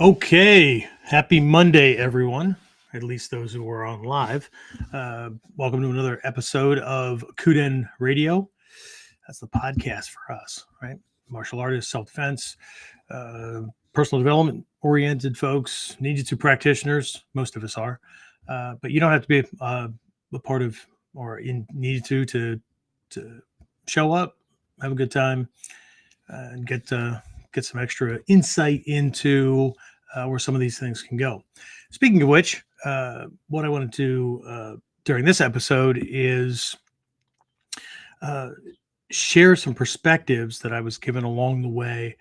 Okay, happy Monday, everyone. At least those who are on live. Welcome to another episode of KUDEN Radio. That's the podcast for us, right? Martial artists, self-defense, personal development oriented folks, Ninjutsu practitioners. Most of us are, but you don't have to be a part of or in needed to show up, have a good time, and get some extra insight into where some of these things can go. Speaking of which, what I want to do during this episode is uh, share some perspectives that I was given along the way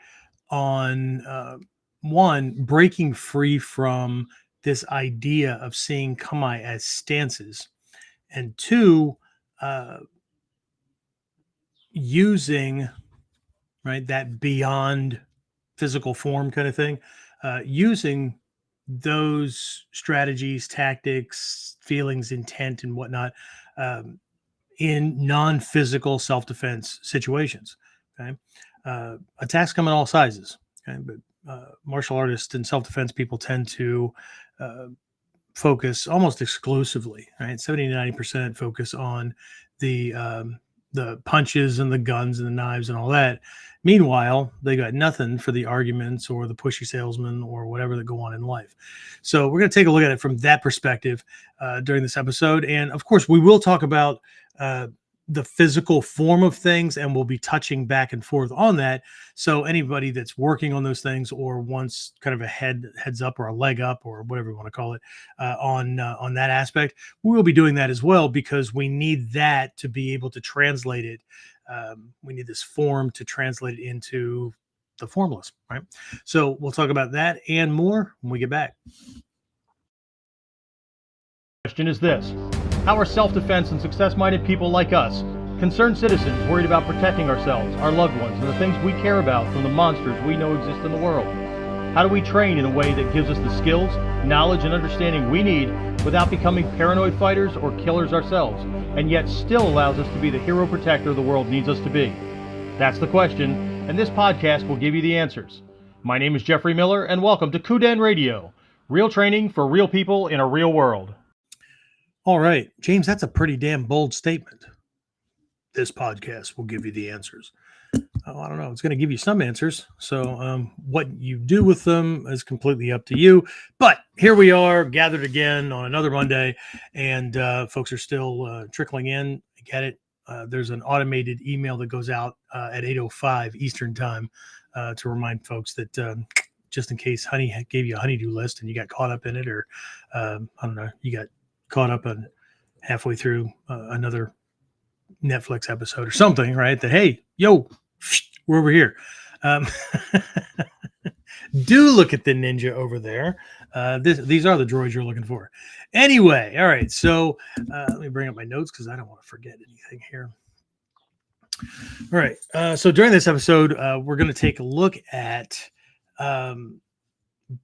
on one, breaking free from this idea of seeing Kamae as stances, and two, uh, using right that beyond physical form kind of thing, using those strategies, tactics, feelings, intent, and whatnot um, in non-physical self-defense situations. Okay, attacks come in all sizes. Okay, but martial artists and self-defense people tend to uh, focus almost exclusively, right? 70 to 90% focus on the the punches and the guns and the knives and all that. Meanwhile, they got nothing for the arguments or the pushy salesman or whatever that go on in life. So we're going to take a look at it from that perspective during this episode. And of course, we will talk about the physical form of things, and we'll be touching back and forth on that. So anybody that's working on those things or wants kind of a heads up or a leg up or whatever you want to call it on that aspect, we will be doing that as well, because we need that to be able to translate it. We need this form to translate it into the formless, right? So we'll talk about that and more when we get back. Question is this: how are self-defense and success-minded people like us, concerned citizens worried about protecting ourselves, our loved ones, and the things we care about from the monsters we know exist in the world? How do we train in a way that gives us the skills, knowledge, and understanding we need without becoming paranoid fighters or killers ourselves, and yet still allows us to be the hero protector the world needs us to be? That's the question, and this podcast will give you the answers. My name is Jeffrey Miller, and welcome to KUDEN Radio, real training for real people in a real world. All right, James, that's a pretty damn bold statement. This podcast will give you the answers. Oh, I don't know. It's going to give you some answers. So what you do with them is completely up to you. But here we are gathered again on another Monday, and folks are still trickling in. I get it. There's an automated email that goes out at 8:05 Eastern time to remind folks that just in case Honey gave you a honeydew list and you got caught up in it, or I don't know, you got caught up on halfway through another Netflix episode or something, right? That, hey, yo, we're over here. Do look at the ninja over there. These are the droids you're looking for. Anyway, all right. So let me bring up my notes because I don't want to forget anything here. All right. So during this episode, we're going to take a look at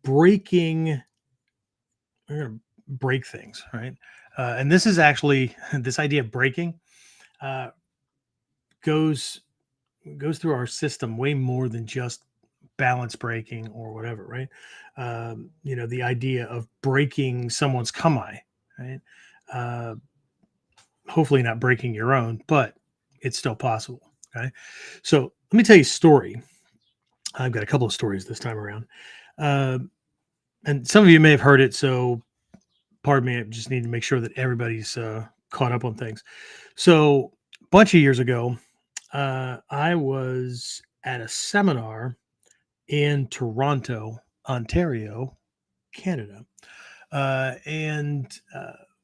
breaking. We're going to break things, right? And this is actually this idea of breaking goes through our system way more than just balance breaking or whatever, right? The idea of breaking someone's kamae, right? Uh, Hopefully not breaking your own, but it's still possible. Okay. So let me tell you a story. I've got a couple of stories this time around. And some of you may have heard it. So pardon me, I just need to make sure that everybody's caught up on things. So a bunch of years ago, I was at a seminar in Toronto, Ontario, Canada. And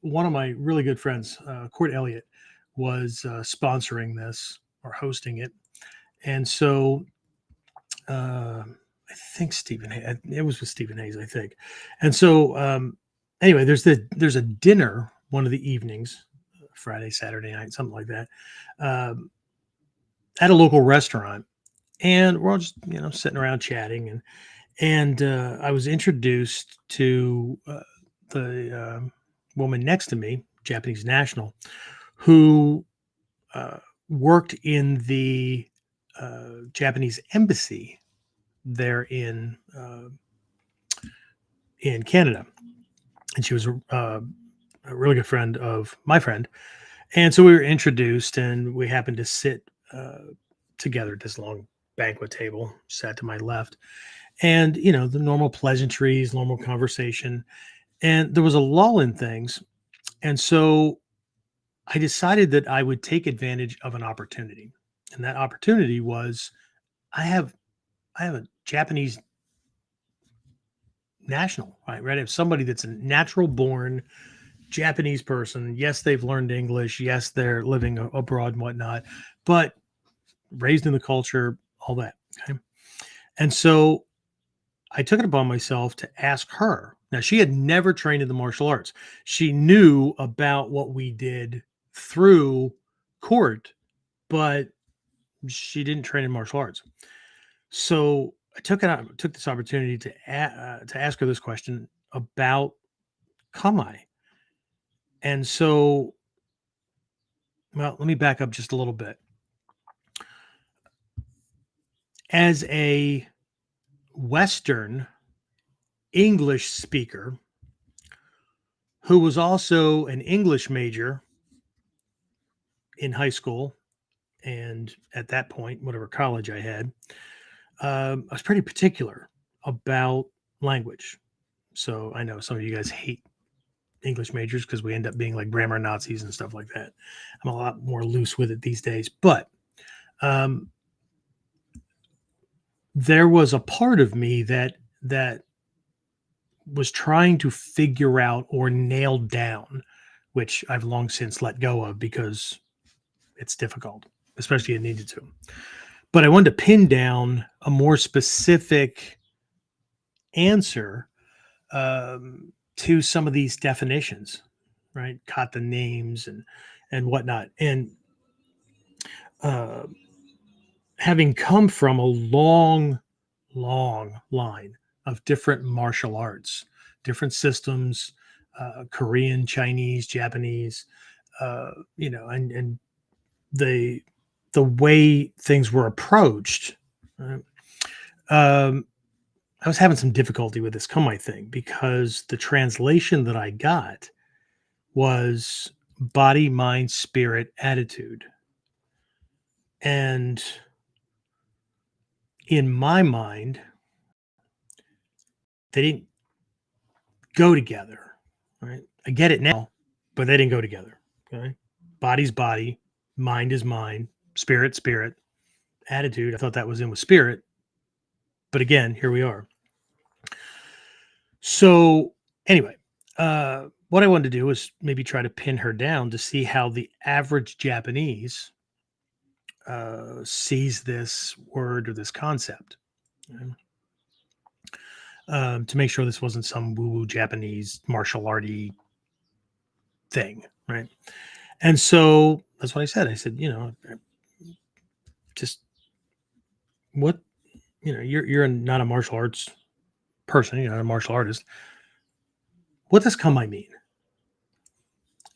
one of my really good friends, Court Elliott, was sponsoring this or hosting it. And so I think it was with Stephen Hayes, I think. And so anyway, there's a dinner one of the evenings, Friday, Saturday night, something like that, at a local restaurant. And we're all just, sitting around chatting. And I was introduced to the woman next to me, Japanese national, who worked in the Japanese embassy there in in Canada, and she was a really good friend of my friend. And so we were introduced, and we happened to sit together at this long banquet table, sat to my left, and the normal pleasantries, normal conversation, and there was a lull in things, and so I decided that I would take advantage of an opportunity, and that opportunity was I have I have a Japanese national, right? Right, I have somebody that's a natural born Japanese person. Yes, they've learned English. Yes, they're living abroad and whatnot, but raised in the culture, all that. Okay. And so I took it upon myself to ask her. Now, she had never trained in the martial arts. She knew about what we did through court, but she didn't train in martial arts. So I took this opportunity to ask her this question about Kamae. And so, well, let me back up just a little bit. As a Western English speaker who was also an English major in high school, and at that point, whatever college I had, I was pretty particular about language. So I know some of you guys hate English majors because we end up being like grammar Nazis and stuff like that. I'm a lot more loose with it these days, but um, there was a part of me that was trying to figure out or nail down, which I've long since let go of because it's difficult, especially it needed to. But I wanted to pin down a more specific answer to some of these definitions, right? Caught the names and whatnot, and uh, having come from a long, long line of different martial arts, different systems, Korean, Chinese, Japanese, and the the way things were approached. Right? I was having some difficulty with this Kamae thing because the translation that I got was body, mind, spirit, attitude. And in my mind, they didn't go together. Right. I get it now, but they didn't go together. Okay. Body's body, mind is mind, spirit, spirit, attitude. I thought that was in with spirit. But again, here we are. So anyway, what I wanted to do was maybe try to pin her down to see how the average Japanese sees this word or this concept. Okay? To make sure this wasn't some woo-woo Japanese martial arty thing, right? And so that's what I said. I said, just what, you're not a martial arts person, you're not a martial artist. What does Kamae mean?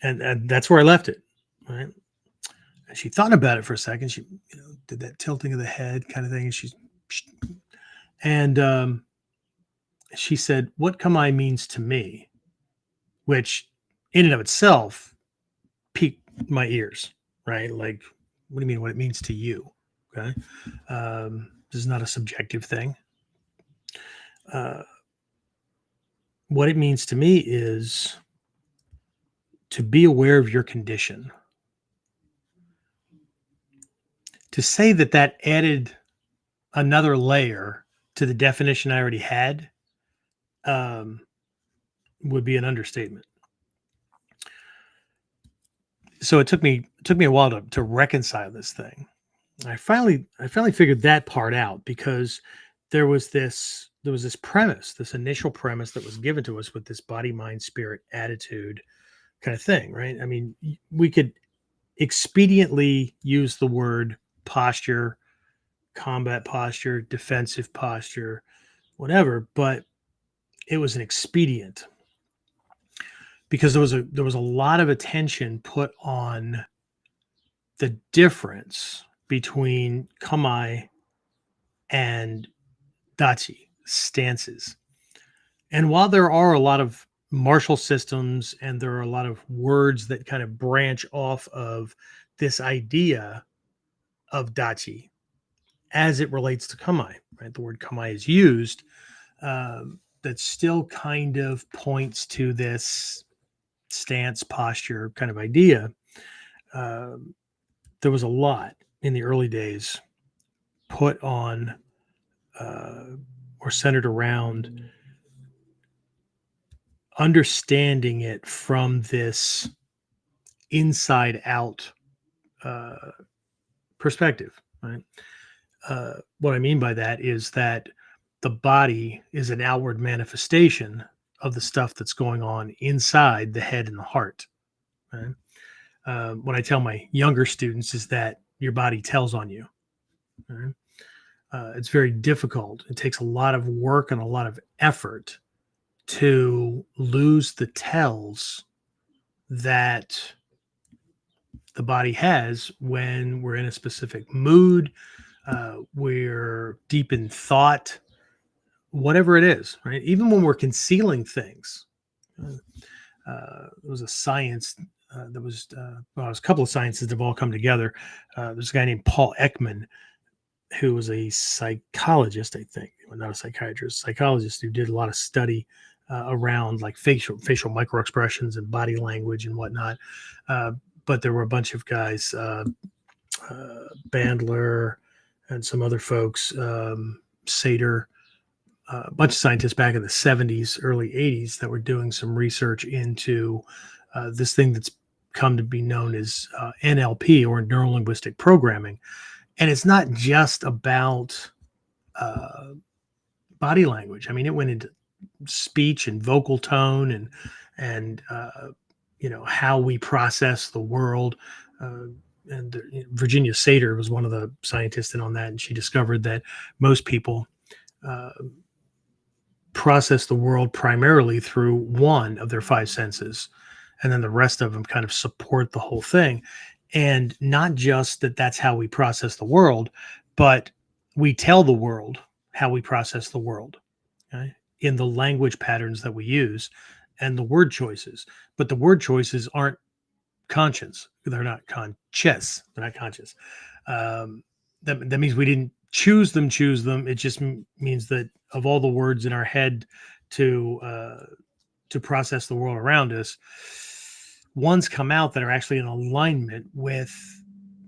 And that's where I left it, right? And she thought about it for a second. She, did that tilting of the head kind of thing. And she said, "What Kamae means to me," which, in and of itself, piqued my ears. Right? Like, what do you mean? What it means to you? Okay, this is not a subjective thing. What it means to me is to be aware of your condition. To say that added another layer to the definition I already had would be an understatement. So it took me a while to reconcile this thing. I finally figured that part out because there was this premise, this initial premise that was given to us with this body, mind, spirit, attitude kind of thing, right? I mean, we could expediently use the word posture, combat posture, defensive posture, whatever, but it was an expedient because there was a lot of attention put on the difference between Kamae and Dachi stances. And while there are a lot of martial systems and there are a lot of words that kind of branch off of this idea of dachi as it relates to kamae, right? The word kamae is used, that still kind of points to this stance, posture kind of idea. Um, there was a lot in the early days put on uh, or centered around understanding it from this inside out uh, perspective, right? What I mean by that is that the body is an outward manifestation of the stuff that's going on inside the head and the heart. Right? What I tell my younger students is that your body tells on you. Right? It's very difficult. It takes a lot of work and a lot of effort to lose the tells that the body has when we're in a specific mood, we're deep in thought, whatever it is, right? Even when we're concealing things. It was a science that was, well, it was a couple of sciences that have all come together. There's a guy named Paul Ekman, who was a psychologist, I think, well, not a psychiatrist, psychologist who did a lot of study around like facial micro expressions and body language and whatnot. But there were a bunch of guys, Bandler and some other folks, Sater, a bunch of scientists back in the 70s, early 80s that were doing some research into this thing that's come to be known as NLP, or neuro linguistic programming. And it's not just about body language. I mean, it went into speech and vocal tone and how we process the world. And Virginia Sater was one of the scientists in on that, and she discovered that most people process the world primarily through one of their five senses, and then the rest of them kind of support the whole thing. And not just that that's how we process the world, but we tell the world how we process the world, okay, in the language patterns that we use and the word choices. But the word choices aren't conscious. They're not conscious. They're not conscious. That means we didn't choose them. It just means that of all the words in our head to process the world around us, ones come out that are actually in alignment with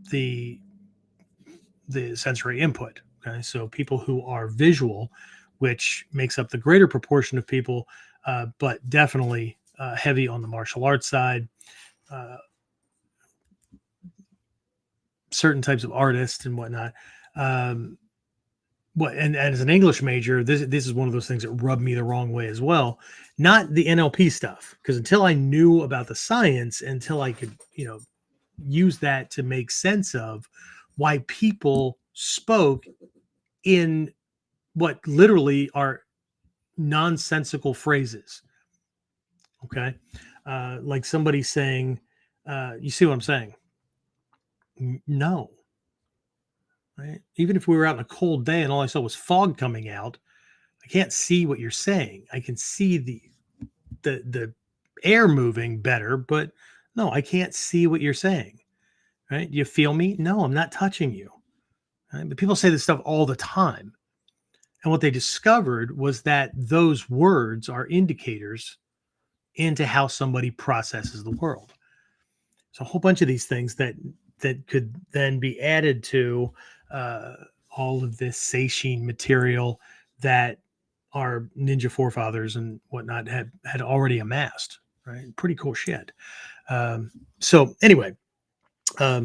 the sensory input. Okay, so people who are visual, which makes up the greater proportion of people, but definitely heavy on the martial arts side. Certain types of artists and whatnot. And as an English major, this is one of those things that rubbed me the wrong way as well. Not the NLP stuff, because until I knew about the science, until I could, use that to make sense of why people spoke in what literally are nonsensical phrases. Okay. Like somebody saying, you see what I'm saying? No. Right? Even if we were out on a cold day and all I saw was fog coming out, I can't see what you're saying. I can see the air moving better, but no, I can't see what you're saying. Right? Do you feel me? No, I'm not touching you. Right? But people say this stuff all the time. And what they discovered was that those words are indicators into how somebody processes the world. So a whole bunch of these things that could then be added to all of this seishin material that our ninja forefathers and whatnot had already amassed. Right, pretty cool shit. So anyway, but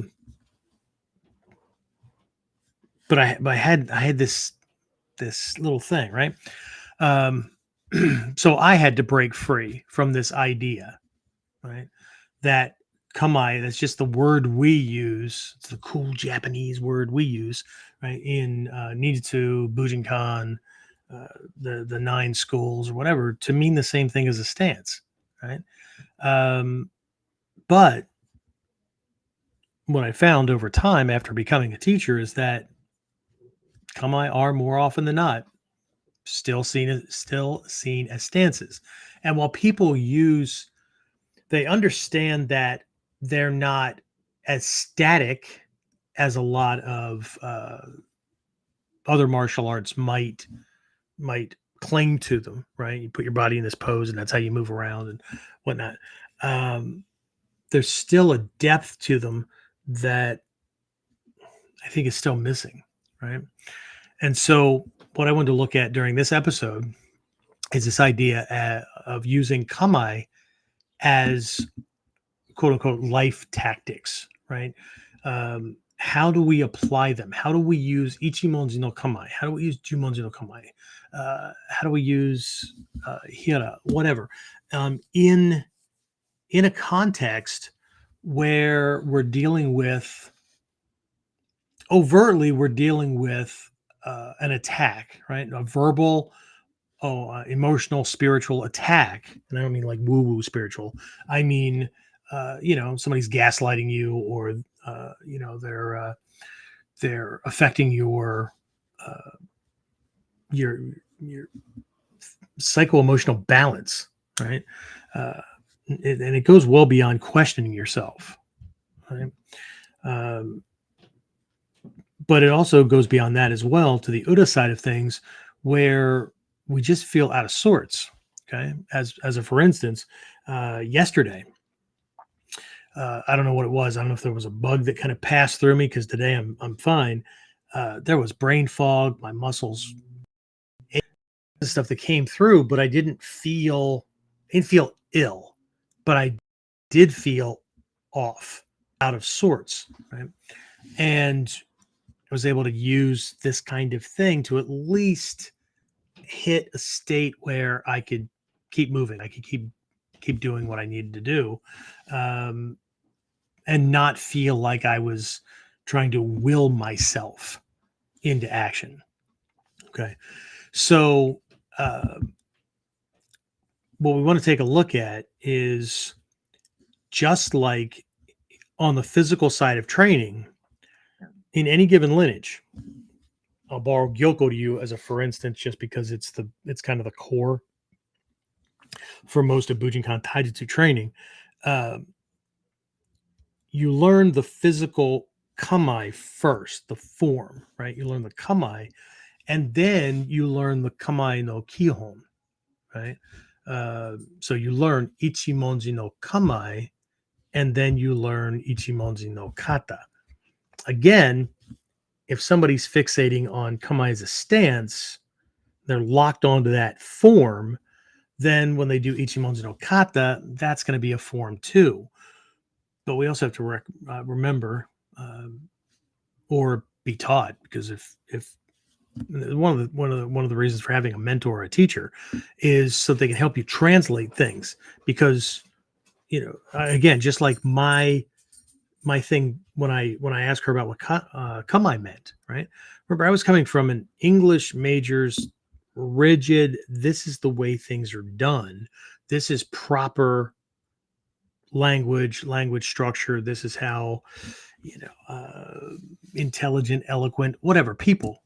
I had this little thing, right? So I had to break free from this idea, right? That Kamae, that's just the word we use. It's the cool Japanese word we use, right? In Ninjutsu, Bujinkan, the 9 schools or whatever, to mean the same thing as a stance, right? But what I found over time after becoming a teacher is that Kamae are more often than not still seen as stances. And while people they understand that they're not as static as a lot of other martial arts might claim to them, right? You put your body in this pose and that's how you move around and whatnot. There's still a depth to them that I think is still missing, right? And so what I wanted to look at during this episode is this idea of using Kamae as quote unquote life tactics, right? How do we apply them? How do we use Ichimonji no Kamae? How do we use Jumonji no Kamae? How do we use Hira, whatever, in a context where we're dealing with an attack, right? A verbal, emotional, spiritual attack. And I don't mean like woo-woo spiritual. I mean, somebody's gaslighting you, or they're affecting your psycho-emotional balance, right? And it goes well beyond questioning yourself, right? But it also goes beyond that as well to the Uda side of things, where we just feel out of sorts. Okay, as a for instance, yesterday, I don't know what it was. I don't know if there was a bug that kind of passed through me, because today I'm fine. There was brain fog, my muscles, stuff that came through, but I didn't feel ill, but I did feel off, out of sorts, right? And I was able to use this kind of thing to at least hit a state where I could keep moving. I could keep doing what I needed to do, and not feel like I was trying to will myself into action. Okay. So what we want to take a look at is, just like on the physical side of training, in any given lineage, I'll borrow Gyoko to you as a for instance, just because it's kind of the core for most of Bujinkan Taijutsu training. You learn the physical Kamae first, the form, right? You learn the Kamae, and then you learn the Kamae no Kihon, right? So you learn Ichimonji no Kamae, and then you learn Ichimonji no Kata. Again, if somebody's fixating on Kamae as a stance, they're locked onto that form. Then when they do Ichimonji no Kata, that's going to be a form too. But we also have to remember, or be taught, because if one of the reasons for having a mentor or a teacher is so they can help you translate things. Because again, just like my thing when I asked her about what Kamae meant, right? Remember, I was coming from an English major's rigid, this is the way things are done. This is proper language structure. This is how, intelligent, eloquent, whatever people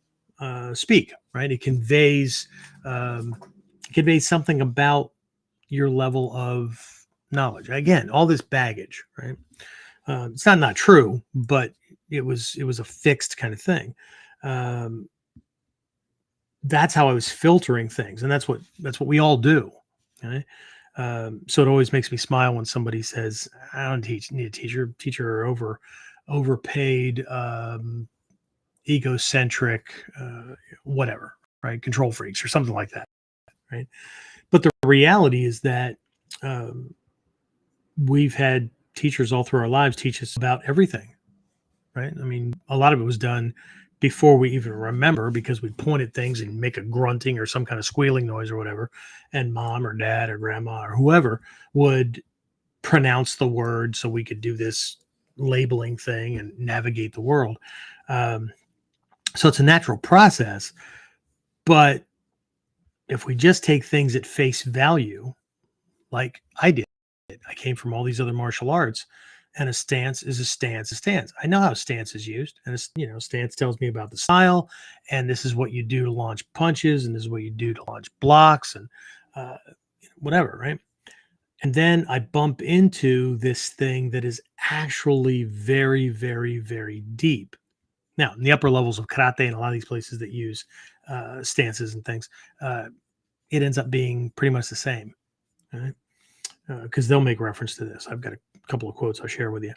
speak, right? It conveys something about your level of knowledge. Again, all this baggage, right? It's not true, but it was a fixed kind of thing. That's how I was filtering things, and that's what we all do. Okay? So it always makes me smile when somebody says, "I don't need a teacher. Teacher are overpaid, egocentric, whatever, right? Control freaks or something like that, right?" But the reality is that we've had teachers all through our lives teach us about everything, right? I mean, a lot of it was done before we even remember, because we'd point at things and make a grunting or some kind of squealing noise or whatever, and mom or dad or grandma or whoever would pronounce the word so we could do this labeling thing and navigate the world. So it's a natural process, but if we just take things at face value, like I did, I came from all these other martial arts, and a stance is a stance. A stance. I know how a stance is used, and stance tells me about the style, and this is what you do to launch punches, and this is what you do to launch blocks, and uh, whatever, right? And then I bump into this thing that is actually very, very, very deep. Now, in the upper levels of karate and a lot of these places that use stances and things, uh, it ends up being pretty much the same, right? Because they'll make reference to this. I've got a couple of quotes I'll share with you.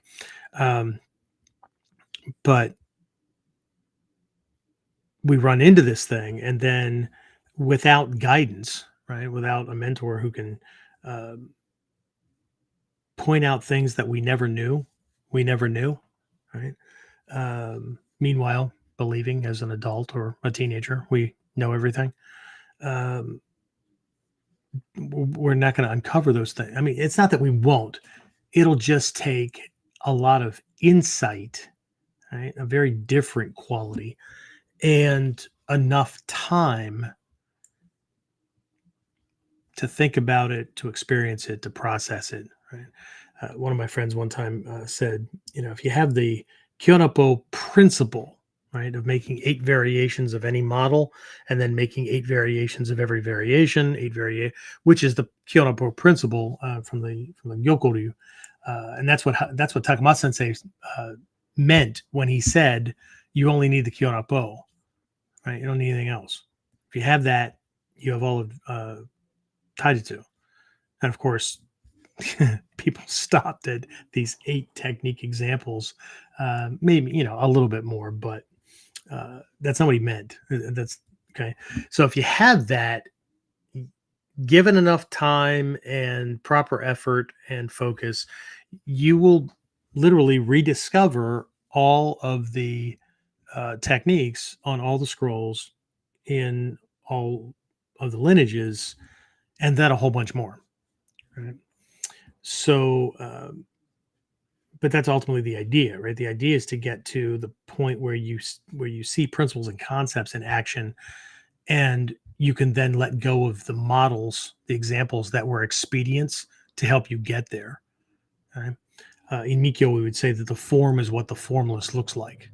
Um, but we run into this thing, and then without guidance, right? Without a mentor who can um, point out things that we never knew, right? Meanwhile, believing as an adult or a teenager, we know everything. Um, we're not going to uncover those things. I mean, it's not that we won't. It'll just take a lot of insight, right? A very different quality and enough time to think about it, to experience it, to process it, right? One of my friends one time said, if you have the Kyonapo principle, right, of making 8 variations of any model and then making 8 variations of every variation, which is the Kyonapo principle from the Gyokoryu, and that's what Takamatsu Sensei meant when he said you only need the Kyonapo, right? You don't need anything else. If you have that, you have all of Taijutsu, and of course. People stopped at these 8 technique examples, maybe a little bit more, but that's not what he meant. That's okay. So if you have that, given enough time and proper effort and focus, you will literally rediscover all of the techniques on all the scrolls in all of the lineages, and then a whole bunch more. Right? So, but that's ultimately the idea, right? The idea is to get to the point where you see principles and concepts in action, and you can then let go of the models, the examples that were expedients to help you get there. Right? In Mikyo, we would say that the form is what the formless looks like,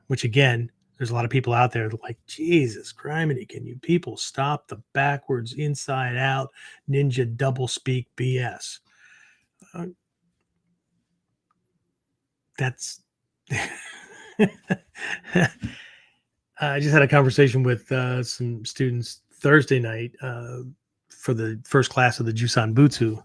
which again, there's a lot of people out there that are like, Jesus, criminy, can you people stop the backwards, inside out, ninja double speak BS? That's I just had a conversation with some students Thursday night for the first class of the Jusan Butsu,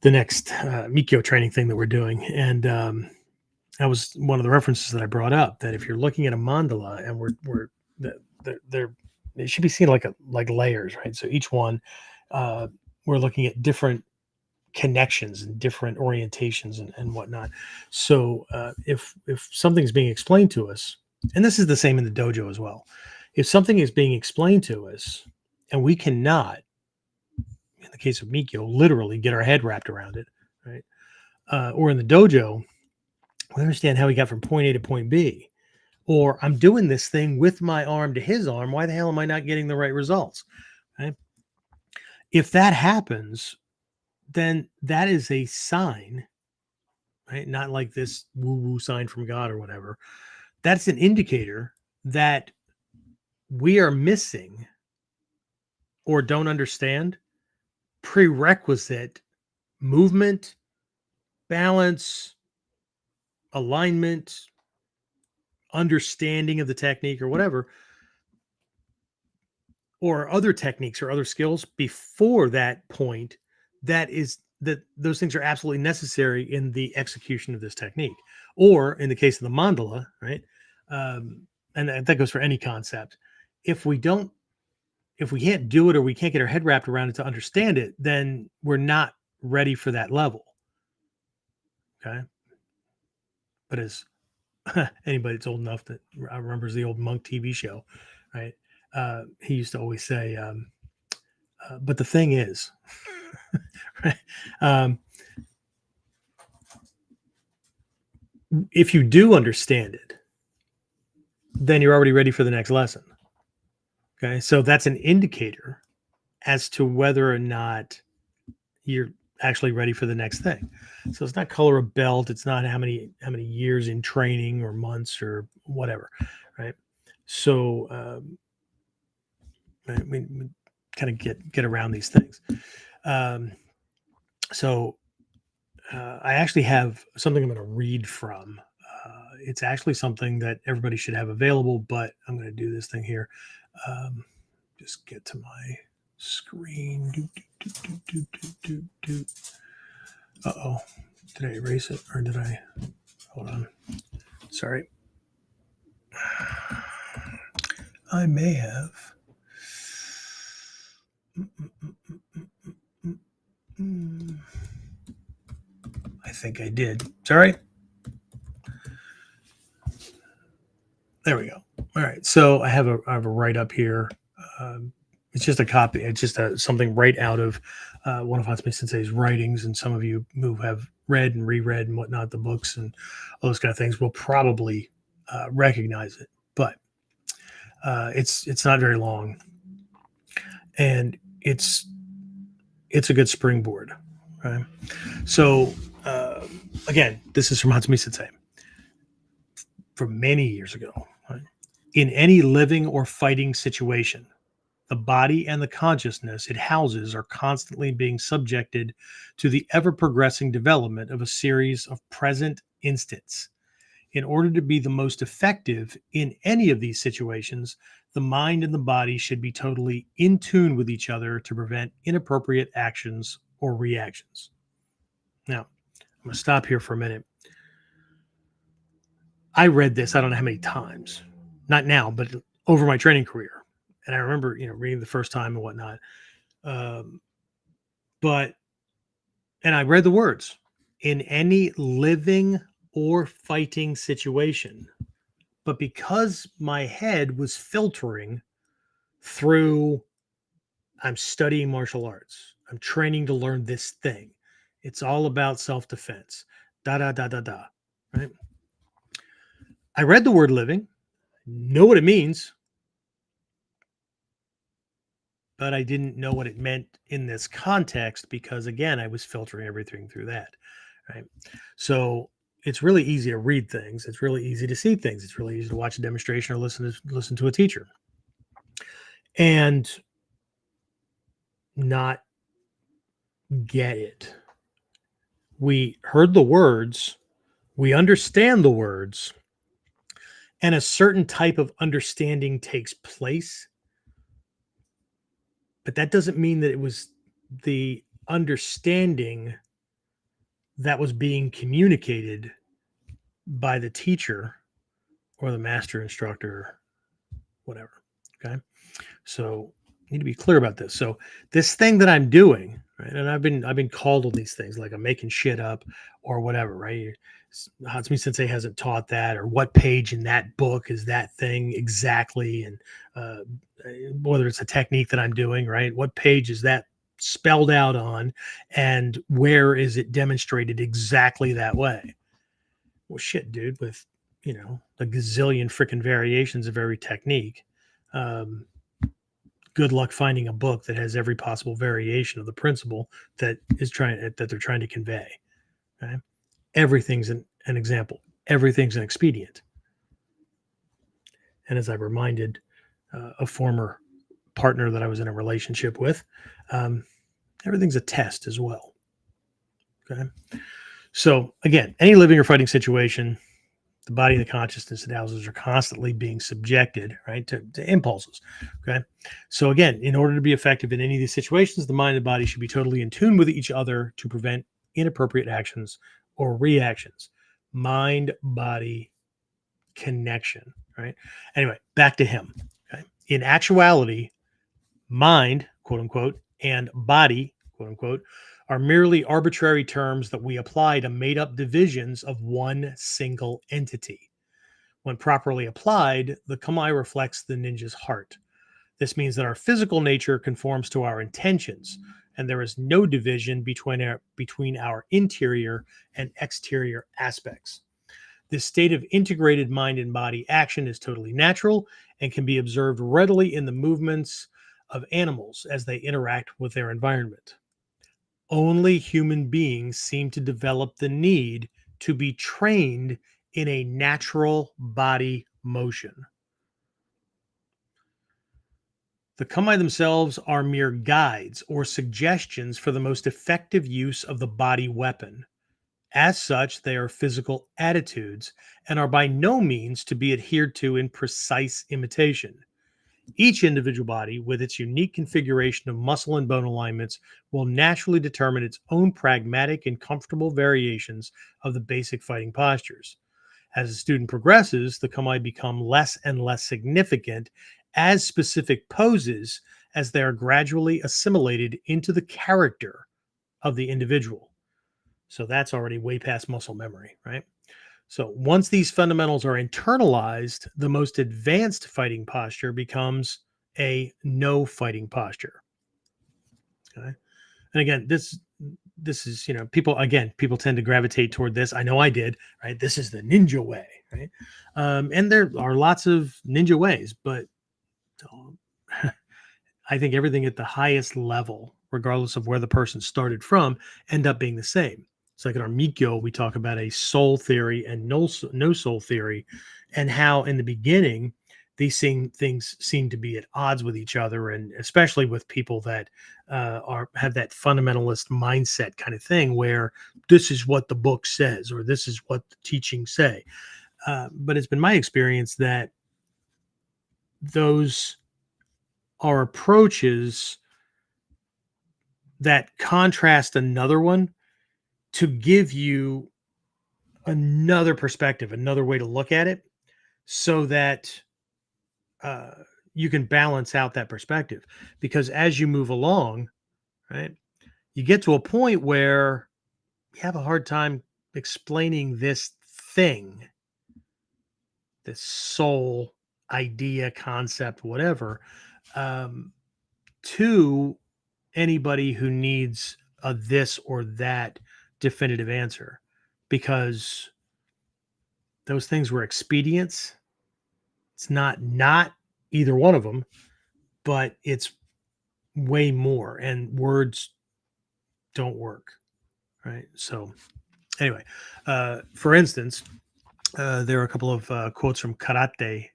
the next Mikyo training thing that we're doing, and that was one of the references that I brought up. That if you're looking at a mandala, and they're they should be seen like layers, right? So each one, we're looking at different connections and different orientations and whatnot. So if something's being explained to us, and this is the same in the dojo as well, if something is being explained to us and we cannot, in the case of Mikyo, literally get our head wrapped around it, right? Or in the dojo, we understand how we got from point A to point B. Or I'm doing this thing with my arm to his arm. Why the hell am I not getting the right results? Right? If that happens, then that is a sign, right? Not like this woo-woo sign from God or whatever. That's an indicator that we are missing or don't understand prerequisite movement, balance, alignment, understanding of the technique or whatever, or other techniques or other skills before that point. That those things are absolutely necessary in the execution of this technique, or in the case of the mandala, right? And that goes for any concept. If we can't do it, or we can't get our head wrapped around it to understand it, then we're not ready for that level. Okay. But as anybody that's old enough that remembers the old Monk TV show, right? He used to always say, but the thing is, right? If you do understand it, then you're already ready for the next lesson. Okay. So that's an indicator as to whether or not you're actually ready for the next thing. So it's not color of belt. It's not how many years in training or months or whatever, right? So we kind of get around these things. Um, so I actually have something I'm going to read from. It's actually something that everybody should have available, but I'm going to do this thing here. Just get to my screen. Uh-oh. Did I erase it or did I? Hold on. Sorry. I may have. I think I did. Sorry. There we go. All right. So I have a write up here. It's just a copy. It's just something right out of one of Hatsumi Sensei's writings. And some of you who have read and reread and whatnot, the books and all those kind of things will probably recognize it. But it's not very long, and it's a good springboard. Right. So again, this is from Hatsumi Sensei from many years ago. Right? In any living or fighting situation, the body and the consciousness it houses are constantly being subjected to the ever-progressing development of a series of present instants. In order to be the most effective in any of these situations, the mind and the body should be totally in tune with each other to prevent inappropriate actions or reactions. Now, I'm going to stop here for a minute. I read this, I don't know how many times, not now, but over my training career. And I remember, reading the first time and whatnot. And I read the words, in any living or fighting situation. But because my head was filtering through, I'm studying martial arts, I'm training to learn this thing, it's all about self-defense, right? I read the word living, know what it means, but I didn't know what it meant in this context because, again, I was filtering everything through that, right? So it's really easy to read things. It's really easy to see things. It's really easy to watch a demonstration or listen to a teacher and not get it. We heard the words, we understand the words, and a certain type of understanding takes place. But that doesn't mean that it was the understanding that was being communicated by the teacher or the master instructor, whatever. Okay. So I need to be clear about this. So this thing that I'm doing, right? And I've been called on these things, like I'm making shit up or whatever, right? Hatsumi Sensei hasn't taught that, or what page in that book is that thing exactly, and whether it's a technique that I'm doing, right? What page is that spelled out on, and where is it demonstrated exactly that way? Well, shit, dude, with a gazillion freaking variations of every technique. Good luck finding a book that has every possible variation of the principle that they're trying to convey. Okay? Everything's an example. Everything's an expedient. And as I reminded a former partner that I was in a relationship with, everything's a test as well. Okay. So again, any living or fighting situation, the body and the consciousness it houses are constantly being subjected, right, to impulses. Okay. So again, in order to be effective in any of these situations, the mind and body should be totally in tune with each other to prevent inappropriate actions or reactions. Mind body connection, right? Anyway, back to him. Okay. In actuality, mind, quote unquote, and body, quote unquote, are merely arbitrary terms that we apply to made up divisions of one single entity. When properly applied, the Kamae reflects the ninja's heart. This means that our physical nature conforms to our intentions, and there is no division between our interior and exterior aspects. This state of integrated mind and body action is totally natural and can be observed readily in the movements of animals as they interact with their environment. only human beings seem to develop the need to be trained in a natural body motion. The kamae themselves are mere guides or suggestions for the most effective use of the body weapon. As such, they are physical attitudes and are by no means to be adhered to in precise imitation. Each individual body, with its unique configuration of muscle and bone alignments, will naturally determine its own pragmatic and comfortable variations of the basic fighting postures. As the student progresses, the kamae become less and less significant as specific poses as they are gradually assimilated into the character of the individual. So that's already way past muscle memory, right? So once these fundamentals are internalized, the most advanced fighting posture becomes a no fighting posture. Okay. And again, this is, people tend to gravitate toward this. I know I did, right? This is the ninja way, right? And there are lots of ninja ways, but I think everything at the highest level, regardless of where the person started from, end up being the same. It's like in our Mikyo, we talk about a soul theory and no soul theory, and how in the beginning things seem to be at odds with each other, and especially with people that have that fundamentalist mindset kind of thing, where this is what the book says or this is what the teachings say. But it's been my experience that those are approaches that contrast another one to give you another perspective, another way to look at it, so that uh, you can balance out that perspective. Because as you move along, right, you get to a point where you have a hard time explaining this thing, this soul idea, concept, whatever, um, to anybody who needs a this or that definitive answer, because those things were expedients. It's not either one of them, but it's way more, and words don't work, right? So anyway, for instance, there are a couple of quotes from karate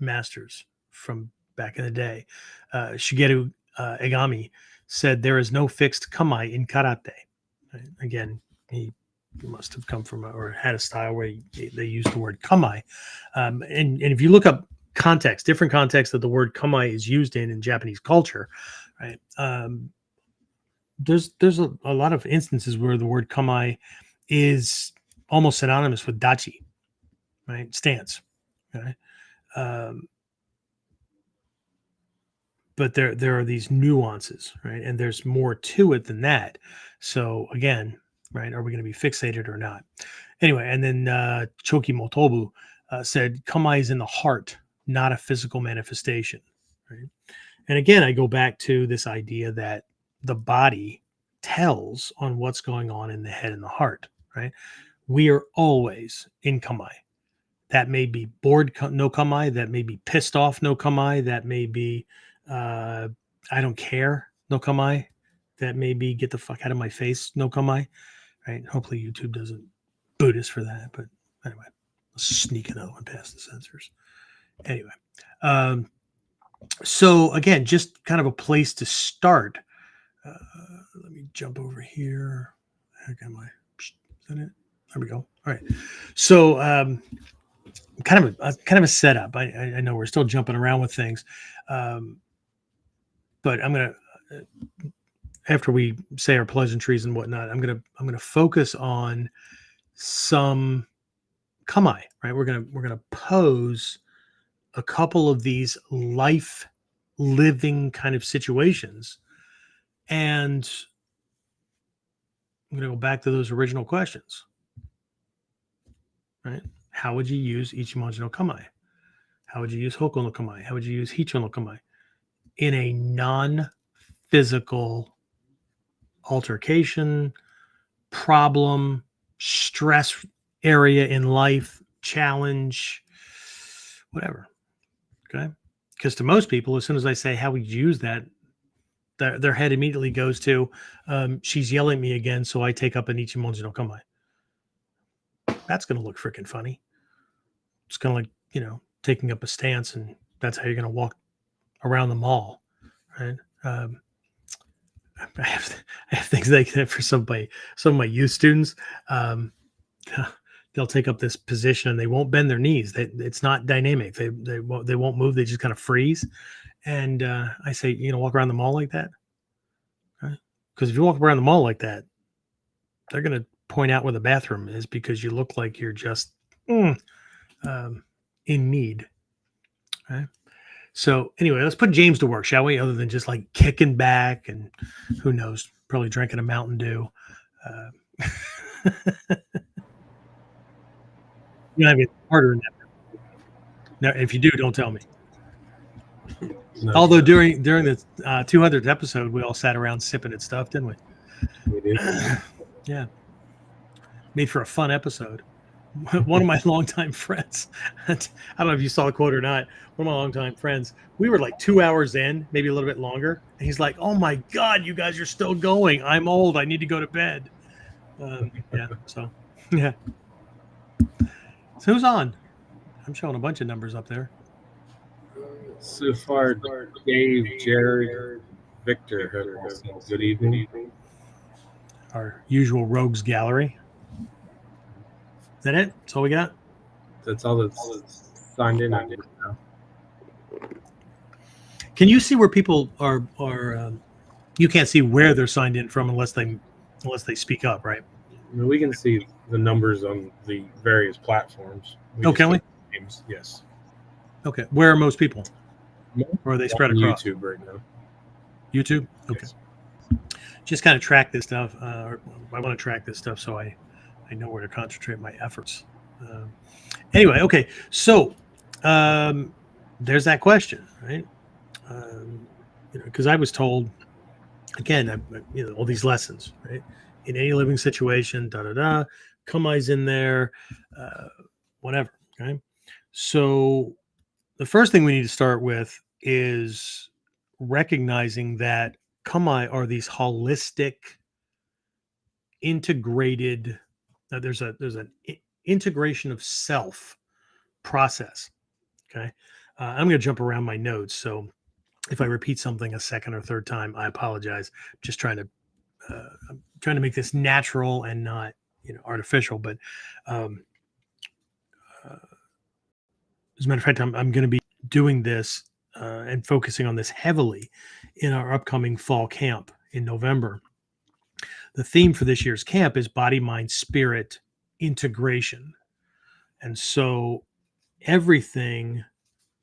masters from back in the day. Shigeru Egami said, "There is no fixed kamae in karate." Right? Again, he must have come from or had a style where they used the word kamae. And if you look up context, different contexts that the word kamae is used in Japanese culture, right? There's a lot of instances where the word kamae is almost synonymous with dachi, right? Stance. Okay. Um, but there are these nuances, right? And there's more to it than that. So again, right, are we going to be fixated or not? Anyway, and then Choki Motobu said, "Kamae is in the heart, not a physical manifestation." Right? And again, I go back to this idea that the body tells on what's going on in the head and the heart. Right? We are always in kamae. That may be bored no kamae. That may be pissed off no kamae. That may be uh, I don't care no kamae. That may be get the fuck out of my face no kamae. Right? Hopefully YouTube doesn't boot us for that. But anyway, let's sneak another one past the censors. Anyway, um, so again, just kind of a place to start. Uh, Let me jump over here. Heck am I? Is that it? There we go. All right. So kind of a setup. I know we're still jumping around with things, but I'm gonna after we say our pleasantries and whatnot, I'm gonna focus on some kamae. Right. We're gonna pose a couple of these life living kind of situations, and I'm gonna go back to those original questions. Right. How would you use Ichimonji no Kamae? How would you use Hoko no Kamae? How would you use Hicho no Kamae in a non-physical altercation, problem, stress area in life, challenge, whatever? Okay. Because to most people, as soon as I say, how would you use that? their head immediately goes to, she's yelling at me again, so I take up an e221 no Kamae. That's going to look freaking funny. It's kind of like, taking up a stance, and that's how you're going to walk around the mall, right? I have things like that for some of my youth students. They'll take up this position and they won't bend their knees. It's not dynamic. They won't move. They just kind of freeze. And I say, walk around the mall like that, right? Because if you walk around the mall like that, they're going to point out where the bathroom is because you look like you're just in need. Right. So anyway, let's put James to work, shall we? Other than just like kicking back and who knows, probably drinking a Mountain Dew. You know, I mean, harder than that. Now, if you do, don't tell me. No. Although during the 200th episode, we all sat around sipping at stuff, didn't we? We did. Yeah. Made for a fun episode. One of my longtime friends, I don't know if you saw the quote or not, one of my longtime friends, we were like 2 hours in, maybe a little bit longer. And he's like, oh my God, you guys are still going. I'm old. I need to go to bed. So. So who's on? I'm showing a bunch of numbers up there. So far, Dave, Jared, Victor have all said good evening. Our usual rogues gallery. Is that it? That's all we got? That's all that's signed in on it now. Can you see where people are you can't see where they're signed in from unless they speak up, right? I mean, we can see the numbers on the various platforms. Can we? Names. Yes. Okay. Where are most people? Or are they spread across? YouTube right now. YouTube? Okay. Yes. Just kind of track this stuff. I want to track this stuff so I know where to concentrate my efforts. Anyway, okay. So there's that question, right? Because I was told, again, all these lessons, right? In any living situation, Kamae's in there, whatever, okay? So the first thing we need to start with is recognizing that Kamae are these holistic, integrated, there's an integration of self process, okay? I'm going to jump around my notes, so if I repeat something a second or third time, I apologize. I'm just trying to make this natural and not artificial. But as a matter of fact, I'm going to be doing this and focusing on this heavily in our upcoming fall camp in November. The theme for this year's camp is body, mind, spirit integration. And so everything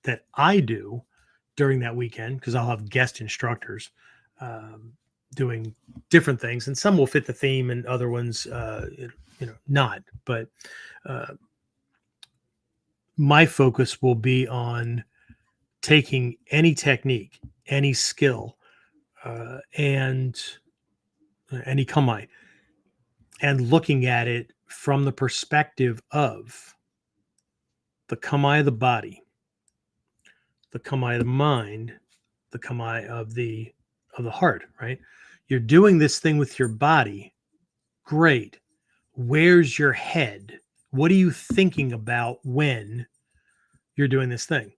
that I do during that weekend, because I'll have guest instructors doing different things, and some will fit the theme and other ones not, but my focus will be on taking any technique, any skill, and any Kamae, and looking at it from the perspective of the Kamae of the body, the Kamae of the mind, the Kamae of the heart, right? You're doing this thing with your body. Great. Where's your head? What are you thinking about when you're doing this thing?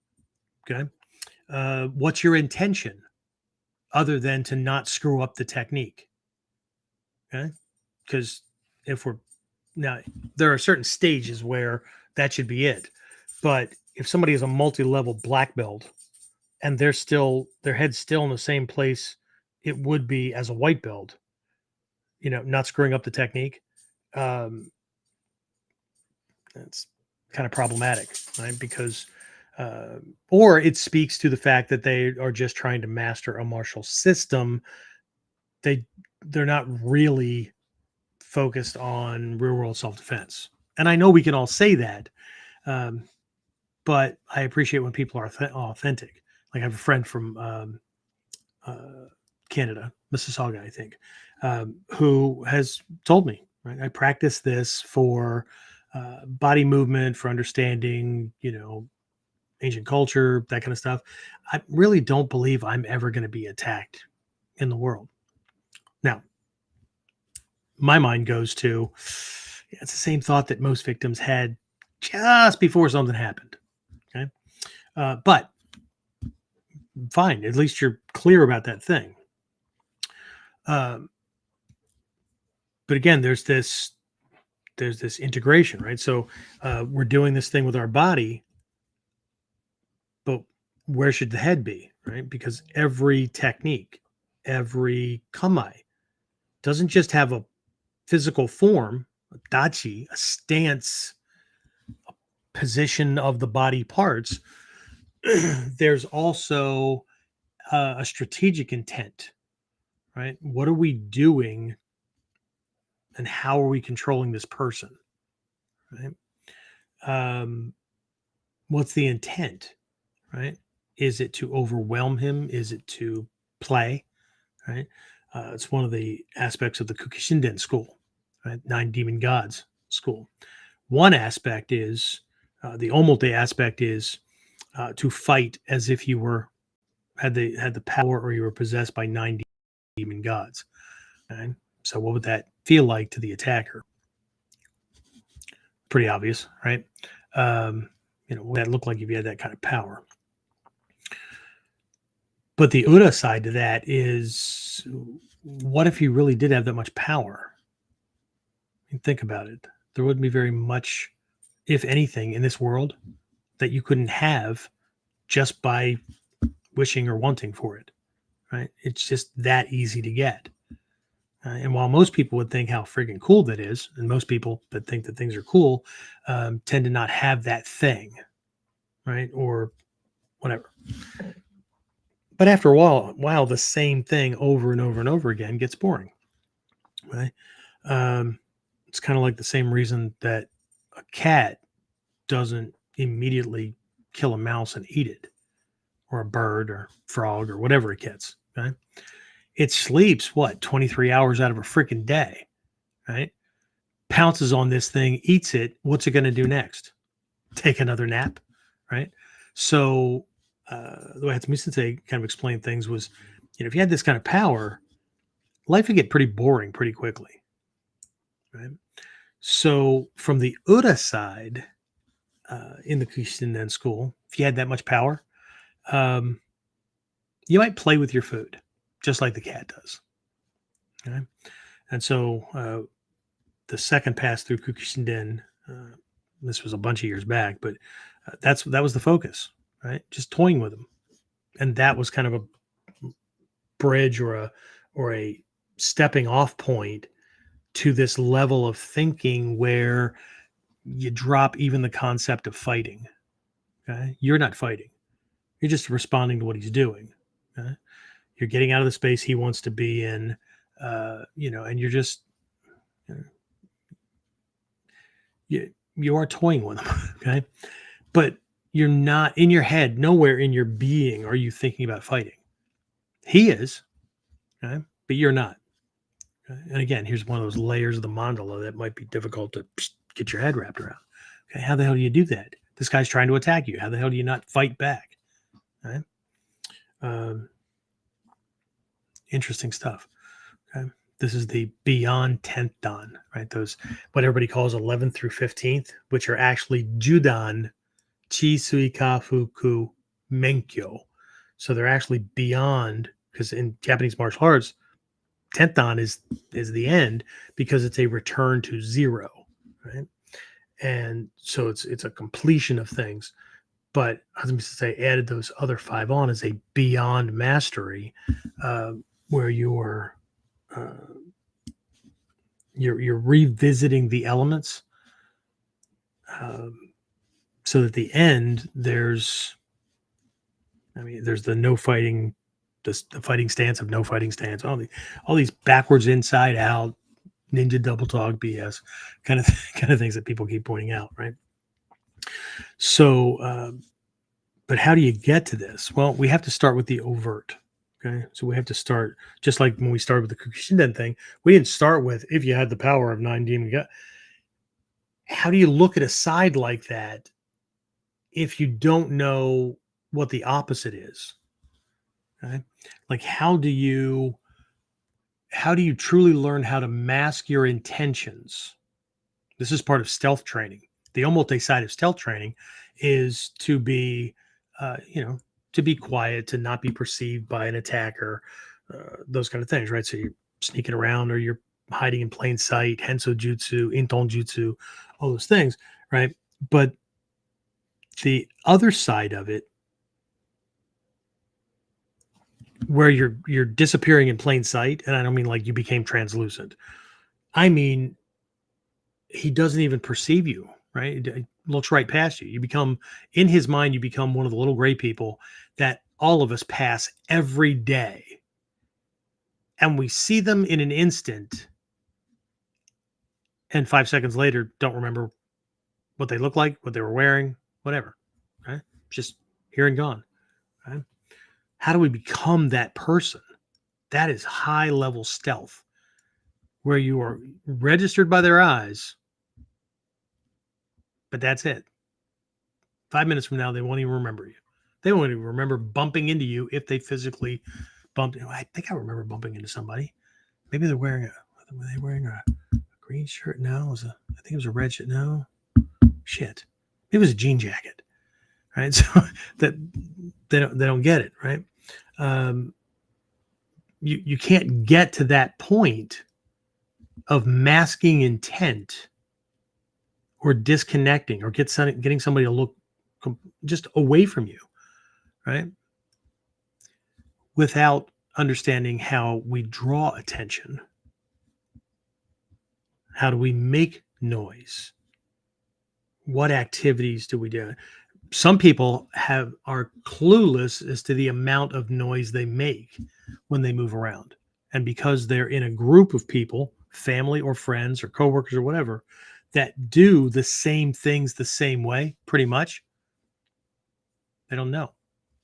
Okay. What's your intention other than to not screw up the technique? Okay. Because now there are certain stages where that should be it. But if somebody is a multi-level black belt and their head's still in the same place it would be as a white belt, not screwing up the technique, that's kind of problematic, right? Because or it speaks to the fact that they are just trying to master a martial system. They're not really focused on real world self-defense. And I know we can all say that, but I appreciate when people are authentic. Like I have a friend from Canada, Mississauga, I think, who has told me, right, I practice this for body movement, for understanding, ancient culture, that kind of stuff. I really don't believe I'm ever going to be attacked in the world. Now, my mind goes to, it's the same thought that most victims had just before something happened. Okay. But fine, at least you're clear about that thing. But again, there's this integration, right? So we're doing this thing with our body, but where should the head be, right? Because every technique, every kamae doesn't just have a physical form, a dachi, a stance, a position of the body parts. There's also a strategic intent, right? What are we doing and how are we controlling this person, right? What's the intent, right? Is it to overwhelm him? Is it to play, right? It's one of the aspects of the Kukishinden school, right? 9 demon gods school. One aspect is, the omote aspect is to fight as if you had the power or you were possessed by 9 demon gods. Okay? So what would that feel like to the attacker? Pretty obvious, right? What would that look like if you had that kind of power? But the Uda side to that is, what if you really did have that much power? I mean, think about it. There wouldn't be very much, if anything, in this world that you couldn't have just by wishing or wanting for it, right? It's just that easy to get. And while most people would think how freaking cool that is, and most people that think that things are cool tend to not have that thing, right? Or whatever. But after a while, the same thing over and over and over again gets boring, right? It's kind of like the same reason that a cat doesn't immediately kill a mouse and eat it, or a bird or frog or whatever it gets, right? It sleeps, 23 hours out of a freaking day, right? Pounces on this thing, eats it. What's it going to do next? Take another nap, right? So the way Hatsumi Sensei kind of explained things was, if you had this kind of power, life would get pretty boring pretty quickly, right? So from the Uda side, in the Kukishinden school, if you had that much power, you might play with your food, just like the cat does. Okay? And so the second pass through Kukishinden, this was a bunch of years back, but that was the focus, right? Just toying with them. And that was kind of a bridge or a stepping off point to this level of thinking where you drop even the concept of fighting. Okay? You're not fighting. You're just responding to what he's doing. Okay? You're getting out of the space he wants to be in, and you're just, you are toying with him. Okay? But you're not in your head, nowhere in your being are you thinking about fighting. He is, okay? But you're not. Okay? And again, here's one of those layers of the mandala that might be difficult to get your head wrapped around. Okay, how the hell do you do that? This guy's trying to attack you. How the hell do you not fight back? Right? Interesting stuff. Okay, this is the beyond 10th dan, right? Those what everybody calls 11th through 15th, which are actually judan, chi sui ka fuku menkyo. So they're actually beyond, because in Japanese martial arts, 10th dan is the end because it's a return to zero, right? And so it's a completion of things. But as I say, added those other 5 on as a beyond mastery, where you're revisiting the elements, so that at the end there's the no fighting, the fighting stance of no fighting stance, all these backwards, inside out, ninja double talk BS kind of things that people keep pointing out, right? So, but how do you get to this? Well, we have to start with the overt. Okay, so we have to start just like when we started with the Kukishinden thing. We didn't start with if you had the power of 9 demon god. How do you look at a side like that if you don't know what the opposite is? Okay, like how do you how do you truly learn how to mask your intentions? This is part of stealth training. The omote side of stealth training is to be, to be quiet, to not be perceived by an attacker, those kind of things, right? So you're sneaking around or you're hiding in plain sight, henso jutsu, inton jutsu, all those things, right? But the other side of it, where you're disappearing in plain sight, and I don't mean like you became translucent. I mean, he doesn't even perceive you, right? It looks right past you. You become, in his mind, you become one of the little gray people that all of us pass every day. And we see them in an instant. And 5 seconds later, don't remember what they look like, what they were wearing, whatever. Okay? Just here and gone. Okay? How do we become that person? That is high level stealth, where you are registered by their eyes, but that's it. 5 minutes from now, they won't even remember you. They won't even remember bumping into you if they physically bumped. I think I remember bumping into somebody. Maybe were they wearing a green shirt? No, I think it was a red shirt. No, shit. It was a jean jacket, right? So that they don't get it, right? You can't get to that point of masking intent or disconnecting or getting somebody to look just away from you, right? Without understanding how we draw attention. How do we make noise? What activities do we do? Some people are clueless as to the amount of noise they make when they move around. And because they're in a group of people, family or friends or coworkers or whatever, that do the same things the same way, pretty much, they don't know.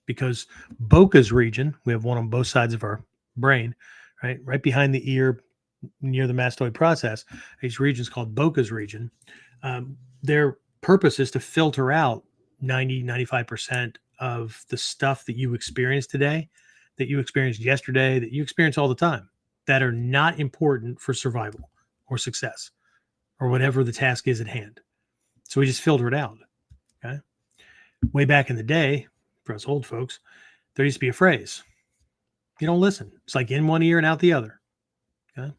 Because Broca's region, we have one on both sides of our brain, right behind the ear, near the mastoid process. These regions called Broca's region. Their purpose is to filter out 95% of the stuff that you experience today, that you experienced yesterday, that you experience all the time, that are not important for survival or success or whatever the task is at hand. So we just filter it out. Okay. Way back in the day, for us old folks, there used to be a phrase: you don't listen. It's like in one ear and out the other. Okay.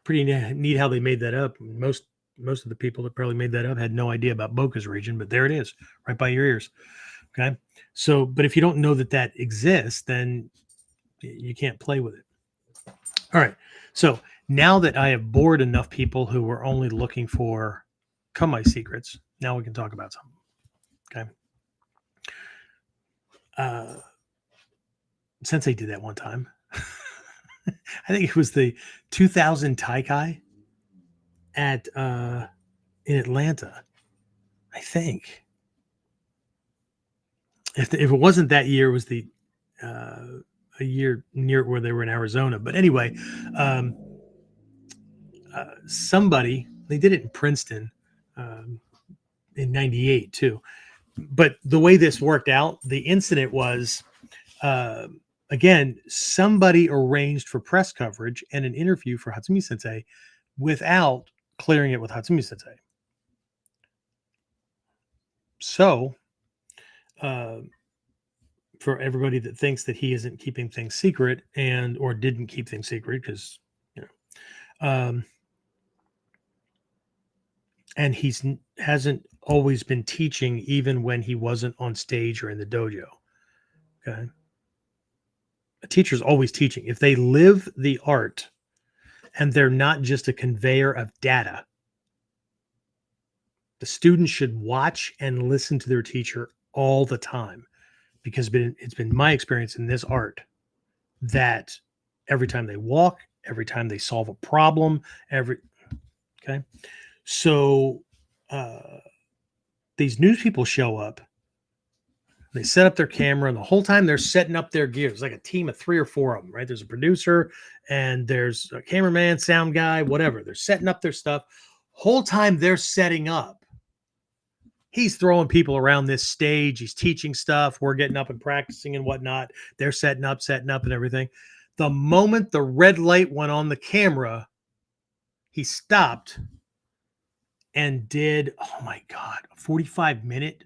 Pretty neat how they made that up. Most of the people that probably made that up had no idea about Broca's region, but there it is, right by your ears. Okay. So, but if you don't know that exists, then you can't play with it. All right. So now that I have bored enough people who were only looking for Kamae secrets, now we can talk about something. Okay. Sensei did that one time. I think it was the 2000 Taikai at in Atlanta. I think if it wasn't that year, it was the a year near where they were in Arizona. But anyway, somebody, they did it in Princeton in '98 too. But the way this worked out, the incident was, again, somebody arranged for press coverage and an interview for Hatsumi Sensei without clearing it with Hatsumi Sensei. So, for everybody that thinks that he isn't keeping things secret or didn't keep things secret, because, and hasn't always been teaching even when he wasn't on stage or in the dojo. Okay. A teacher's always teaching. If they live the art and they're not just a conveyor of data, the students should watch and listen to their teacher all the time, because it's been my experience in this art that every time they walk, every time they solve a problem, okay. So these news people show up, they set up their camera, and the whole time they're setting up their gear. It's like a team of 3 or 4 of them, right? There's a producer and there's a cameraman, sound guy, whatever. They're setting up their stuff. Whole time they're setting up, he's throwing people around this stage. He's teaching stuff. We're getting up and practicing and whatnot. They're setting up and everything. The moment the red light went on the camera, he stopped and did, oh my God, a 45-minute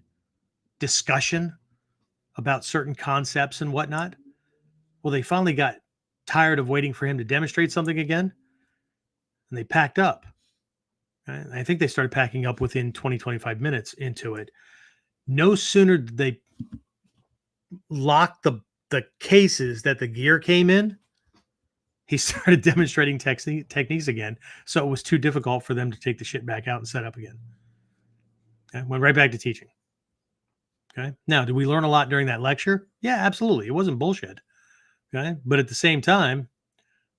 discussion about certain concepts and whatnot. Well, they finally got tired of waiting for him to demonstrate something again, and they packed up. Right? I think they started packing up within 20, 25 minutes into it. No sooner did they lock the cases that the gear came in, he started demonstrating techniques again. So it was too difficult for them to take the shit back out and set up again. Okay? Went right back to teaching. Okay. Now, did we learn a lot during that lecture? Yeah, absolutely. It wasn't bullshit. Okay. But at the same time,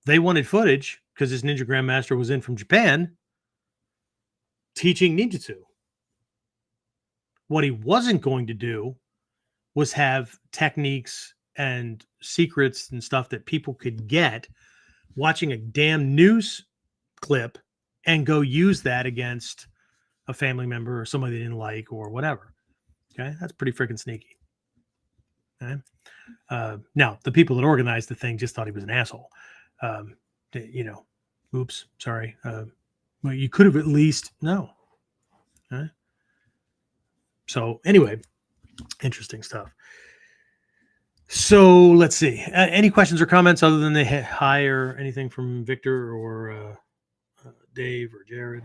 they wanted footage because this ninja grandmaster was in from Japan teaching ninjutsu. What he wasn't going to do was have techniques and secrets and stuff that people could get watching a damn news clip and go use that against a family member or somebody they didn't like or whatever. Okay. That's pretty freaking sneaky. Okay. Now, the people that organized the thing just thought he was an asshole. Oops, sorry. Well, you could have at least, no. Okay. So anyway, interesting stuff. So let's see. Any questions or comments other than the hi or anything from Victor or Dave or Jared?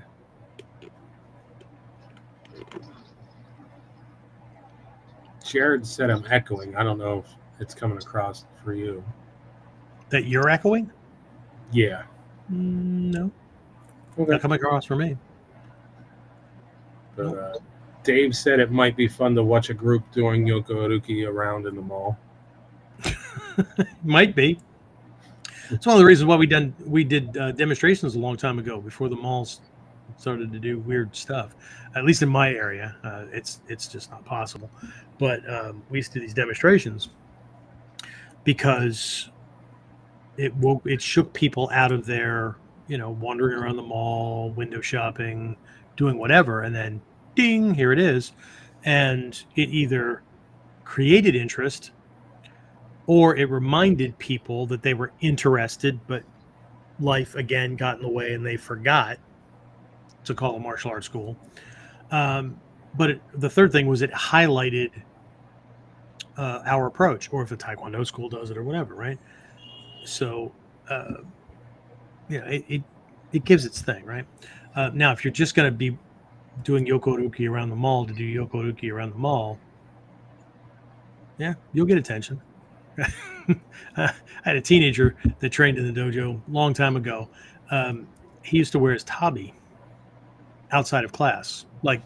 Jared said I'm echoing. I don't know if it's coming across for you. That you're echoing? Yeah. No. Okay. Not coming across for me. But Dave said it might be fun to watch a group doing yokoruki around in the mall. Might be. It's one of the reasons why we did demonstrations a long time ago before the malls started to do weird stuff. At least in my area, it's just not possible. But we used to do these demonstrations because it shook people out of their, wandering around the mall, window shopping, doing whatever, and then ding, here it is. And it either created interest or it reminded people that they were interested, but life again got in the way and they forgot to call a martial arts school. But the third thing was it highlighted our approach, or if a Taekwondo school does it or whatever, right? So, it gives its thing, right? Now, if you're just going to be doing yokoruki around the mall to do yokoruki around the mall, yeah, you'll get attention. I had a teenager that trained in the dojo a long time ago. He used to wear his tabi outside of class, like,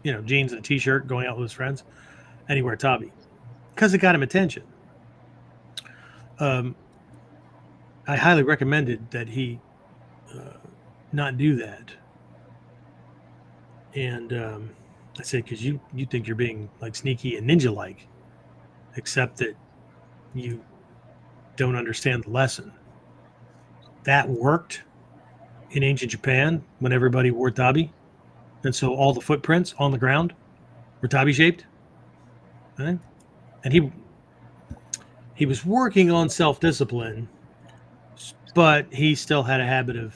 jeans and a t-shirt going out with his friends, and he wore a tabi because it got him attention. I highly recommended that he not do that. And I said, because you think you're being like sneaky and ninja-like, except that you don't understand the lesson. That worked in ancient Japan when everybody wore tabi. And so all the footprints on the ground were tabi shaped. Right? And he was working on self-discipline, but he still had a habit of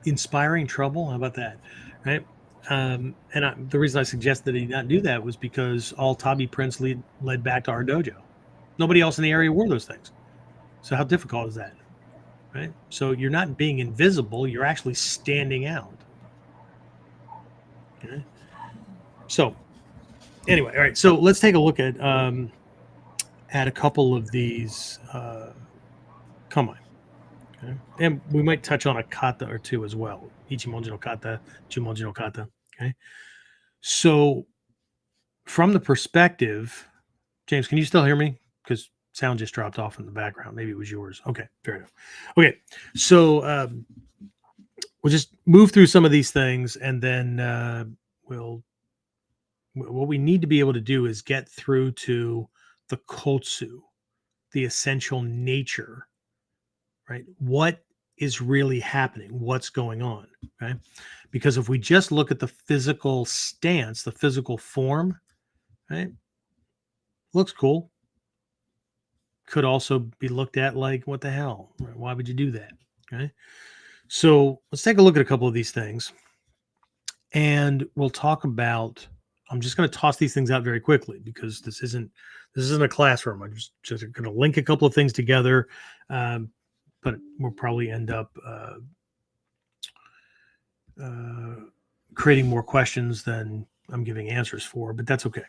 inspiring trouble. How about that? Right? The reason I suggested that he not do that was because all tabi prints led back to our dojo. Nobody else in the area wore those things. So how difficult is that? Right? So you're not being invisible. You're actually standing out. Okay? So anyway, all right. So let's take a look at a couple of these Kamae. Okay? And we might touch on a kata or two as well. Ichimonji no kata, Jumonji no kata. Okay. So from the perspective, James, can you still hear me? Because sound just dropped off in the background. Maybe it was yours. Okay, fair enough. Okay, so we'll just move through some of these things, and then what we need to be able to do is get through to the kotsu, the essential nature, right? What is really happening? What's going on? Okay, because if we just look at the physical stance, the physical form, right, looks cool. could also be looked at like, what the hell? Why would you do that? Okay. So let's take a look at a couple of these things. And we'll talk about, I'm just going to toss these things out very quickly because this isn't a classroom. I'm just going to link a couple of things together. But we'll probably end up creating more questions than I'm giving answers for, but that's okay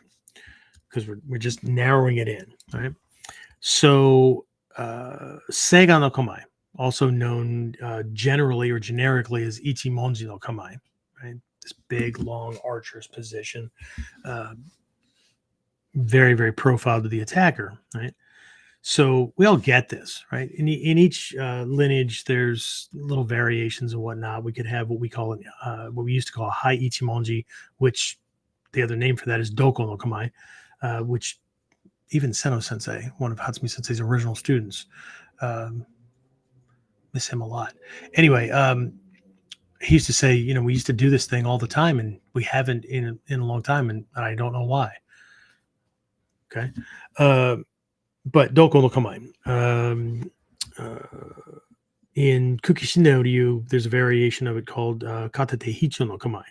because we're just narrowing it in. All right. So Seiga no Kamae, also known generally or generically as Ichimonji no Kamae, right? This big, long archer's position, very, very profile to the attacker, right? So we all get this, right? In each lineage, there's little variations and whatnot. We could have what we call what we used to call a high Ichimonji, which the other name for that is Doko no Kamae, which even Seno Sensei, one of Hatsumi Sensei's original students, miss him a lot. Anyway, he used to say, we used to do this thing all the time, and we haven't in a long time, and I don't know why. Okay. But Doko no Kamae. In Kukishin no Ryu, there's a variation of it called Katate Hicho no Kamae.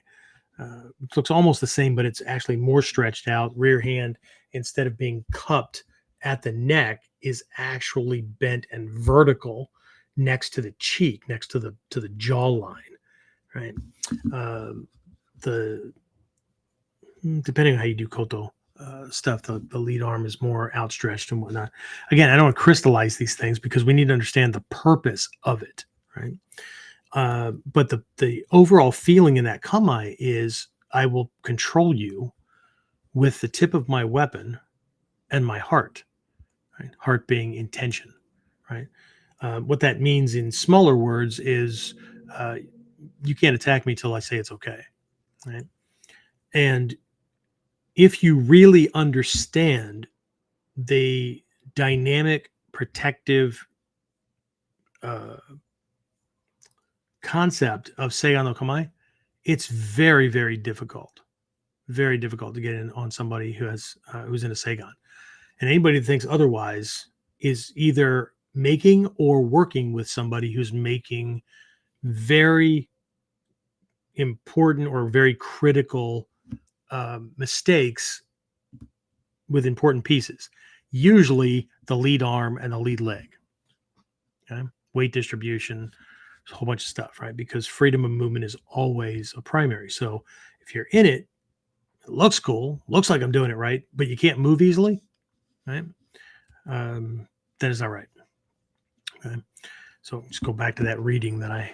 It looks almost the same, but it's actually more stretched out. Rear hand, instead of being cupped at the neck, is actually bent and vertical next to the cheek, next to the jawline. Right. Depending on how you do koto stuff, the lead arm is more outstretched and whatnot. Again, I don't want to crystallize these things because we need to understand the purpose of it. Right. But the overall feeling in that kamae is I will control you with the tip of my weapon and my heart. Right? Heart being intention. Right. What that means in smaller words is you can't attack me till I say it's okay. Right. And if you really understand the dynamic protective concept of Seiga no Kamae, it's very, very difficult. Very difficult to get in on somebody who's in a Seigan. And anybody that thinks otherwise is either making or working with somebody who's making very important or very critical mistakes with important pieces, usually the lead arm and the lead leg. Okay? Weight distribution, a whole bunch of stuff, right? Because freedom of movement is always a primary. So if you're in it, it looks cool, looks like I'm doing it right, but you can't move easily, right? That is not right. Okay? So just go back to that reading that I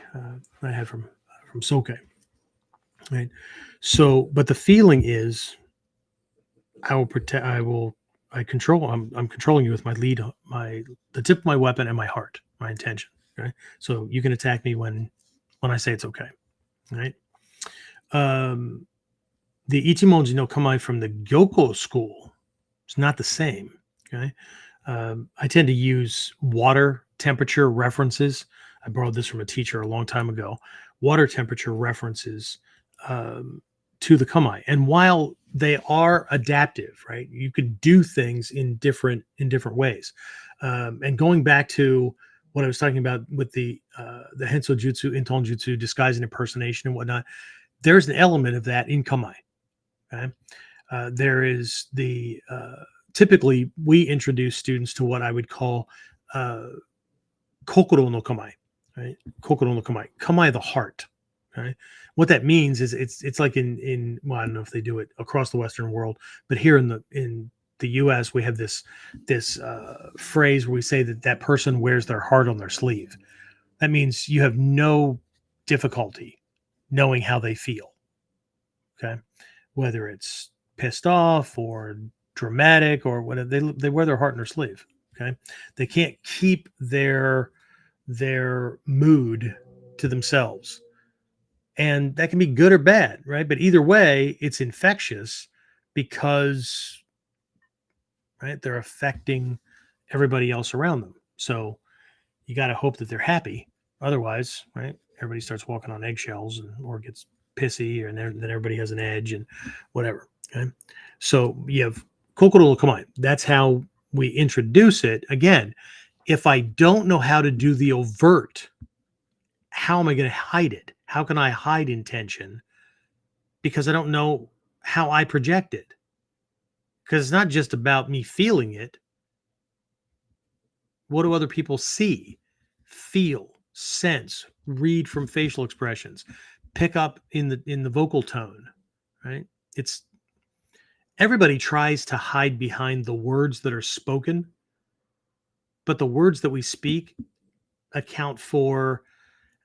had from Soke. Right. So, but the feeling is I will protect, I'm controlling you with my lead, the tip of my weapon and my heart, my intention. Okay. So you can attack me when I say it's okay. Right. The Ichimonji no Kamae from the Gyoko school is not the same. Okay. I tend to use water temperature references. I borrowed this from a teacher a long time ago. Water temperature references to the kamae, and while they are adaptive, right, you could do things in different ways. And going back to what I was talking about with the Henso Jutsu, Inton Jutsu, disguise and impersonation and whatnot, there's an element of that in kamae. Okay, there is the typically we introduce students to what I would call kokoro no kamae, right? Kokoro no kamae, kamae the heart. Okay, what that means is it's like in well, I don't know if they do it across the Western world, but here in the U.S. we have this phrase where we say that person wears their heart on their sleeve. That means you have no difficulty knowing how they feel. Okay, whether it's pissed off or dramatic or whatever, they wear their heart on their sleeve. Okay, they can't keep their mood to themselves. And that can be good or bad, right? But either way, it's infectious because, right, they're affecting everybody else around them. So you got to hope that they're happy. Otherwise, right, everybody starts walking on eggshells or gets pissy, and then everybody has an edge and whatever. Okay, so you have kokoro no kamae. That's how we introduce it, again, if I don't know how to do the overt, how am I going to hide it? How can I hide intention? Because I don't know how I project it. Because it's not just about me feeling it. What do other people see, feel, sense, read from facial expressions, pick up in the vocal tone, right? It's everybody tries to hide behind the words that are spoken, but the words that we speak account for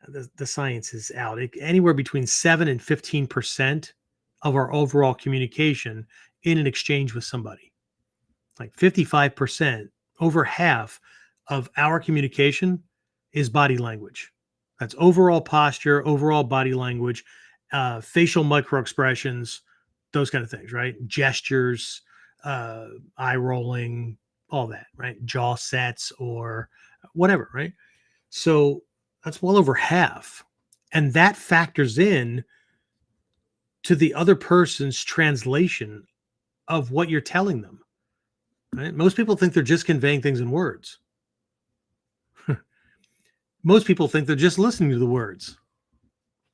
the science is out. Anywhere between 7 and 15% of our overall communication in an exchange with somebody. Like 55%, over half of our communication is body language. That's overall posture, overall body language, facial micro expressions, those kind of things, right? Gestures, eye rolling, all that, right? Jaw sets or whatever, right? So that's well over half. And that factors in to the other person's translation of what you're telling them. Right? Most people think they're just conveying things in words. Most people think they're just listening to the words,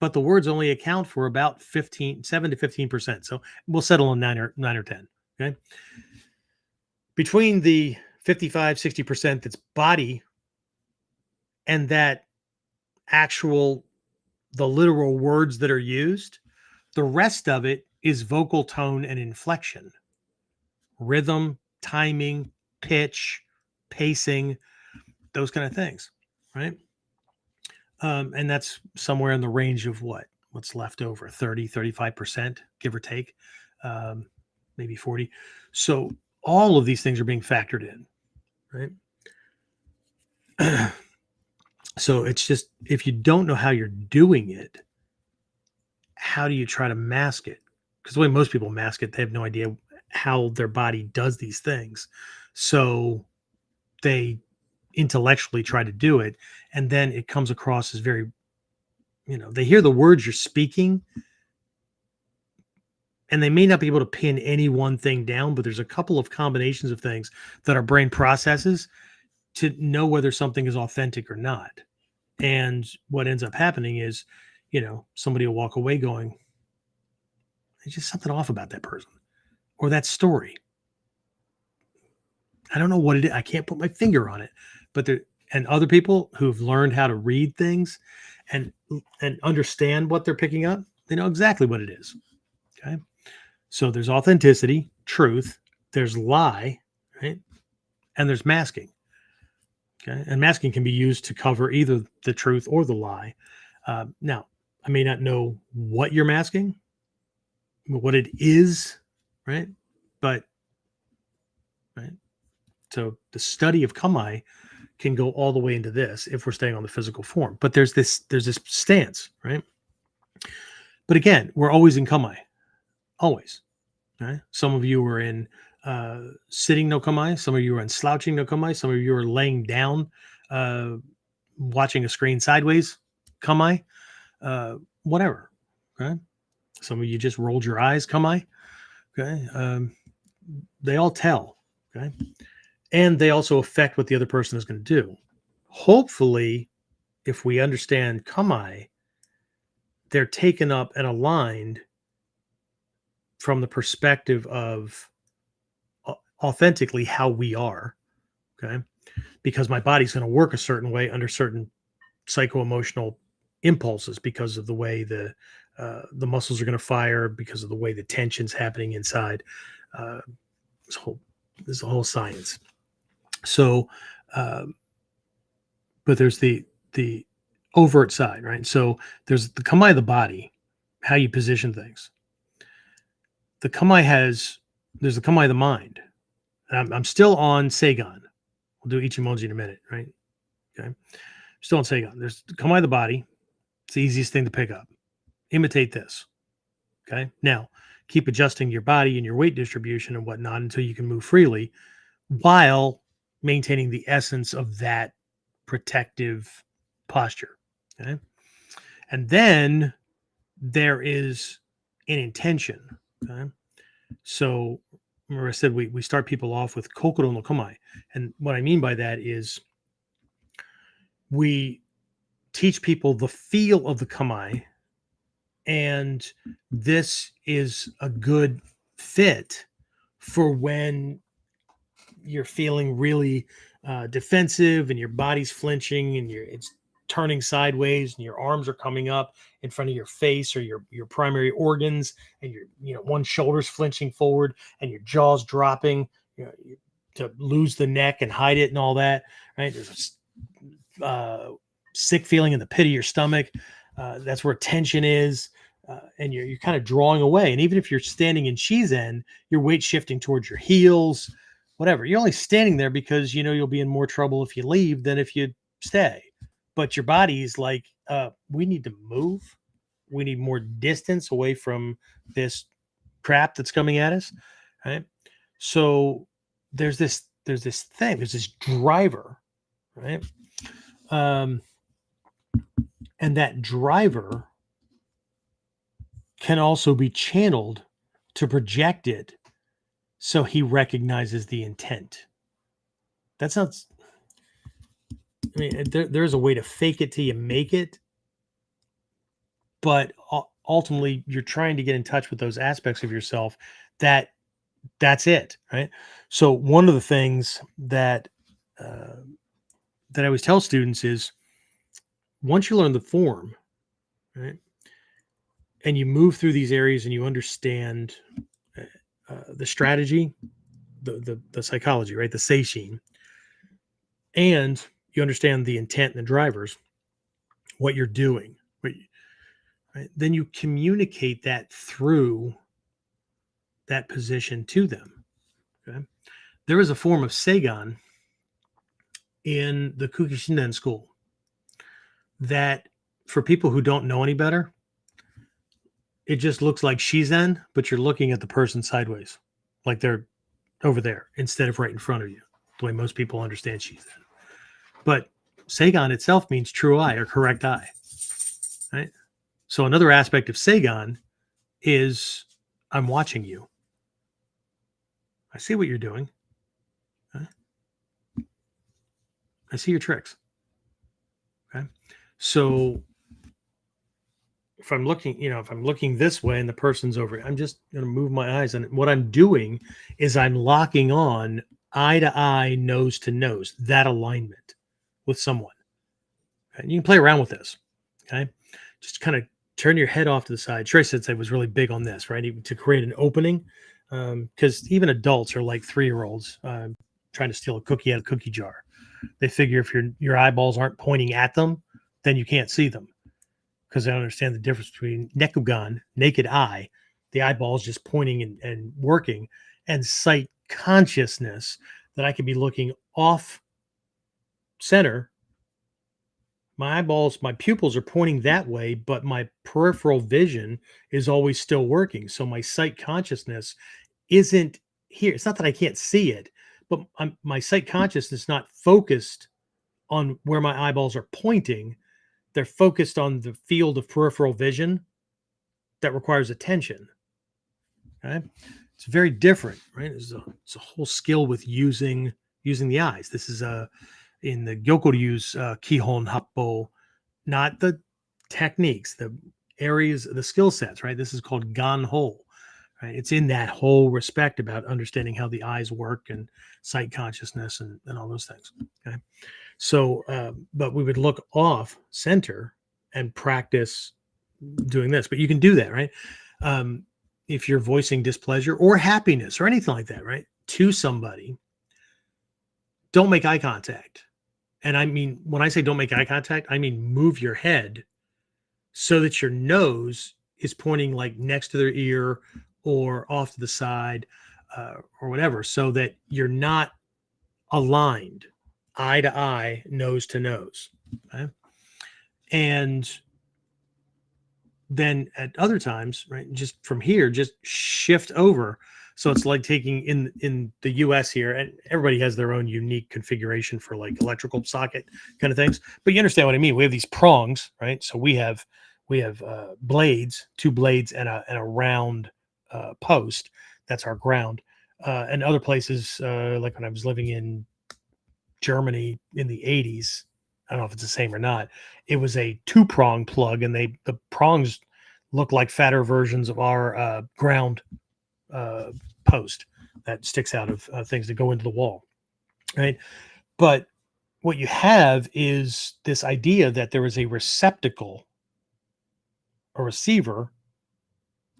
but the words only account for about 7 to 15%. So we'll settle on 9 or 10. Okay. Between the 55, 60% that's body and that the literal words that are used, the rest of it is vocal tone and inflection, rhythm, timing, pitch, pacing, those kind of things, right? And that's somewhere in the range of what's left over, 30, 35%, give or take, maybe 40. So all of these things are being factored in, right? So it's just, if you don't know how you're doing it, how do you try to mask it? Because the way most people mask it, they have no idea how their body does these things. So they intellectually try to do it, and then it comes across as very, they hear the words you're speaking and they may not be able to pin any one thing down, but there's a couple of combinations of things that our brain processes to know whether something is authentic or not. And what ends up happening is, somebody will walk away going, there's just something off about that person or that story. I don't know what it is. I can't put my finger on it, but and other people who've learned how to read things and understand what they're picking up, they know exactly what it is. Okay. So there's authenticity, truth, there's lie, right? And there's masking. Okay. And masking can be used to cover either the truth or the lie. Now, I may not know what you're masking, what it is, right? But, right. So the study of Kamae can go all the way into this if we're staying on the physical form. But there's this stance, right? But again, we're always in Kamae. Always. Right? Some of you are in sitting no Kamae. Some of you are in slouching no Kamae. Some of you are laying down, watching a screen sideways Kamae. Whatever. Okay. Some of you just rolled your eyes Kamae. Okay. They all tell. Okay. And they also affect what the other person is going to do. Hopefully, if we understand Kamae, they're taken up and aligned from the perspective of authentically how we are, okay? Because my body's going to work a certain way under certain psycho-emotional impulses because of the way the muscles are going to fire, because of the way the tension's happening inside. There's a whole science. So, but there's the overt side, right? So there's the Kamae of the body, how you position things. The Kamae there's the Kamae of the mind. I'm still on Seigan. We'll do Ichimonji in a minute, right? Okay. Still on Seigan. There's the Kamae of the body. It's the easiest thing to pick up. Imitate this. Okay. Now, keep adjusting your body and your weight distribution and whatnot until you can move freely while maintaining the essence of that protective posture. Okay. And then there is an intention. Okay. So remember I said we start people off with kokoro no kamae. And what I mean by that is we teach people the feel of the kamae, and this is a good fit for when you're feeling really defensive and your body's flinching and it's turning sideways and your arms are coming up in front of your face or your primary organs, and one shoulder's flinching forward and your jaw's dropping, to lose the neck and hide it and all that, right? There's a sick feeling in the pit of your stomach. That's where tension is. And you're kind of drawing away. And even if you're standing in Shizen, your weight shifting towards your heels, whatever. You're only standing there because you'll be in more trouble if you leave than if you stay. But your body's like, we need to move. We need more distance away from this crap that's coming at us. Right. So there's this driver, right? And that driver can also be channeled to project it so he recognizes the intent. That sounds, I mean, there's a way to fake it till you make it, but ultimately you're trying to get in touch with those aspects of yourself that's it, right? So one of the things that I always tell students is, once you learn the form, right, and you move through these areas and you understand the strategy, the psychology, right, the seishin, and you understand the intent and the drivers, what you're doing, right, then you communicate that through that position to them. Okay, there is a form of Seigan in the Kukishinden school that, for people who don't know any better, it just looks like Shizen, but you're looking at the person sideways, like they're over there instead of right in front of you, the way most people understand Shizen. But Seigan itself means true eye or correct eye, right? So another aspect of Seigan is, I'm watching you. I see what you're doing. Okay? I see your tricks. Okay. So if I'm looking this way and the person's over, I'm just going to move my eyes. And what I'm doing is I'm locking on eye to eye, nose to nose, that alignment with someone. And you can play around with this. Okay. Just kind of turn your head off to the side. Trey said was really big on this, right? To create an opening. Because even adults are like 3-year-olds trying to steal a cookie out of a cookie jar. They figure if your eyeballs aren't pointing at them, then you can't see them, because they don't understand the difference between nekugan, naked eye, the eyeballs just pointing and working, and sight consciousness, that I could be looking off center. My eyeballs, my pupils are pointing that way, but my peripheral vision is always still working. So my sight consciousness isn't here. It's not that I can't see it, but my sight consciousness is not focused on where my eyeballs are pointing. They're focused on the field of peripheral vision that requires attention. Okay? It's very different, right? It's a whole skill with using the eyes. This is in the Gyokuryu's Kihon Happo, not the techniques, the areas, the skill sets, right? This is called Ganho, right? It's in that whole respect about understanding how the eyes work and sight consciousness and all those things. Okay. So, but we would look off center and practice doing this, but you can do that, right? If you're voicing displeasure or happiness or anything like that, right, to somebody, don't make eye contact. And I mean, when I say don't make eye contact, I mean move your head so that your nose is pointing like next to their ear or off to the side or whatever, so that you're not aligned eye to eye, nose to nose. Okay? And then at other times, right, just from here, just shift over. So it's like taking in the US here, and everybody has their own unique configuration for like electrical socket kind of things. But you understand what I mean. We have these prongs, right? So we have blades, 2 blades and a round post. That's our ground. and other places, like when I was living in Germany in the 80s. I don't know if it's the same or not. It was a 2-prong plug, and the prongs look like fatter versions of our ground post that sticks out of things that go into the wall, right? But what you have is this idea that there is a receptacle, a receiver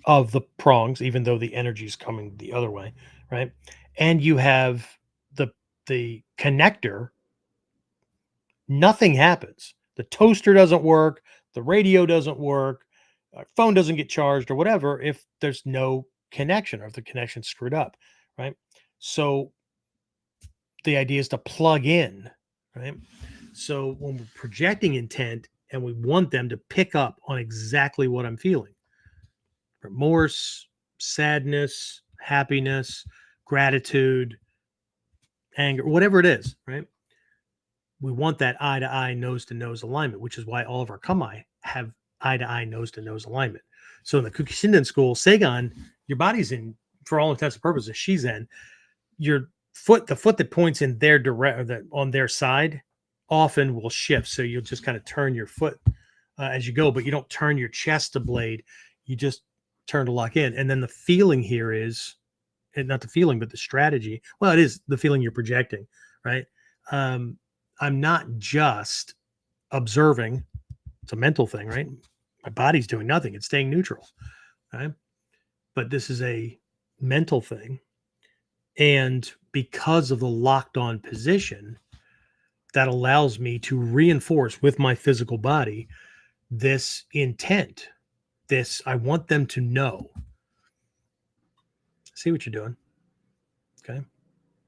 of the prongs, even though the energy is coming the other way, right? And you have the connector. Nothing happens. The toaster doesn't work, the radio doesn't work, our phone doesn't get charged or whatever if there's no connection, or if the connection's screwed up, right? So the idea is to plug in, right? So when we're projecting intent and we want them to pick up on exactly what I'm feeling, remorse, sadness, happiness, gratitude, anger, whatever it is, right? We want that eye to eye, nose to nose alignment, which is why all of our Kamae have eye to eye, nose to nose alignment. So in the Kukishinden school, Seigan, your body's in, for all intents and purposes, Shizen, your foot, the foot that points in their direct, or that on their side, often will shift. So you'll just kind of turn your foot as you go, but you don't turn your chest to blade. You just turn to lock in. And then the feeling here is, and not the feeling, but the strategy. Well, it is the feeling you're projecting, right? I'm not just observing. It's a mental thing, right? My body's doing nothing. It's staying neutral, right? But this is a mental thing. And because of the locked on position, that allows me to reinforce with my physical body this intent. This, I want them to know. See what you're doing. Okay.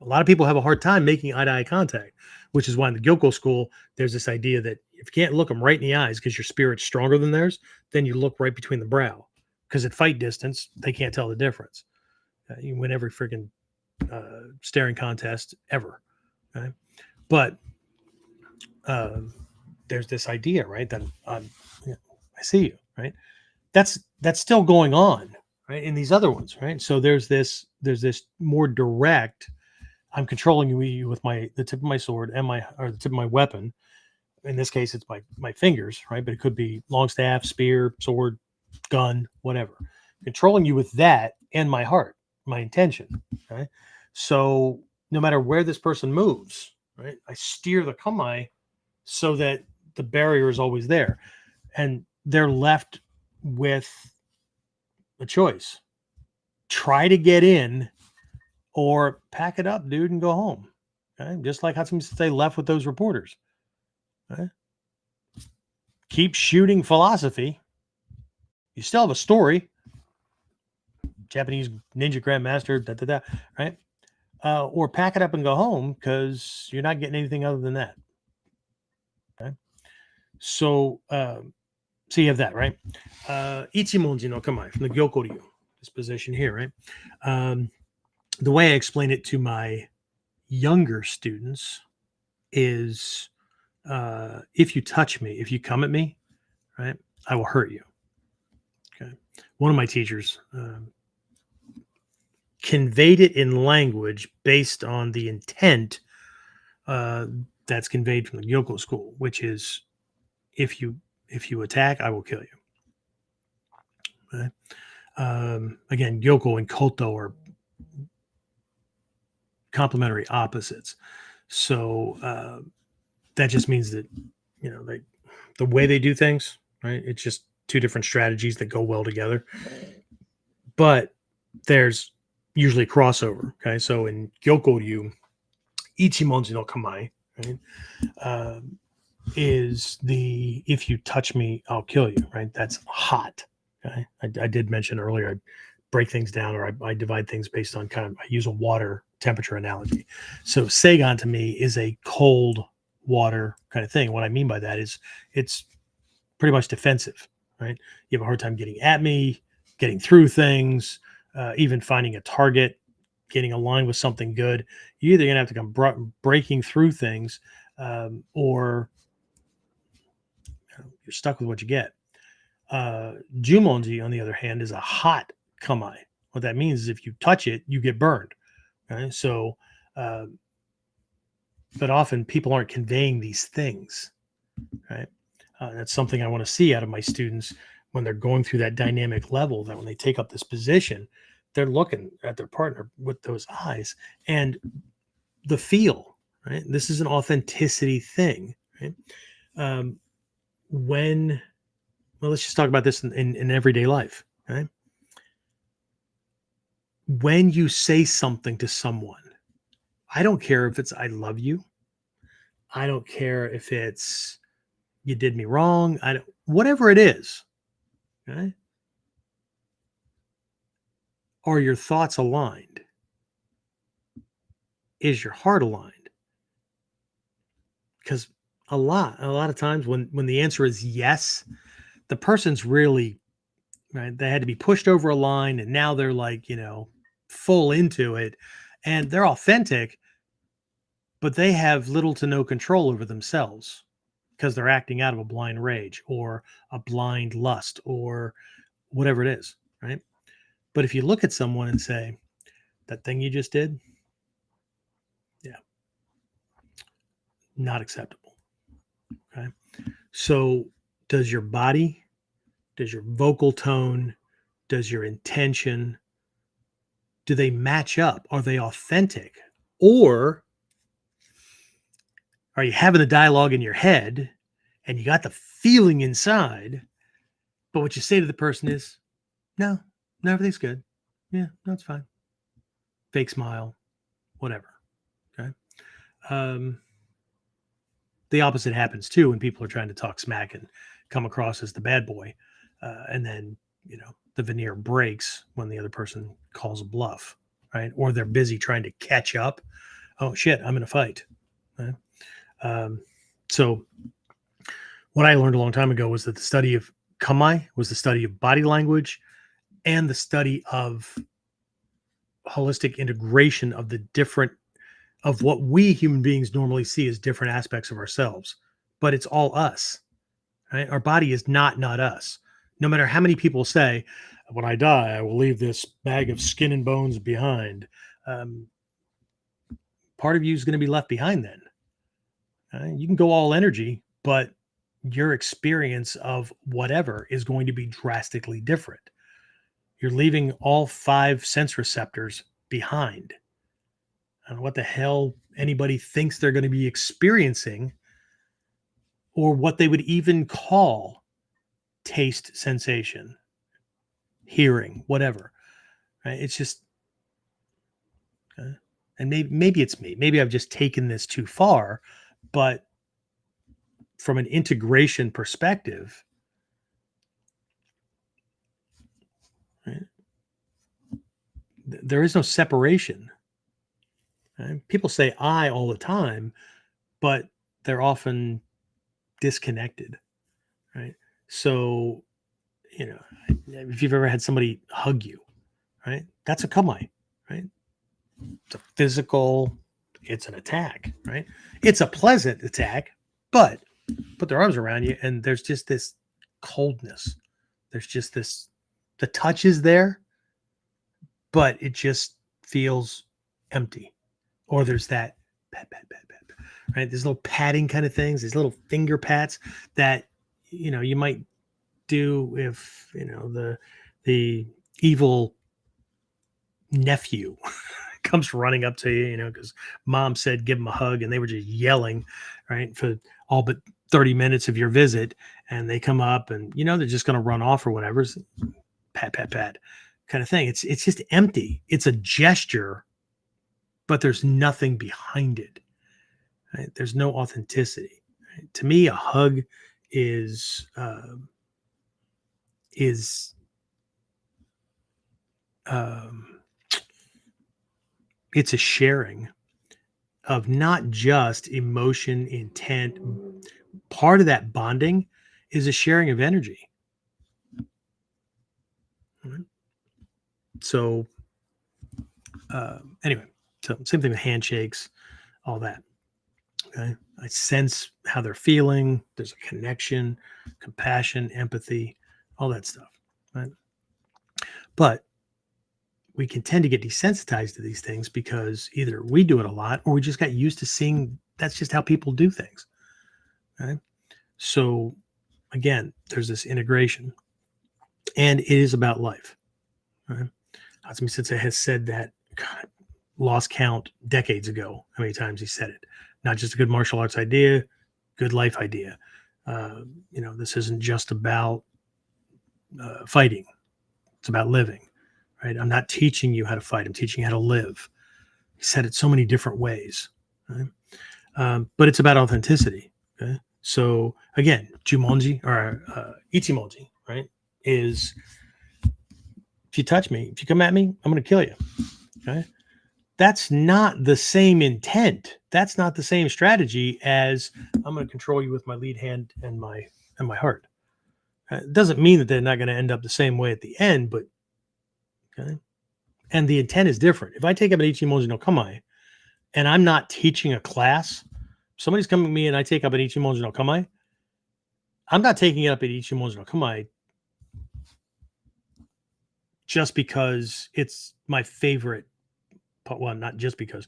A lot of people have a hard time making eye-to-eye contact, which is why in the Gyoko school, there's this idea that if you can't look them right in the eyes because your spirit's stronger than theirs, then you look right between the brow. Because at fight distance, they can't tell the difference. You win every freaking staring contest ever. Okay? But there's this idea, right? That I see you, right? That's still going on, right? In these other ones, right? So there's this more direct. I'm controlling you with the tip of my sword and the tip of my weapon. In this case, it's my fingers, right? But it could be long staff, spear, sword, gun, whatever. Controlling you with that and my heart, my intention. Okay. So no matter where this person moves, right, I steer the Kamae so that the barrier is always there. And they're left with a choice. Try to get in, or pack it up, dude, and go home. Okay? Just like how they left with those reporters. Okay? Keep shooting philosophy. You still have a story. Japanese ninja grandmaster, right? Or pack it up and go home because you're not getting anything other than that. Okay? So you have that, right? Ichimonji no Kamae from the Gyokoryu, this position here, right? The way I explain it to my younger students is if you touch me, if you come at me, right, I will hurt you. Okay. One of my teachers conveyed it in language based on the intent that's conveyed from the Gyoko school, which is if you attack, I will kill you. Okay. Again, Gyoko and Koto are complementary opposites. So that just means that, the way they do things, right? It's just two different strategies that go well together. But there's usually crossover. Okay. So in Gyokoryu, Ichimonji no Kamae, right? Is the if you touch me, I'll kill you, right? That's hot. Okay. I did mention earlier, I break things down, or I divide things based on I use a water temperature analogy. So Seigan to me is a cold water kind of thing. What I mean by that is it's pretty much defensive, right? You have a hard time getting at me, getting through things, even finding a target, getting aligned with something good. You're either going to have to come breaking through things or you're stuck with what you get. Jumonji, on the other hand, is a hot Kamae. What that means is if you touch it, you get burned. Okay? So, uh, but often people aren't conveying these things, right? That's something I want to see out of my students when they're going through that dynamic level, that when they take up this position, they're looking at their partner with those eyes and the feel, right? This is an authenticity thing, right? Um, when, well, let's just talk about this in everyday life, right? When you say something to someone, I don't care if it's I love you. I don't care if it's you did me wrong. I don't, whatever it is, okay? Are your thoughts aligned? Is your heart aligned? Because a lot of times when the answer is yes, the person's really right. They had to be pushed over a line, and now they're like full into it, and they're authentic, but they have little to no control over themselves because they're acting out of a blind rage or a blind lust or whatever it is, right? But if you look at someone and say, that thing you just did, yeah, not acceptable. Okay. So does your body, does your vocal tone, does your intention, do they match up? Are they authentic? Or are you having the dialogue in your head and you got the feeling inside, but what you say to the person is, no, no, everything's good. Yeah, no, it's fine. Fake smile, whatever. Okay. Um, the opposite happens too when people are trying to talk smack and come across as the bad boy. And then, the veneer breaks when the other person calls a bluff, right? Or they're busy trying to catch up. Oh, shit, I'm in a fight. Right? So, what I learned a long time ago was that the study of Kamae was the study of body language and the study of holistic integration of the different of what we human beings normally see as different aspects of ourselves, but it's all us, right? Our body is not us. No matter how many people say, when I die, I will leave this bag of skin and bones behind. Um, Part of you is going to be left behind then. You can go all energy, but your experience of whatever is going to be drastically different. You're leaving all 5 sense receptors behind. I don't know what the hell anybody thinks they're going to be experiencing or what they would even call taste, sensation, hearing, whatever. Right? It's just, and maybe it's me. Maybe I've just taken this too far, but from an integration perspective, right, there is no separation. Right? People say I all the time, but they're often disconnected, right? So, if you've ever had somebody hug you, right, that's a kamae, right? It's a physical, it's an attack, right? It's a pleasant attack, but put their arms around you and there's just this coldness. There's just this, the touch is there, but it just feels empty. Or there's that pat, pat, pat, pat, right? These little patting kind of things, these little finger pats that, you might do if, the evil nephew comes running up to you, because mom said give him a hug and they were just yelling, right, for all but 30 minutes of your visit. And they come up and, they're just going to run off or whatever. It's pat, pat, pat kind of thing. It's just empty. It's a gesture, but there's nothing behind it. Right? There's no authenticity. Right? To me, a hug is it's a sharing of not just emotion, intent. Part of that bonding is a sharing of energy. Right? So, anyway, so same thing with handshakes, all that. Okay. I sense how they're feeling. There's a connection, compassion, empathy, all that stuff. Right. But we can tend to get desensitized to these things because either we do it a lot or we just got used to seeing that's just how people do things. Right? So again, there's this integration, and it is about life. Right? Hatsumi Sensei has said that, God, lost count decades ago how many times he said it. Not just a good martial arts idea, good life idea. This isn't just about fighting. It's about living, right? I'm not teaching you how to fight. I'm teaching you how to live. He said it so many different ways, right? But it's about authenticity. Okay? So again, Jumonji or Ichimonji, right, is if you touch me, if you come at me, I'm going to kill you. Okay? That's not the same intent. That's not the same strategy as I'm going to control you with my lead hand and my heart. It doesn't mean that they're not going to end up the same way at the end, but okay. And the intent is different. If I take up an Ichimonji no Kamae and I'm not teaching a class, somebody's coming to me and I take up an Ichimonji no Kamae, I'm not taking it up at Ichimonji no Kamae just because it's my favorite. Well, not just because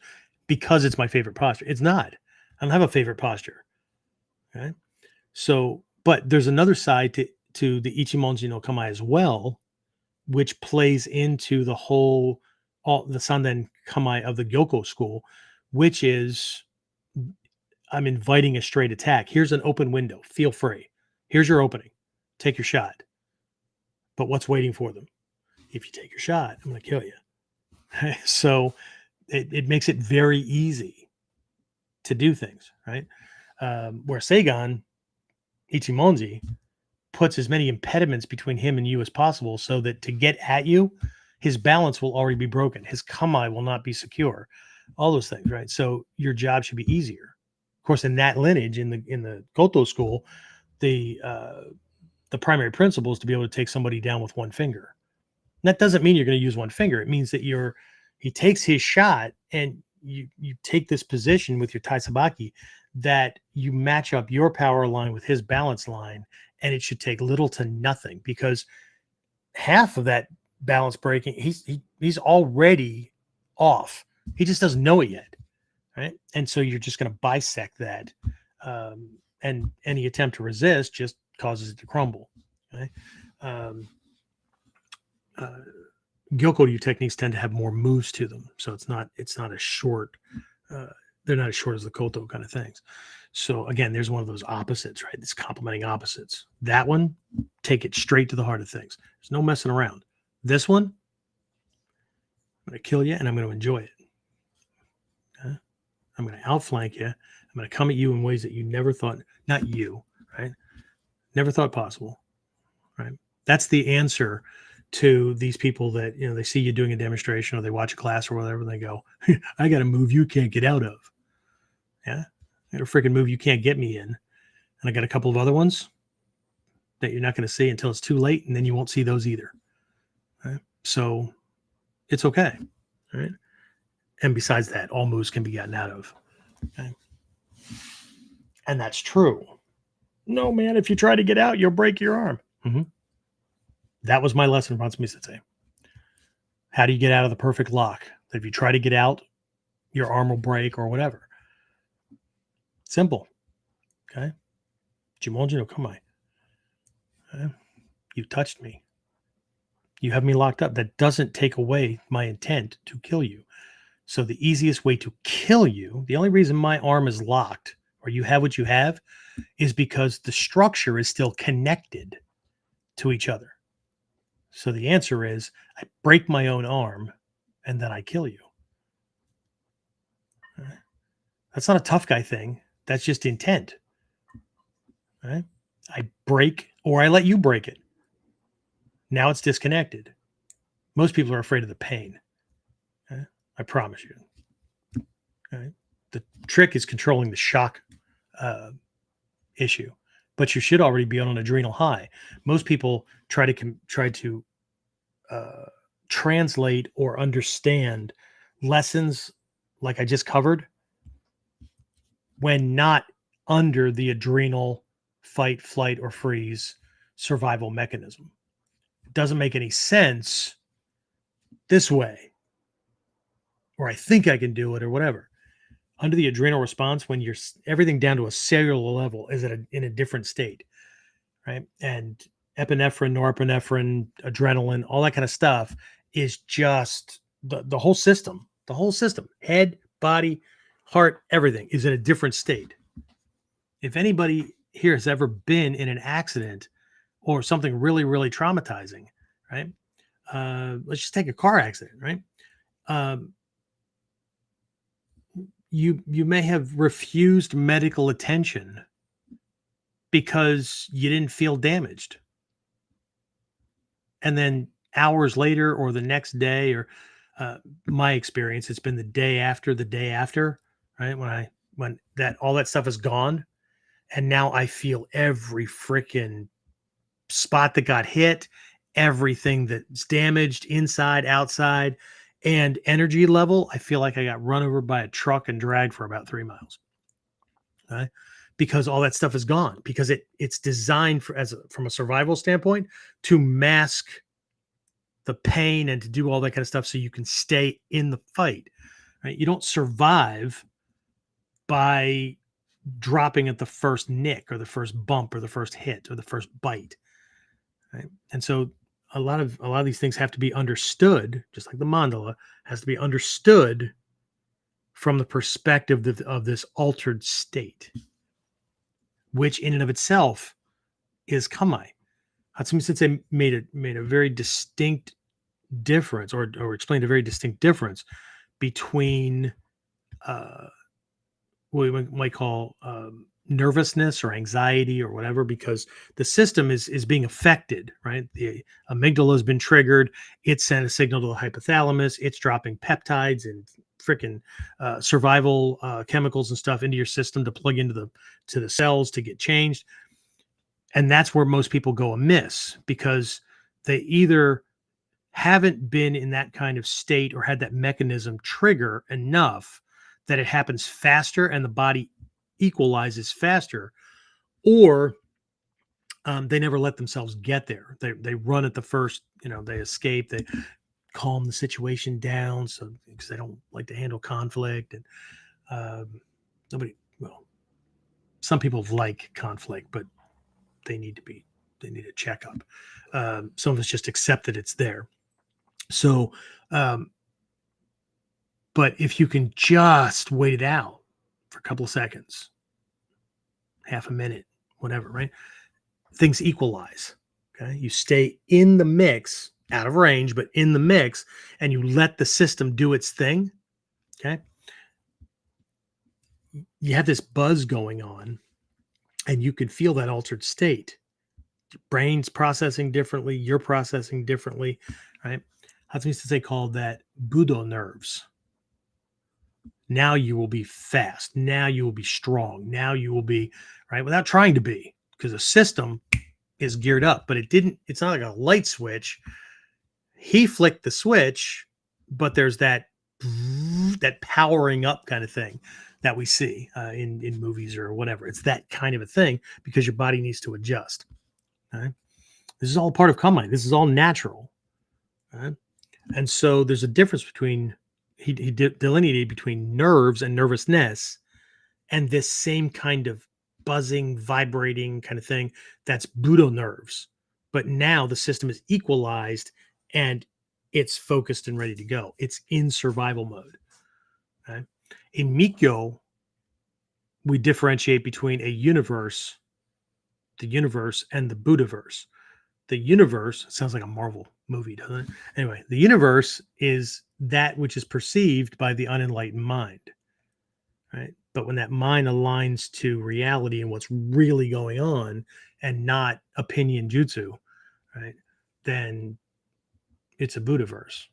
it's my favorite posture. It's not. I don't have a favorite posture. Okay. So, but there's another side to the Ichimonji no Kamae as well, which plays into the whole, the Sanden Kamae of the Gyoko school, which is I'm inviting a straight attack. Here's an open window. Feel free. Here's your opening. Take your shot. But what's waiting for them? If you take your shot, I'm going to kill you. So it makes it very easy to do things, right? Where Seigan, Ichimonji, puts as many impediments between him and you as possible so that to get at you, his balance will already be broken. His kamae will not be secure. All those things, right? So your job should be easier. Of course, in that lineage, in the Koto school, the primary principle is to be able to take somebody down with one finger. And that doesn't mean you're going to use one finger. It means that he takes his shot and you take this position with your taisabaki that you match up your power line with his balance line, and it should take little to nothing because half of that balance breaking, he's already off. He just doesn't know it yet, right? And so you're just going to bisect that, and any attempt to resist just causes it to crumble. Okay? Gyokoryu techniques tend to have more moves to them, so it's not as short. They're not as short as the Koto kind of things. So again, there's one of those opposites, right? It's complementing opposites. That one, take it straight to the heart of things. There's no messing around. This one, I'm going to kill you and I'm going to enjoy it. Okay? I'm going to outflank you. I'm going to come at you in ways that you never thought, not you, right? Never thought possible, right? That's the answer to these people that, they see you doing a demonstration or they watch a class or whatever, and they go, I got a move you can't get out of. Yeah. I got a freaking move you can't get me in. And I got a couple of other ones that you're not going to see until it's too late. And then you won't see those either. Right? So it's okay. Right. And besides that, all moves can be gotten out of. Okay. And that's true. No, man, if you try to get out, you'll break your arm. Mm-hmm. That was my lesson from Hatsumi Sensei. How do you get out of the perfect lock? That if you try to get out, your arm will break or whatever. Simple. Okay. Jumonji no Kamae. Okay. You touched me. You have me locked up. That doesn't take away my intent to kill you. So the easiest way to kill you, the only reason my arm is locked or you have what you have is because the structure is still connected to each other. So the answer is I break my own arm and then I kill you. Right? That's not a tough guy thing. That's just intent. Right? I break or I let you break it. Now it's disconnected. Most people are afraid of the pain. Okay? I promise you. Okay? The trick is controlling the shock issue. But you should already be on an adrenal high. Most people try to translate or understand lessons like I just covered when not under the adrenal fight, flight, or freeze survival mechanism. It doesn't make any sense this way, or I think I can do it, or whatever. Under the adrenal response, when everything down to a cellular level is in a different state, right? And epinephrine, norepinephrine, adrenaline, all that kind of stuff is just the whole system. The whole system, head, body, heart, everything is in a different state. If anybody here has ever been in an accident or something really, really traumatizing, right? Let's just take a car accident, right? You may have refused medical attention because you didn't feel damaged. And then hours later or the next day, or my experience, it's been the day after, right? When all that stuff is gone. And now I feel every freaking spot that got hit, everything that's damaged inside, outside, and energy level. I feel like I got run over by a truck and dragged for about 3 miles. Okay? Because all that stuff is gone, because it's designed from a survival standpoint to mask the pain and to do all that kind of stuff so you can stay in the fight. Right? You don't survive by dropping at the first nick or the first bump or the first hit or the first bite. Right? And so a lot of these things have to be understood, just like the mandala has to be understood from the perspective of this altered state, which in and of itself is Kamae. Hatsumi Sensei made a very distinct difference, or explained a very distinct difference between what we might call nervousness or anxiety or whatever, because the system is being affected, right? The amygdala has been triggered. It sent a signal to the hypothalamus. It's dropping peptides and freaking survival chemicals and stuff into your system to plug into the cells to get changed. And that's where most people go amiss, because they either haven't been in that kind of state or had that mechanism trigger enough that it happens faster and the body equalizes faster, or they never let themselves get there. They run at the first, they escape, they calm the situation down, so because they don't like to handle conflict. And some people like conflict, but they need a checkup. Some of us just accept that it's there. So, but if you can just wait it out for a couple of seconds, half a minute, whatever, right? Things equalize. Okay. You stay in the mix, out of range, but in the mix, and you let the system do its thing. Okay. You have this buzz going on, and you can feel that altered state. Your brain's processing differently, you're processing differently, right? Hatsumi Sensei called that Budo nerves. Now you will be fast. Now you will be strong. Now you will be, right, without trying to be, because the system is geared up, but it's not like a light switch. He flicked the switch, but there's that powering up kind of thing that we see in movies or whatever. It's that kind of a thing because your body needs to adjust. Right? This is all part of Kamae. This is all natural. Right? And so there's a difference between, he delineated between nerves and nervousness and this same kind of buzzing, vibrating kind of thing that's Budo nerves. But now the system is equalized and it's focused and ready to go. It's in survival mode. Okay? In Mikyo, we differentiate between the universe and the Buddhaverse. The universe sounds like a Marvel movie, doesn't it? Anyway, the universe is that which is perceived by the unenlightened mind, right? But when that mind aligns to reality and what's really going on and not opinion jutsu, right, then it's a Buddhaverse.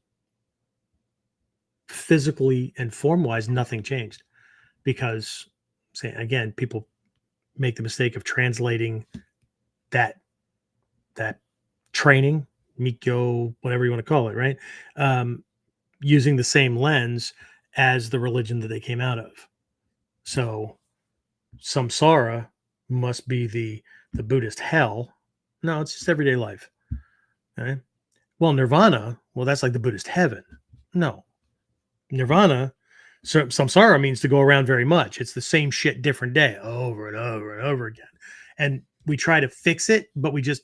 Physically and form-wise, nothing changed, because, say again, people make the mistake of translating that training, Mikyo, whatever you want to call it, right? Using the same lens as the religion that they came out of. So samsara must be the Buddhist hell. No, it's just everyday life. Right? Well, nirvana, well, that's like the Buddhist heaven. No. Nirvana, so samsara means to go around very much. It's the same shit, different day, over and over and over again. And we try to fix it, but we just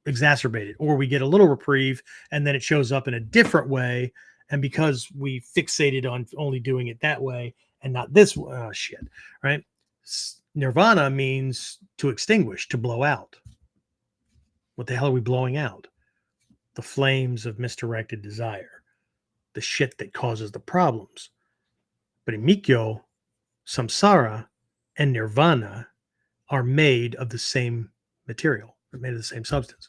exacerbate it, or we get a little reprieve and then it shows up in a different way. And because we fixated on only doing it that way and not this way, oh shit, right? Nirvana means to extinguish, to blow out. What the hell are we blowing out? The flames of misdirected desire, the shit that causes the problems. But in Mikyo, samsara and nirvana are made of the same material. They're made of the same substance.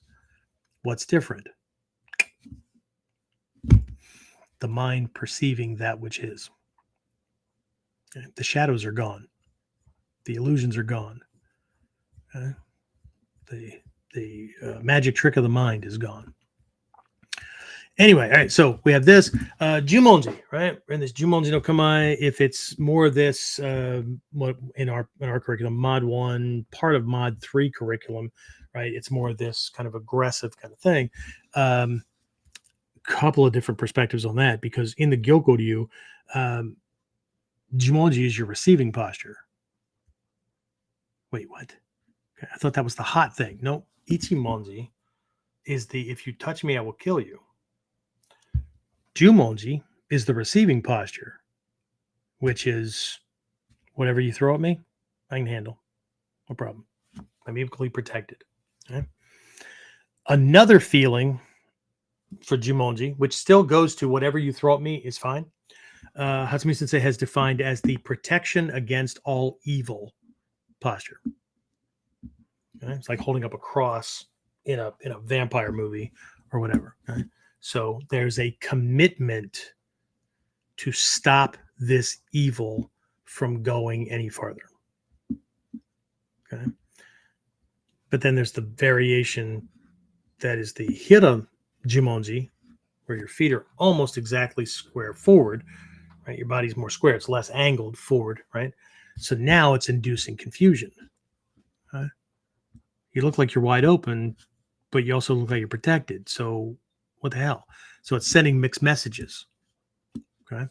What's different? The mind perceiving that which is. The shadows are gone. The illusions are gone. The magic trick of the mind is gone. Anyway, all right, so we have this Jumonji, right? And this Jumonji no Kamae, if it's more of this what in our curriculum, Mod 1, part of Mod 3 curriculum, right? It's more of this kind of aggressive kind of thing. Couple of different perspectives on that, because in the Gyokoryu, Jumonji is your receiving posture. Wait, what? Okay, I thought that was the hot thing. No, Ichimonji is the if you touch me, I will kill you. Jumonji is the receiving posture, which is whatever you throw at me, I can handle. No problem. I'm equally protected. Okay? Another feeling for Jumonji, which still goes to whatever you throw at me is fine. Hatsumi Sensei has defined as the protection against all evil posture. Okay? It's like holding up a cross in a vampire movie or whatever. Okay? So there's a commitment to stop this evil from going any farther. Okay. But then there's the variation that is the Hira Jumonji, where your feet are almost exactly square forward, right? Your body's more square. It's less angled forward, right? So now it's inducing confusion. Okay? You look like you're wide open, but you also look like you're protected. So what the hell? So it's sending mixed messages. Okay.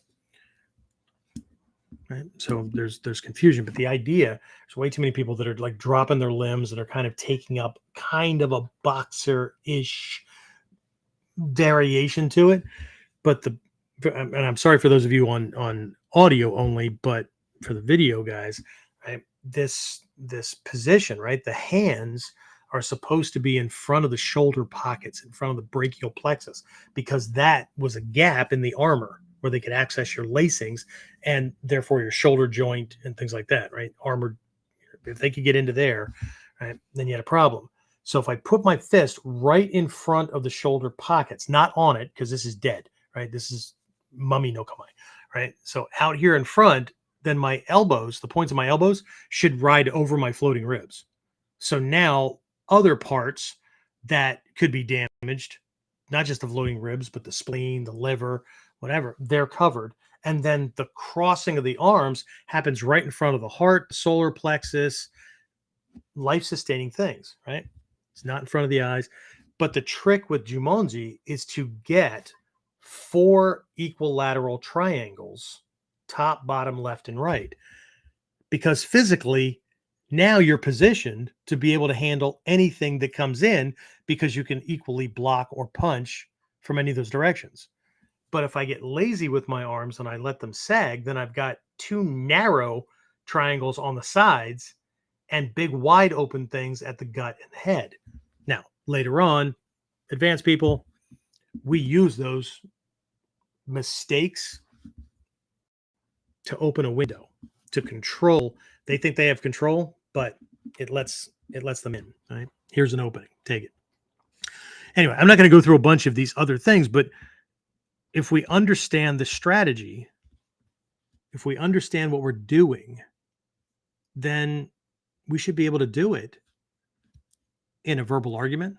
Right. So there's confusion, but the idea, there's way too many people that are like dropping their limbs and are kind of taking up kind of a boxer-ish variation to it. But and I'm sorry for those of you on audio only, but for the video guys, right? This position, right? The hands are supposed to be in front of the shoulder pockets, in front of the brachial plexus, because that was a gap in the armor where they could access your lacings and therefore your shoulder joint and things like that, right? Armored, if they could get into there, right, then you had a problem. So if I put my fist right in front of the shoulder pockets, not on it, because this is dead, right? This is mummy no kamae, right? So out here in front, then my elbows, the points of my elbows should ride over my floating ribs. So now other parts that could be damaged, not just the floating ribs, but the spleen, the liver, whatever, they're covered. And then the crossing of the arms happens right in front of the heart, the solar plexus, life-sustaining things, right? It's not in front of the eyes. But the trick with Jumonji is to get 4 equilateral triangles, top, bottom, left, and right. Because physically, now you're positioned to be able to handle anything that comes in because you can equally block or punch from any of those directions. But if I get lazy with my arms and I let them sag, then I've got 2 narrow triangles on the sides and big wide open things at the gut and the head. Now, later on, advanced people, we use those mistakes to open a window, to control. They think they have control, but it lets them in. Right? Here's an opening. Take it. Anyway, I'm not going to go through a bunch of these other things, but if we understand the strategy, if we understand what we're doing, then we should be able to do it in a verbal argument,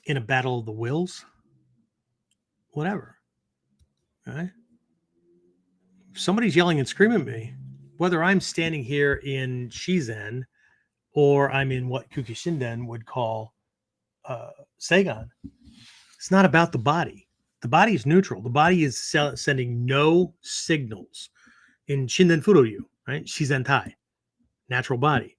in a battle of the wills, whatever. Right? If somebody's yelling and screaming at me, whether I'm standing here in Shizen or I'm in what Kukishinden would call Seigan, It's not about the body. The body is neutral. The body is sending no signals. In Shinden Furoryu, right? Shizentai, natural body.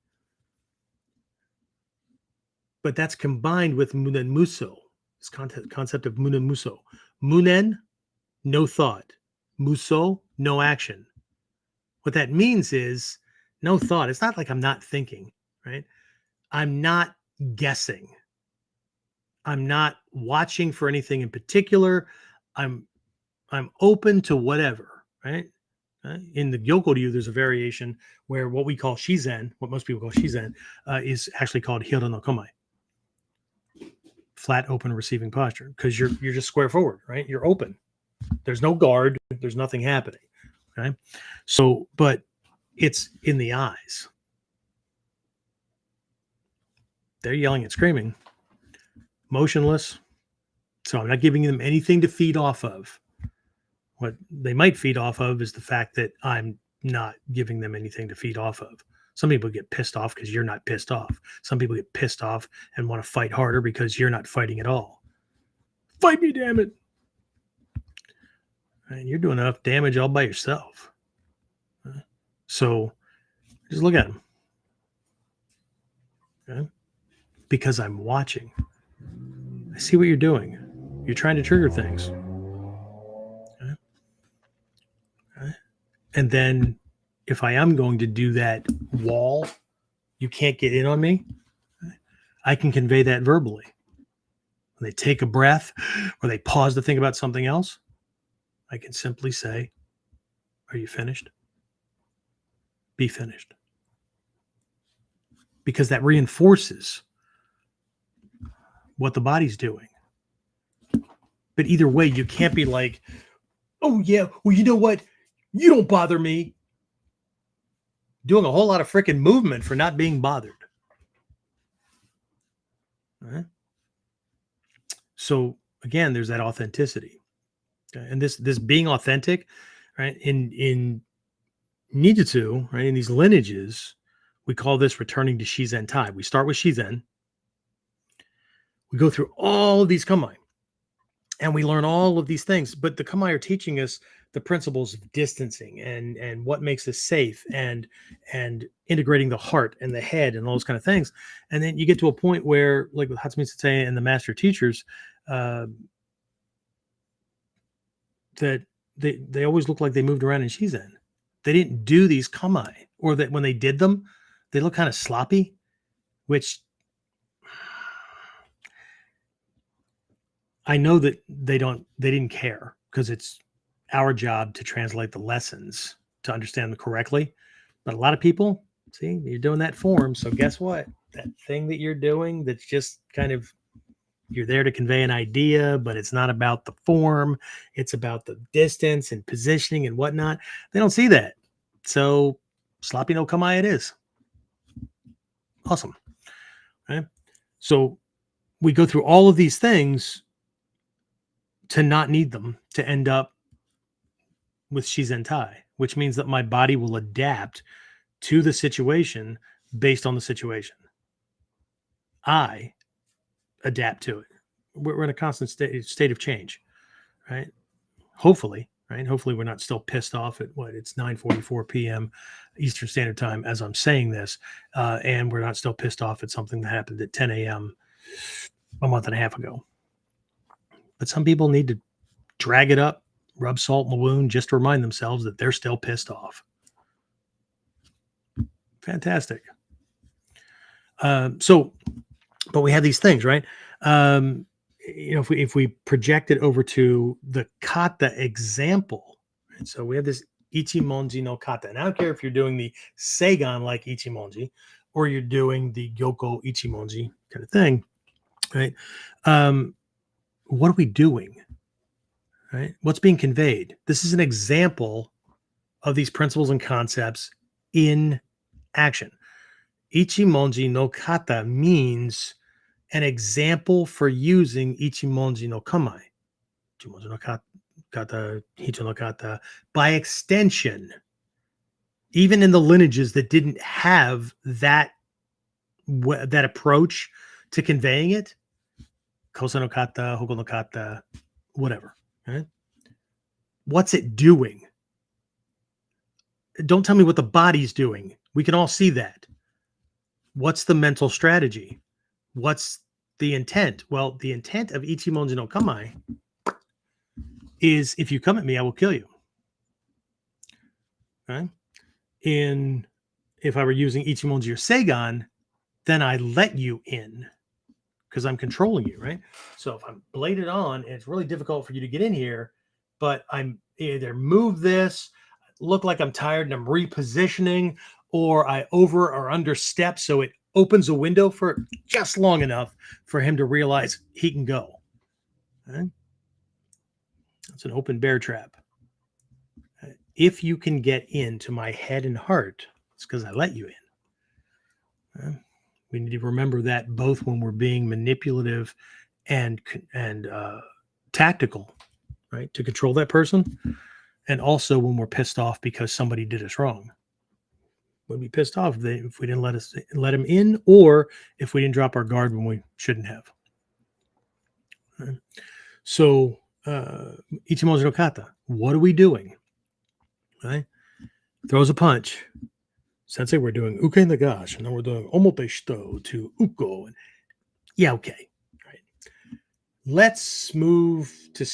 But that's combined with Munen Muso, this concept of Munen Muso. Munen, no thought. Muso, no action. What that means is no thought. It's not like I'm not thinking, right? I'm not guessing. I'm not watching for anything in particular. I'm open to whatever, right? In the Gyokoryu, there's a variation where what we call Shizen, what most people call Shizen, is actually called Hyodo no Kamae. Flat, open, receiving posture, because you're just square forward, right? You're open. There's no guard. There's nothing happening. Okay. So, but it's in the eyes. They're yelling and screaming, motionless. So I'm not giving them anything to feed off of. What they might feed off of is the fact that I'm not giving them anything to feed off of. Some people get pissed off because you're not pissed off. Some people get pissed off and want to fight harder because you're not fighting at all. Fight me, damn it. And you're doing enough damage all by yourself. So just look at them. Okay? Because I'm watching. I see what you're doing. You're trying to trigger things. Okay? Okay? And then if I am going to do that wall, you can't get in on me, I can convey that verbally. When they take a breath or they pause to think about something else, I can simply say, are you finished? Be finished. Because that reinforces what the body's doing. But either way, you can't be like, oh yeah, well, you know what? You don't bother me. Doing a whole lot of freaking movement for not being bothered. All right? So again, there's that authenticity. Okay? And this being authentic, right? In Nijutsu, right? In these lineages, we call this returning to Shizen Tai. We start with Shizen. We go through all of these Kamae. And we learn all of these things. But the Kamae are teaching us the principles of distancing and what makes us safe and integrating the heart and the head and all those kind of things. And then you get to a point where, like with Hatsumi Sensei and the master teachers, that they always look like they moved around in Shizen. They didn't do these Kamae, or that when they did them, they look kind of sloppy, which I know that they didn't care, because it's our job to translate the lessons to understand them correctly. But a lot of people, see, you're doing that form. So guess what? That thing that you're doing, that's just kind of, you're there to convey an idea, but it's not about the form. It's about the distance and positioning and whatnot. They don't see that. So sloppy no Kamae it is. Awesome. Right? So we go through all of these things to not need them, to end up with Shizen Tai, which means that my body will adapt to the situation based on the situation. I adapt to it. We're in a constant state of change, right? Hopefully, right? Hopefully we're not still pissed off at it's 9:44 p.m. Eastern Standard Time as I'm saying this, and we're not still pissed off at something that happened at 10 a.m. a month and a half ago. But some people need to drag it up, rub salt in the wound, just to remind themselves that they're still pissed off. Fantastic. But we have these things, right? If we project it over to the kata example, right? So we have this ichimonji no kata. And I don't care if you're doing the seigan like ichimonji, or you're doing the gyoko ichimonji kind of thing, right? What are we doing? Right? What's being conveyed? This is an example of these principles and concepts in action. Ichimonji no kata means an example for using ichimonji no kamae. Ichimonji no kata, hito no kata. By extension, even in the lineages that didn't have that approach to conveying it, Kosa no kata, hoko no kata, whatever. Right? What's it doing? Don't tell me what the body's doing. We can all see that. What's the mental strategy? What's the intent? Well, the intent of Ichimonji no Kamae is if you come at me, I will kill you. Okay? If I were using Ichimonji or Seigan, then I let you in because I'm controlling you, right? So if I'm bladed on and it's really difficult for you to get in here, but I'm either move this, look like I'm tired and I'm repositioning, or I over or understep so it opens a window for just long enough for him to realize he can go. Okay? That's an open bear trap. If you can get into my head and heart, it's because I let you in. We need to remember that both when we're being manipulative and tactical, right, to control that person, and also when we're pissed off because somebody did us wrong. We'd be pissed off if we didn't let him in, or if we didn't drop our guard when we shouldn't have. Right? So, Ichimonji no kata, what are we doing? Right? Throws a punch. Sensei, we're doing uke nagash, and then we're doing omote shito to uko. Yeah, okay. Right. Let's move to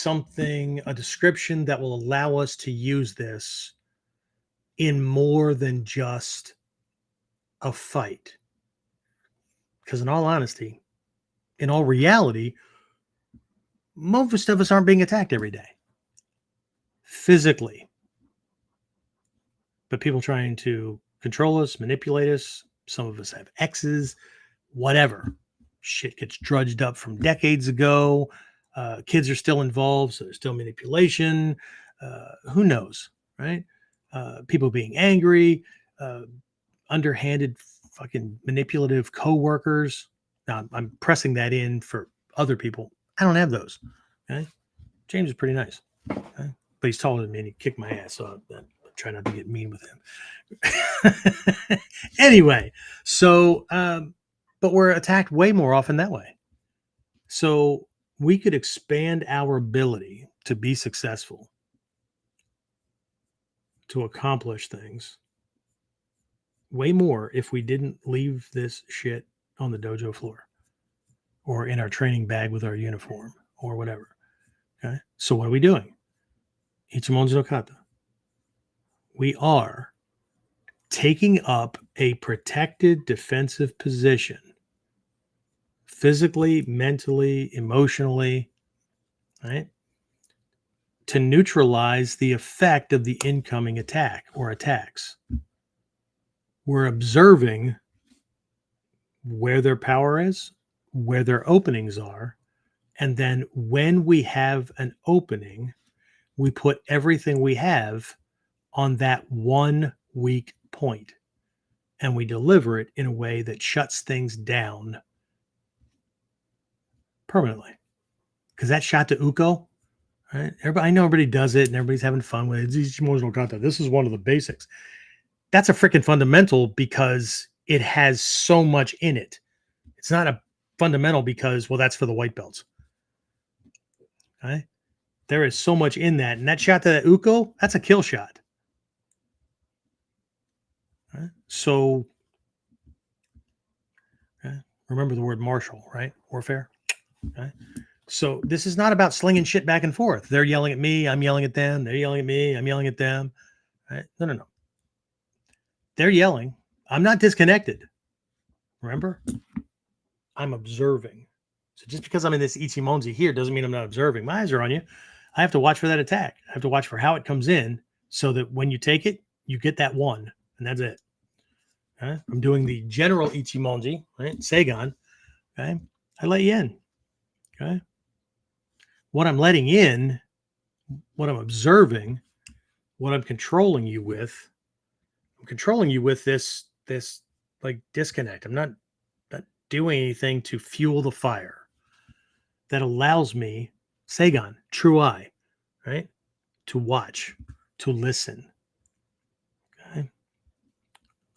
a description that will allow us to use this in more than just a fight. Because in all honesty, in all reality, most of us aren't being attacked every day. Physically. But people trying to control us, manipulate us. Some of us have exes, whatever. Shit gets drudged up from decades ago. Kids are still involved, so there's still manipulation. Who knows, right? People being angry, underhanded, fucking manipulative coworkers. Now, I'm pressing that in for other people. I don't have those. Okay? James is pretty nice, okay? But he's taller than me and he kicked my ass, so I'm trying not to get mean with him. Anyway, so, but we're attacked way more often that way. So we could expand our ability to be successful, to accomplish things way more if we didn't leave this shit on the dojo floor or in our training bag with our uniform or whatever. Okay. So what are we doing? Ichimonji no kata. We are taking up a protected defensive position physically, mentally, emotionally, right? To neutralize the effect of the incoming attack or attacks. We're observing where their power is, where their openings are, and then when we have an opening, we put everything we have on that one weak point, and we deliver it in a way that shuts things down permanently. Because that shot to Uko, right? I know everybody does it and everybody's having fun with it. Emotional content. This is one of the basics. That's a freaking fundamental because it has so much in it. It's not a fundamental because, well, that's for the white belts. Okay? There is so much in that. And that shot to that Uko, that's a kill shot. Right? So, okay, remember the word martial, right? Warfare. Okay? So this is not about slinging shit back and forth. They're yelling at me. I'm yelling at them. They're yelling at me. I'm yelling at them. Right? No. They're yelling. I'm not disconnected. Remember? I'm observing. So just because I'm in this Ichimonji here doesn't mean I'm not observing. My eyes are on you. I have to watch for that attack. I have to watch for how it comes in so that when you take it, you get that one. And that's it. Okay? I'm doing the general Ichimonji, right? Seigan. Okay? I let you in. Okay? What I'm letting in, what I'm observing, what I'm controlling you with, this like disconnect. I'm not doing anything to fuel the fire that allows me, Seigan, true eye, right? To watch, to listen. Okay.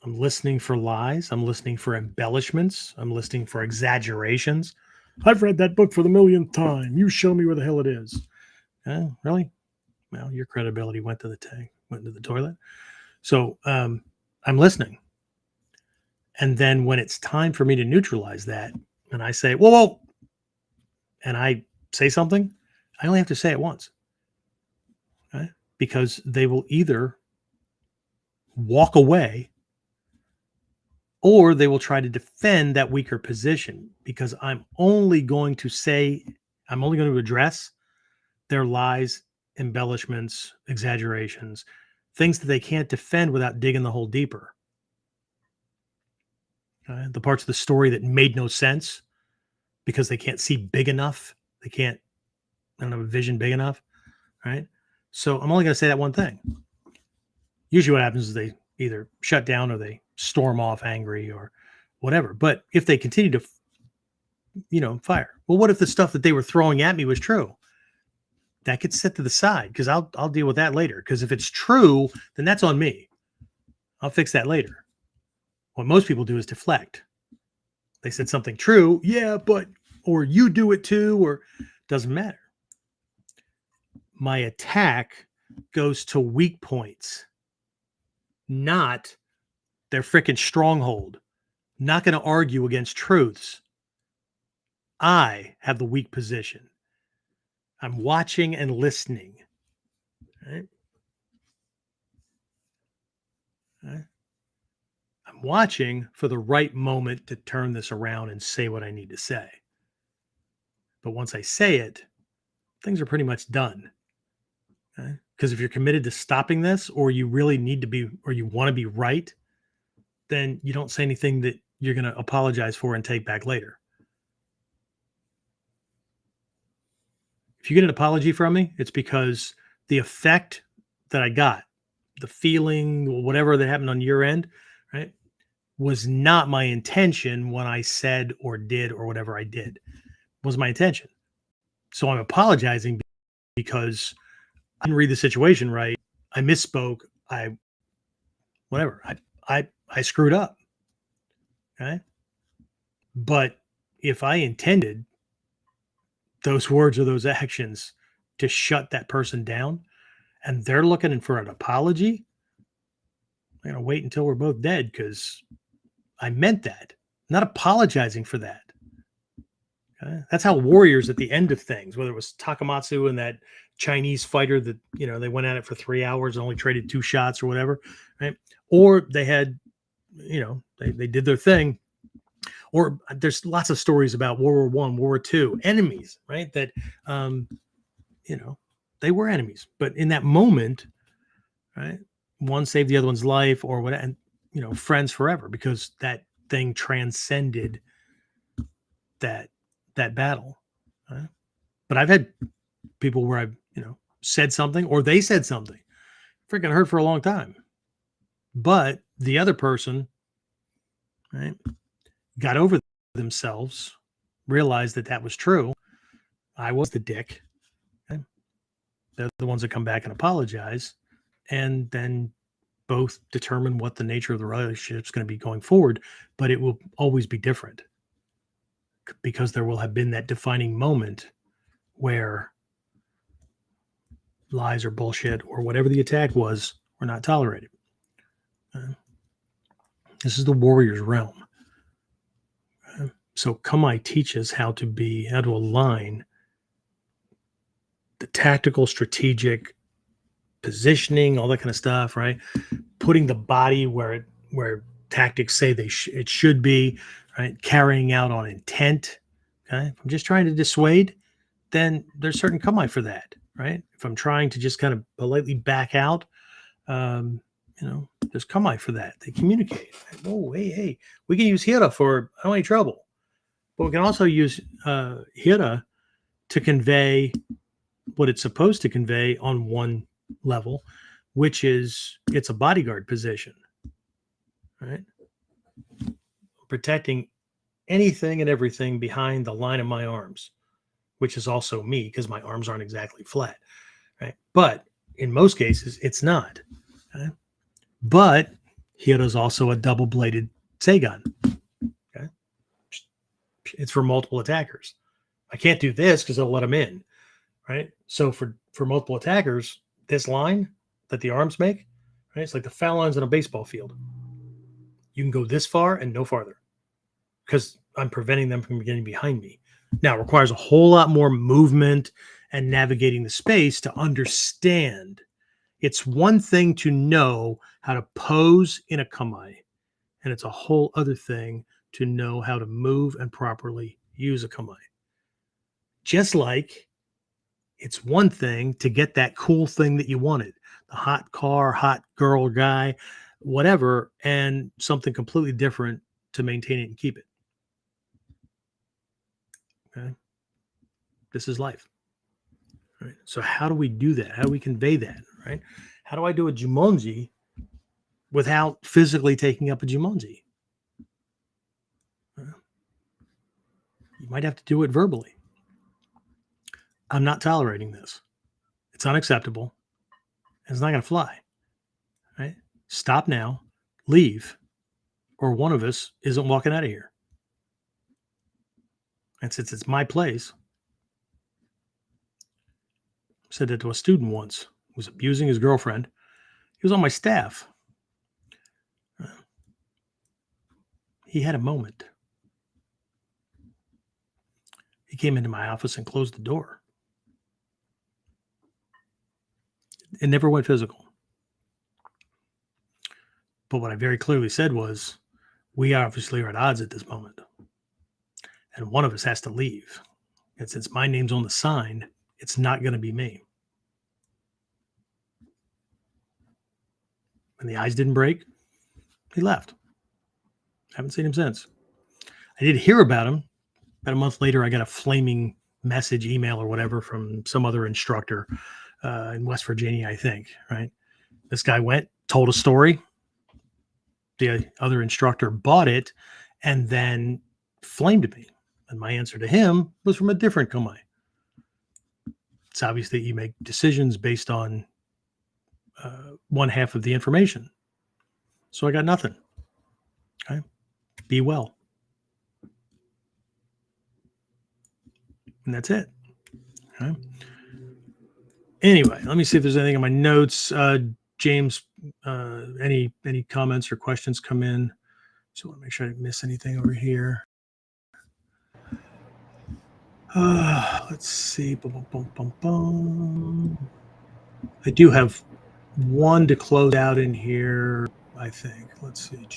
I'm listening for lies. I'm listening for embellishments. I'm listening for exaggerations. I've read that book for the millionth time. You show me where the hell it is. Really? Well, your credibility went to the tank, went to the toilet. So I'm listening. And then when it's time for me to neutralize that, and I say, whoa, whoa, and I say something, I only have to say it once. Right? Because they will either walk away or they will try to defend that weaker position, because I'm only going to address their lies, embellishments, exaggerations, things that they can't defend without digging the hole deeper. The parts of the story that made no sense because they can't see big enough. They don't have a vision big enough. Right. So I'm only going to say that one thing. Usually what happens is they either shut down or they storm off angry or whatever. But if they continue to, fire, well, what if the stuff that they were throwing at me was true? That gets set to the side because I'll deal with that later. Because if it's true, then that's on me. I'll fix that later. What most people do is deflect. They said something true. Yeah, or you do it too, or doesn't matter. My attack goes to weak points, not their freaking stronghold. Not going to argue against truths. I have the weak position. I'm watching and listening. Right? Right? I'm watching for the right moment to turn this around and say what I need to say. But once I say it, things are pretty much done. Because if you're committed to stopping this, or you really need to be, or you want to be right, then you don't say anything that you're going to apologize for and take back later. If you get an apology from me, it's because the effect that I got, the feeling, whatever that happened on your end, right, was not my intention when I said or did or whatever I did. Was my intention. So I'm apologizing because I didn't read the situation right. I misspoke. I screwed up. Okay. But if I intended those words or those actions to shut that person down and they're looking for an apology, I'm going to wait until we're both dead because I meant that. I'm not apologizing for that. Okay? That's how warriors at the end of things, whether it was Takamatsu and that Chinese fighter that, they went at it for 3 hours and only traded 2 shots or whatever, right? Or they had, they did their thing. Or there's lots of stories about World War I, World War II, enemies, right? That, they were enemies. But in that moment, right, one saved the other one's life or whatever, and, friends forever because that thing transcended that battle. Right? But I've had people where I've, said something or they said something. Freaking hurt for a long time. But the other person, right, got over themselves, realized that was true. I was the dick. Okay? They're the ones that come back and apologize, and then both determine what the nature of the relationship is going to be going forward. But it will always be different because there will have been that defining moment where lies or bullshit or whatever the attack was were not tolerated. This is the warrior's realm. So Kamae teaches how to align the tactical, strategic positioning, all that kind of stuff, right? Putting the body where tactics say it should be, right? Carrying out on intent. Okay. If I'm just trying to dissuade, then there's certain Kamae for that, right? If I'm trying to just kind of politely back out, there's Kamae for that. They communicate. Oh, hey, we can use Hira for I don't want any trouble. But we can also use Hira to convey what it's supposed to convey on one level, which is it's a bodyguard position, right? Protecting anything and everything behind the line of my arms, which is also me because my arms aren't exactly flat, right? But in most cases, it's not. Okay? But Hira is also a double-bladed Seigan. Okay? It's for multiple attackers. I can't do this because it'll let them in, right? So for multiple attackers, this line that the arms make, right? It's like the foul lines on a baseball field. You can go this far and no farther because I'm preventing them from getting behind me. Now, it requires a whole lot more movement and navigating the space to understand. It's one thing to know how to pose in a kamae, and it's a whole other thing to know how to move and properly use a kamae. Just like it's one thing to get that cool thing that you wanted, the hot car, hot girl, guy, whatever, and something completely different to maintain it and keep it. Okay. This is life. Right. So how do we do that? How do we convey that? Right. How do I do a jumonji without physically taking up a jumonji? You might have to do it verbally. I'm not tolerating this. It's unacceptable. It's not going to fly. Right. Stop now, leave, or one of us isn't walking out of here. And since it's my place, I said that to a student once who was abusing his girlfriend. He was on my staff. He had a moment. He came into my office and closed the door. It never went physical. But what I very clearly said was, we obviously are at odds at this moment. And one of us has to leave. And since my name's on the sign, it's not going to be me. When the eyes didn't break, he left. Haven't seen him since. I did hear about him. About a month later, I got a flaming message, email, or whatever from some other instructor in West Virginia, I think, right? This guy went, told a story. The other instructor bought it and then flamed me. And my answer to him was from a different kamae. It's obvious that you make decisions based on one half of the information. So I got nothing. Okay. Be well. And that's it. Okay. Anyway, let me see if there's anything in my notes. James, any comments or questions come in? So I want to make sure I didn't miss anything over here. Let's see. Boom, boom, boom, boom. I do have one to close out in here, I think. Let's see.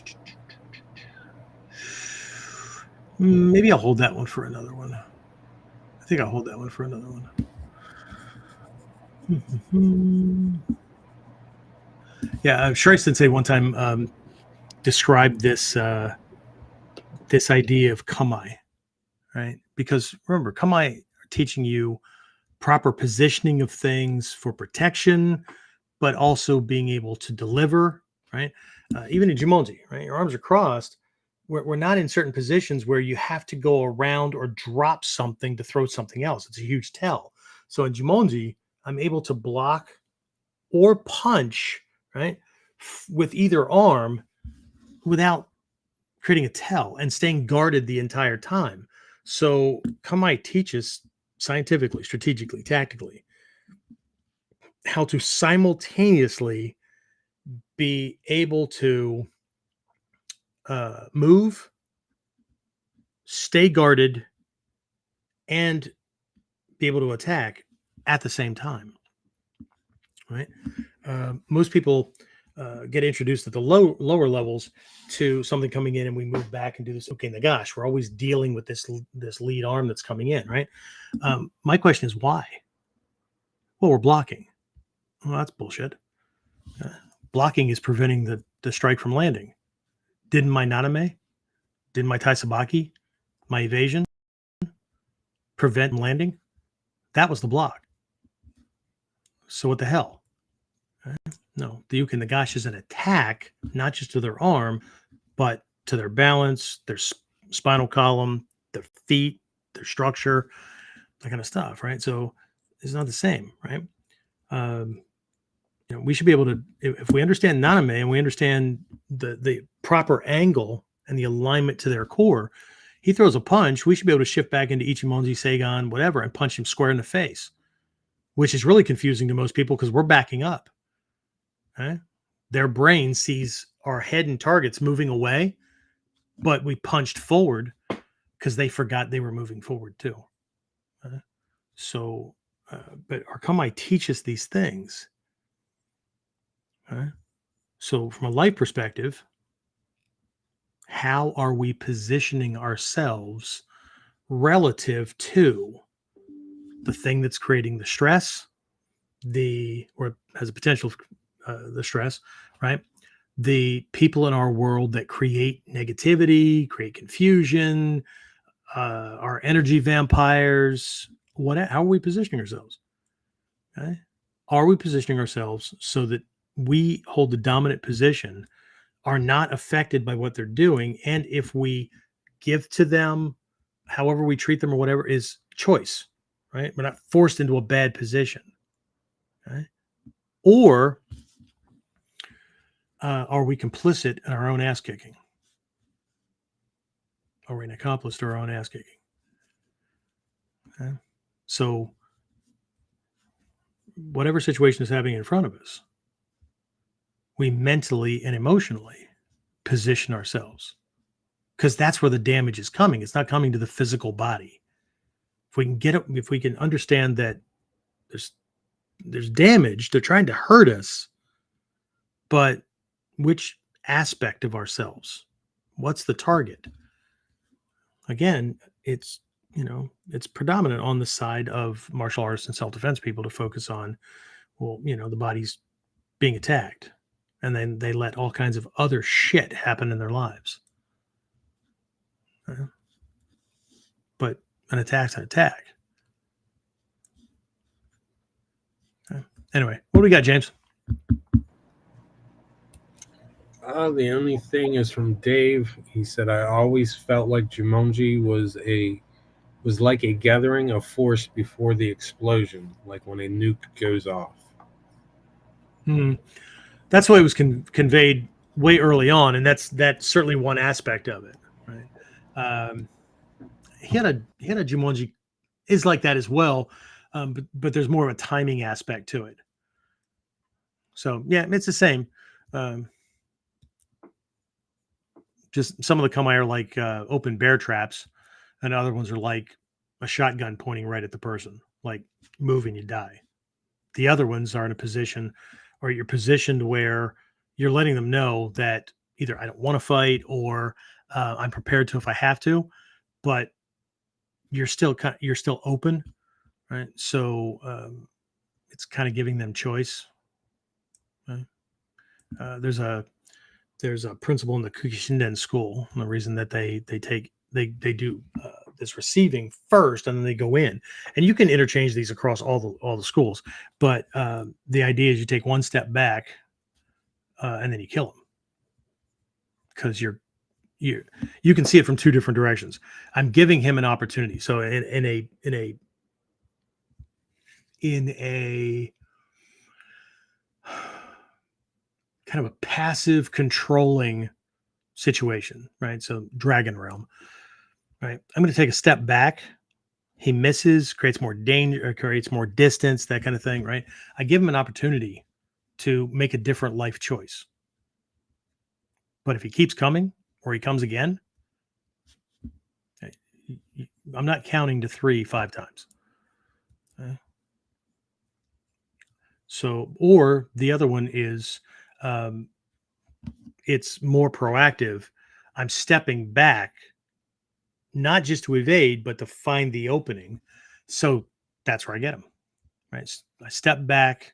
Maybe I'll hold that one for another one. I think I'll hold that one for another one. Yeah, Shrey Sensei one time described this this idea of kamae, right? Because remember, kamae are teaching you proper positioning of things for protection, but also being able to deliver, right? Even in jumonji, right? Your arms are crossed. We're not in certain positions where you have to go around or drop something to throw something else. It's a huge tell. So in jumonji, I'm able to block or punch, right, with either arm without creating a tell and staying guarded the entire time. So kamae teaches scientifically, strategically, tactically how to simultaneously be able to move, stay guarded, and be able to attack at the same time, right? Most people get introduced at the lower levels to something coming in and we move back and do this. Okay, gosh, we're always dealing with this lead arm that's coming in, right? My question is why? Well, we're blocking. Well, that's bullshit. Blocking is preventing the strike from landing. Didn't my naname, didn't my taisabaki, my evasion prevent landing? That was the block. So what the hell? No, the uke and the gash is an attack, not just to their arm, but to their balance, their spinal column, their feet, their structure, that kind of stuff, right? So it's not the same, right? We should be able to, if we understand naname and we understand the proper angle and the alignment to their core, He throws a punch, we should be able to shift back into Ichimonji, Seigan, whatever, and punch him square in the face, which is really confusing to most people because we're backing up. Okay? Their brain sees our head and targets moving away, but we punched forward because they forgot they were moving forward too. So, but our Kamae teaches these things. So, from a life perspective, how are we positioning ourselves relative to the thing that's creating the stress, or has a potential the stress, right? The people in our world that create negativity, create confusion, our energy vampires. How are we positioning ourselves? Okay? Are we positioning ourselves so that we hold the dominant position, are not affected by what they're doing, and if we give to them, however we treat them or whatever, is choice, right? We're not forced into a bad position. Okay? Or are we complicit in our own ass kicking? Are we an accomplice to our own ass kicking? Okay? So, whatever situation is happening in front of us, we mentally and emotionally position ourselves because that's where the damage is coming. It's not coming to the physical body. If we can get it, if we can understand that there's damage, they're trying to hurt us, but which aspect of ourselves? What's the target? Again, it's predominant on the side of martial artists and self-defense people to focus on, well, the body's being attacked, and then they let all kinds of other shit happen in their lives. But an attack's an attack. Anyway, what do we got, James? The only thing is from Dave. He said, I always felt like Jumonji was like a gathering of force before the explosion, like when a nuke goes off. That's the way it was conveyed way early on, and that's certainly one aspect of it, right? He had a Jumonji is like that as well, but there's more of a timing aspect to it. So yeah, it's the same. Just some of the Kamae are like open bear traps, and other ones are like a shotgun pointing right at the person, like move and you die. The other ones are in a position, or you're positioned where you're letting them know that either I don't want to fight or I'm prepared to if I have to, but you're still open, right? So it's kind of giving them choice. Right? There's a principle in the Kukishinden school, and the reason that they do this receiving first and then they go in, and you can interchange these across all the schools, but the idea is you take one step back and then you kill them because you can see it from two different directions. I'm giving him an opportunity. So in a kind of a passive controlling situation, right? So Dragon Realm, right? I'm going to take a step back. He misses, creates more danger, creates more distance, that kind of thing, right? I give him an opportunity to make a different life choice. But if he keeps coming or he comes again, I'm not counting to 3-5 times. Okay? So, or the other one is it's more proactive. I'm stepping back, not just to evade, but to find the opening. So that's where I get him, right? I step back.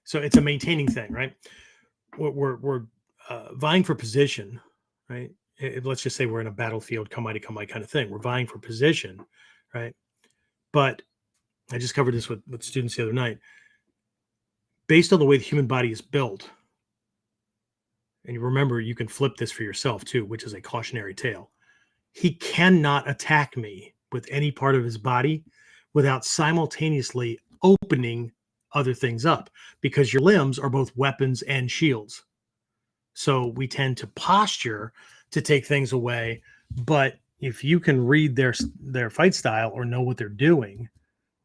So it's a maintaining thing, right? We're vying for position, right? Let's just say we're in a battlefield, Kamae to Kamae kind of thing. We're vying for position, right? But I just covered this with students the other night. Based on the way the human body is built, and you remember you can flip this for yourself too, which is a cautionary tale. He cannot attack me with any part of his body without simultaneously opening other things up, because your limbs are both weapons and shields. So we tend to posture to take things away, But if you can read their fight style or know what they're doing,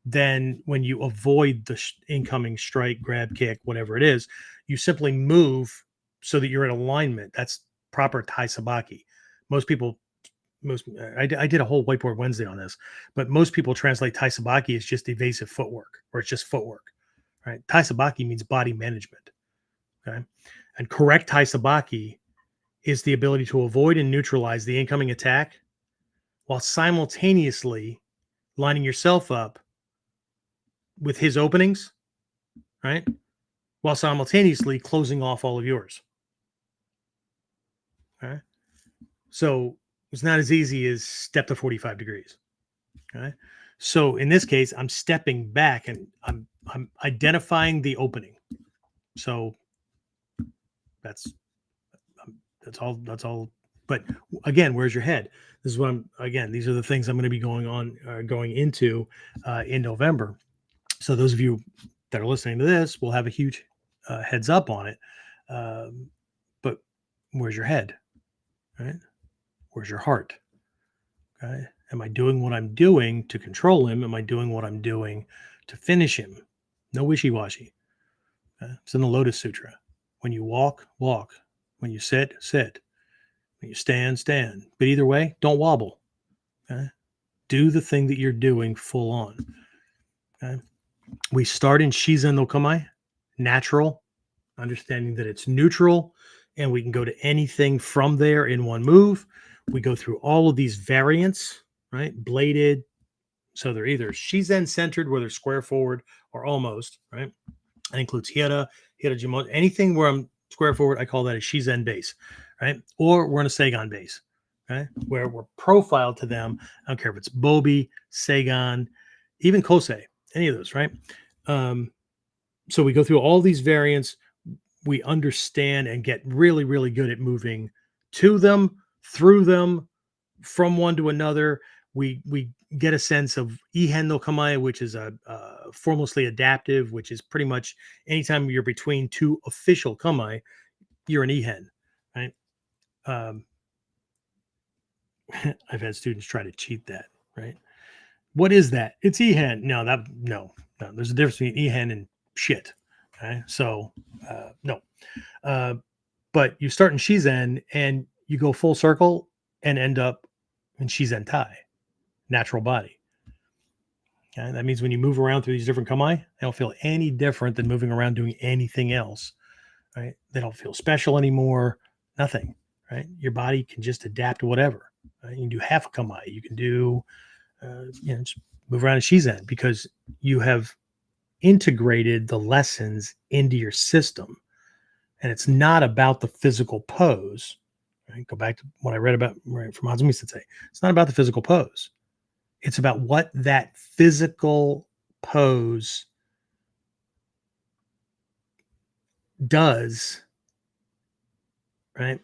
then when you avoid the incoming strike, grab, kick, whatever it is, you simply move so that you're in alignment. That's proper Tai Sabaki. Most people, I did a whole whiteboard Wednesday on this, but most people translate Tai Sabaki as just evasive footwork, or it's just footwork, right? Tai Sabaki means body management. Okay. And correct Tai Sabaki is the ability to avoid and neutralize the incoming attack while simultaneously lining yourself up with his openings, right? While simultaneously closing off all of yours. Okay. So it's not as easy as step to 45 degrees. Okay. So in this case, I'm stepping back and I'm identifying the opening. So that's all. But again, where's your head? This is what these are the things I'm going to be going into in November. So those of you that are listening to this will have a huge heads up on it. But where's your head? Right? Where's your heart? Okay. Am I doing what I'm doing to control him? Am I doing what I'm doing to finish him? No wishy-washy. Okay? It's in the Lotus Sutra. When you walk, walk. When you sit, sit. When you stand, stand. But either way, don't wobble. Okay? Do the thing that you're doing full on. Okay? We start in Shizen no Kamae, natural, understanding that it's neutral, and we can go to anything from there in one move. We go through all of these variants, right? Bladed. So they're either Shizen centered, where they're square forward, or almost, right? That includes Hira Jimono. Anything where I'm square forward, I call that a Shizen base, right? Or we're in a Seigan base, right? Where we're profiled to them. I don't care if it's Bobi, Seigan, even Kosei, any of those, right? So we go through all these variants. We understand and get really, really good at moving to them, through them, from one to another. We get a sense of Ihan no Kamae, which is a formlessly adaptive, which is pretty much anytime you're between two official Kamae, you're an Ihan, right? I've had students try to cheat that, right? What is that? It's Ihan. No. There's a difference between Ihan and shit. Okay, so no. But you start in Shizen and you go full circle and end up in Shizen Tai, natural body. Okay, that means when you move around through these different Kamae, they don't feel any different than moving around doing anything else. Right? They don't feel special anymore. Nothing. Right? Your body can just adapt to whatever. Right? You can do half a Kamae. You can do, just move around in Shizen because you have integrated the lessons into your system. And it's not about the physical pose. Right? Go back to what I read about from Azumi Sensei. It's not about the physical pose. It's about what that physical pose does, right?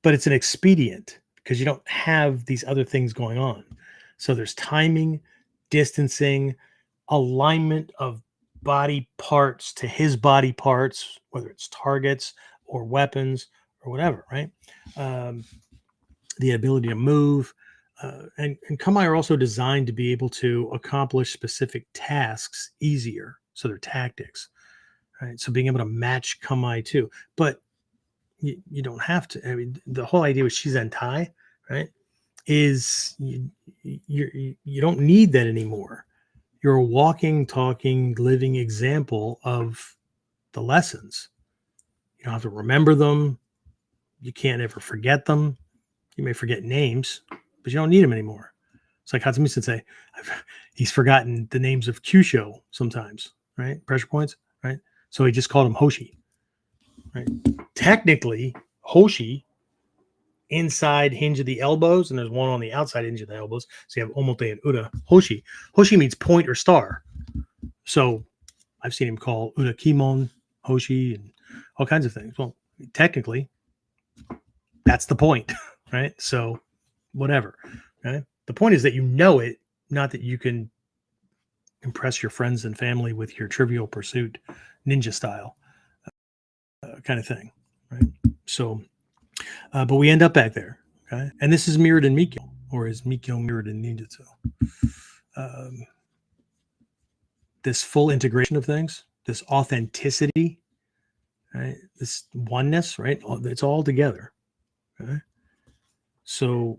But it's an expedient because you don't have these other things going on. So there's timing, distancing, alignment of body parts to his body parts, whether it's targets or weapons or whatever, right? The ability to move. And Kamae are also designed to be able to accomplish specific tasks easier. So they're tactics, right? So being able to match Kamae too. But you don't have to. I mean, the whole idea with Shizen Tai, right, is you don't need that anymore. You're a walking, talking, living example of the lessons. You don't have to remember them. You can't ever forget them. You may forget names, but you don't need them anymore. It's like Hatsumi Sensei. He's forgotten the names of Kyusho sometimes, right? Pressure points, right? So he just called him Hoshi, right? Technically, Hoshi inside hinge of the elbows, and there's one on the outside hinge of the elbows. So you have Omote and Uda. Hoshi. Hoshi means point or star. So I've seen him call Uda Kimon, Hoshi, and all kinds of things. Well, technically, that's the point, right? So whatever. Okay? The point is that you know it, not that you can impress your friends and family with your Trivial Pursuit ninja style kind of thing, right? So, but we end up back there. Okay. And this is mirrored in Mikyo, or is Mikyo mirrored in ninjutsu? This full integration of things, this authenticity, right? This oneness, right? It's all together. Okay. So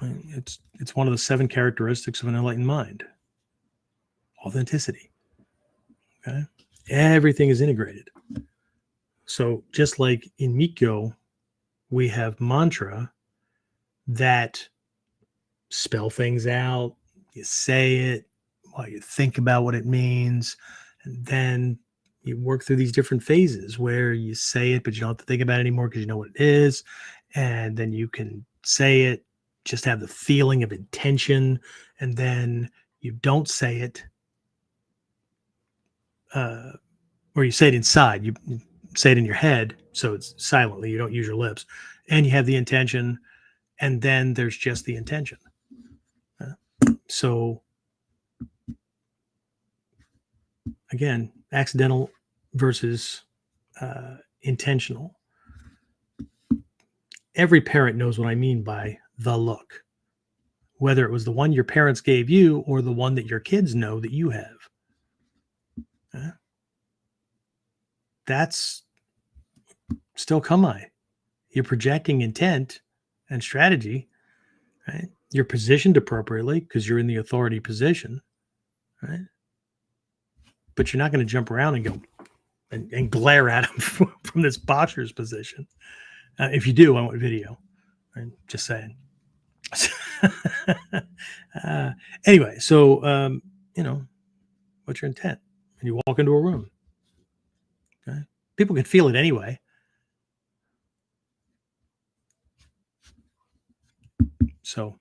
it's one of the 7 characteristics of an enlightened mind. Authenticity. Okay. Everything is integrated. So just like in Mikyo, we have mantra that spell things out, you say it while you think about what it means, and then you work through these different phases where you say it, but you don't have to think about it anymore because you know what it is. And then you can say it, just have the feeling of intention, and then you don't say it, or you say it inside. You say it in your head, so it's silently. You don't use your lips, and you have the intention, and then there's just the intention. So again, accidental versus intentional. Every parent knows what I mean by the look, whether it was the one your parents gave you or the one that your kids know that you have. That's still Kamae. You're projecting intent and strategy, right? You're positioned appropriately because you're in the authority position, right? But you're not going to jump around and go and glare at them from this boxer's position. If you do, I want video. I'm just saying. Anyway, so what's your intent? And you walk into a room. Okay, people can feel it anyway. So,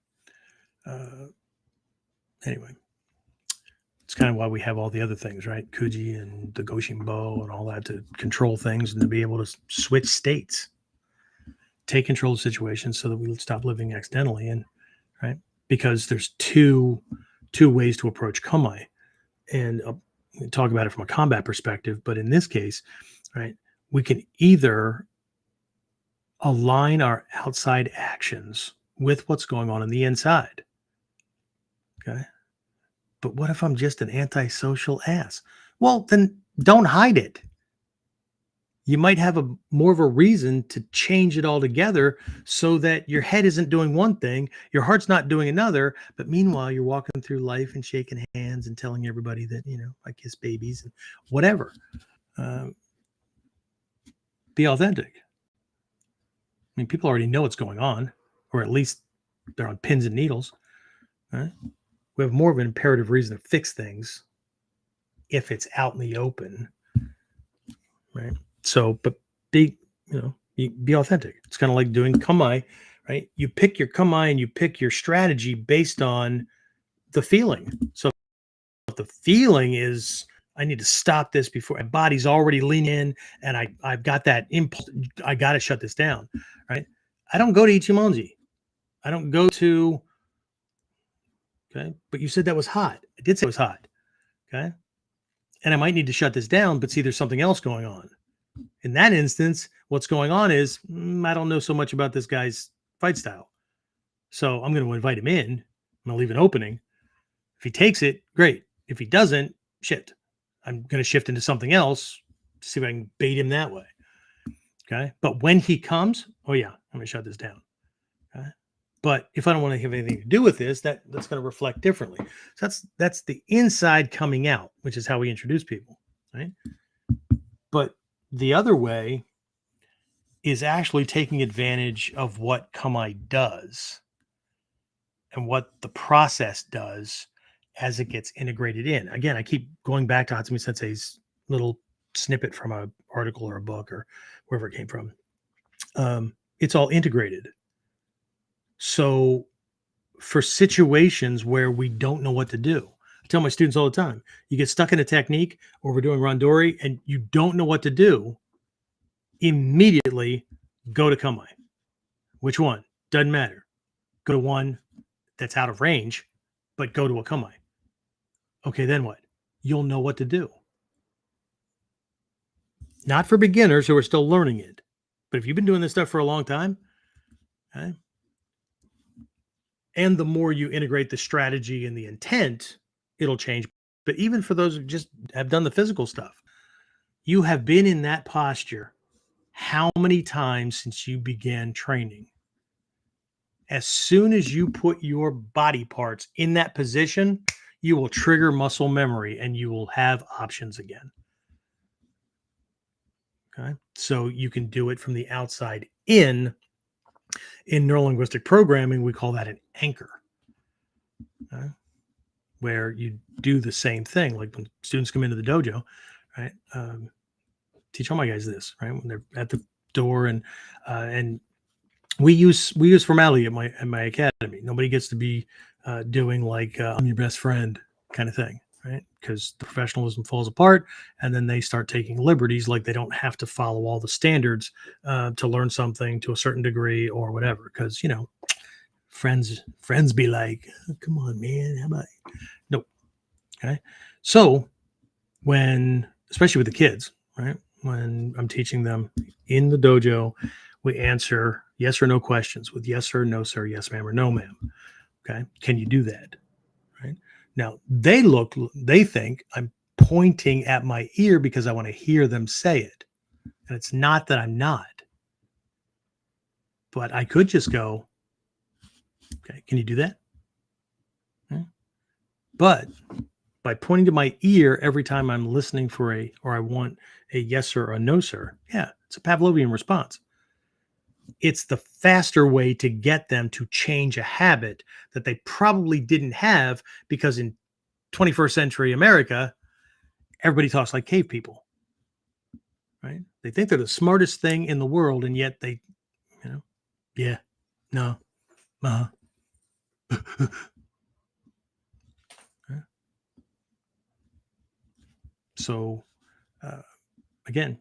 anyway, it's kind of why we have all the other things, right? Kuji and the Goshinbo and all that to control things and to be able to switch states, take control of situations so that we stop living accidentally. And right, because there's two ways to approach Kamae, and I'll talk about it from a combat perspective. But in this case, right, we can either align our outside actions with what's going on the inside. Okay. But what if I'm just an antisocial ass? Well, then don't hide it. You might have more of a reason to change it altogether so that your head isn't doing one thing, your heart's not doing another, but meanwhile you're walking through life and shaking hands and telling everybody that, I kiss babies and whatever. Be authentic. I mean, people already know what's going on, or at least they're on pins and needles. Right? We have more of an imperative reason to fix things if it's out in the open, right? So, but be authentic. It's kind of like doing Kamae, right? You pick your Kamae and you pick your strategy based on the feeling. So if the feeling is, I need to stop this before my body's already leaning in and I've got that impulse, I got to shut this down, right? I don't go to Ichimonji. I don't go to, okay, but you said that was hot. I did say it was hot, okay? And I might need to shut this down, but see, there's something else going on. In that instance, what's going on is, I don't know so much about this guy's fight style. So I'm going to invite him in. I'm going to leave an opening. If he takes it, great. If he doesn't, shit. I'm going to shift into something else to see if I can bait him that way. Okay. But when he comes, oh yeah, I'm going to shut this down. Okay. But if I don't want to have anything to do with this, that's going to reflect differently. So that's the inside coming out, which is how we introduce people, right? But the other way is actually taking advantage of what Kamae does and what the process does as it gets integrated in. Again, I keep going back to Hatsumi Sensei's little snippet from an article or a book or wherever it came from. It's all integrated. So for situations where we don't know what to do, I tell my students all the time, you get stuck in a technique or we're doing randori and you don't know what to do, immediately go to Kamae. Which one? Doesn't matter. Go to one that's out of range, but go to a Kamae. Okay, then what? You'll know what to do. Not for beginners who are still learning it. But if you've been doing this stuff for a long time, Okay. And the more you integrate the strategy and the intent, it'll change. But even for those who just have done the physical stuff, you have been in that posture how many times since you began training? As soon as you put your body parts in that position, you will trigger muscle memory and you will have options again. Okay. So you can do it from the outside in. In neurolinguistic programming, we call that an anchor. Okay. Where you do the same thing. Like when students come into the dojo, right? Teach all my guys this, right? When they're at the door and we use formality at my academy. Nobody gets to be doing like I'm your best friend kind of thing, right? Because the professionalism falls apart, and then they start taking liberties, like they don't have to follow all the standards to learn something to a certain degree or whatever. Because friends be like, oh, come on, man, how about nope? Okay, so especially with the kids, right? When I'm teaching them in the dojo, we answer yes or no questions with yes sir, no sir, yes ma'am, or no ma'am. Okay. Can you do that? Right. Now they think I'm pointing at my ear because I want to hear them say it. And it's not that I'm not. But I could just go, okay, can you do that? Okay. But by pointing to my ear every time I'm listening or I want a yes sir or a no sir, yeah, it's a Pavlovian response. It's the faster way to get them to change a habit that they probably didn't have, because in 21st century America, everybody talks like cave people, right? They think they're the smartest thing in the world, and yet they, yeah, no, So, again,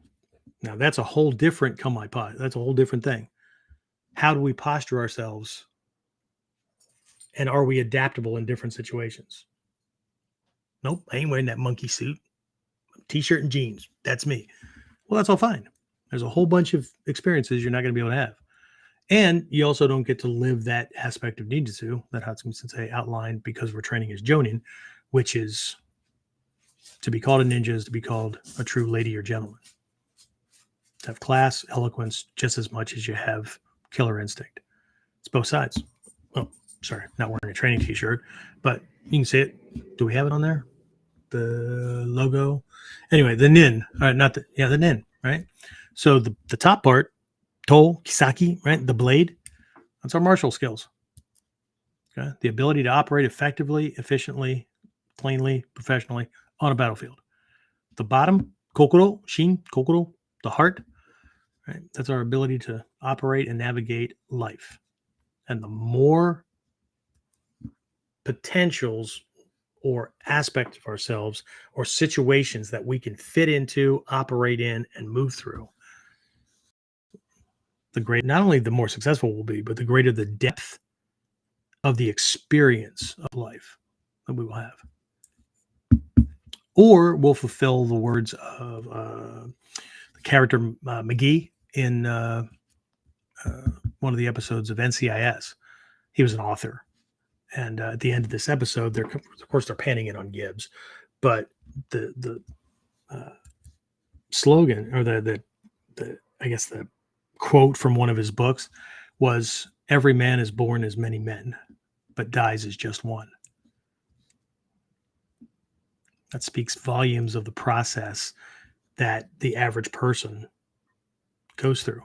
now that's a whole different Kamae pot. That's a whole different thing. How do we posture ourselves? And are we adaptable in different situations? Nope, I ain't wearing that monkey suit. T-shirt and jeans. That's me. Well, that's all fine. There's a whole bunch of experiences you're not going to be able to have. And you also don't get to live that aspect of ninjutsu that Hatsumi Sensei outlined, because we're training as Jonin, which is to be called a ninja is to be called a true lady or gentleman. To have class, eloquence, just as much as you have killer instinct. It's both sides. Oh, sorry, not wearing a training t-shirt, but you can see it. Do we have it on there? The logo. Anyway, the nin. The nin, right? So the top part, to, kisaki, right? The blade, that's our martial skills. Okay. The ability to operate effectively, efficiently, cleanly, professionally on a battlefield. The bottom, kokoro, shin, kokoro, the heart, right? That's our ability to operate and navigate life. And the more potentials or aspects of ourselves or situations that we can fit into, operate in, and move through, not only the more successful we'll be, but the greater the depth of the experience of life that we will have. Or we'll fulfill the words of the character McGee in one of the episodes of NCIS. He was an author. And at the end of this episode, of course, they're panning in on Gibbs, but the slogan, or the I guess the quote from one of his books was, "Every man is born as many men, but dies as just one." That speaks volumes of the process that the average person goes through,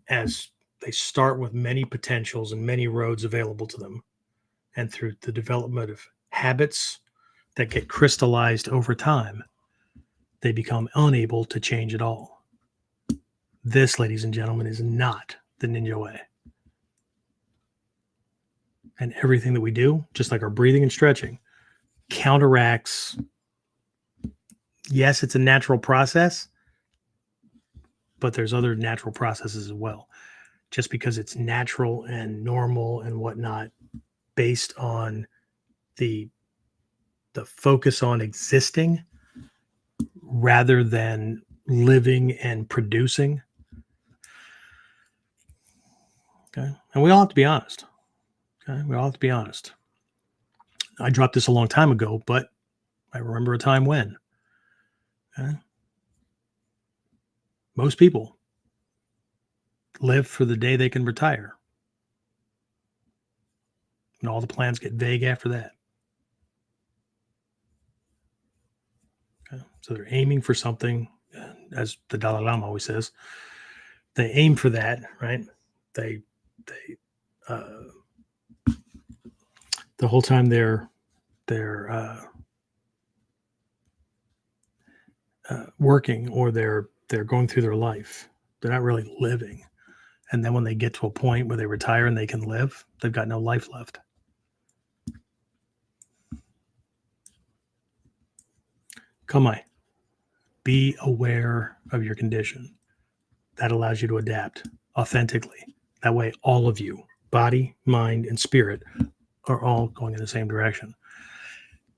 as they start with many potentials and many roads available to them. And through the development of habits that get crystallized over time, they become unable to change at all. This, ladies and gentlemen, is not the ninja way. And everything that we do, just like our breathing and stretching, counteracts. Yes, it's a natural process, but there's other natural processes as well. Just because it's natural and normal and whatnot, based on the focus on existing rather than living and producing, Okay. And we all have to be honest. Okay. We all have to be honest. I dropped this a long time ago, but I remember a time when. Okay. Most people live for the day they can retire. And all the plans get vague after that. Okay. So they're aiming for something, as the Dalai Lama always says. They aim for that, right? They the whole time they're working, or they're going through their life. They're not really living. And then when they get to a point where they retire and they can live, they've got no life left. Kamae, be aware of your condition. That allows you to adapt authentically. That way, all of you, body, mind, and spirit, are all going in the same direction.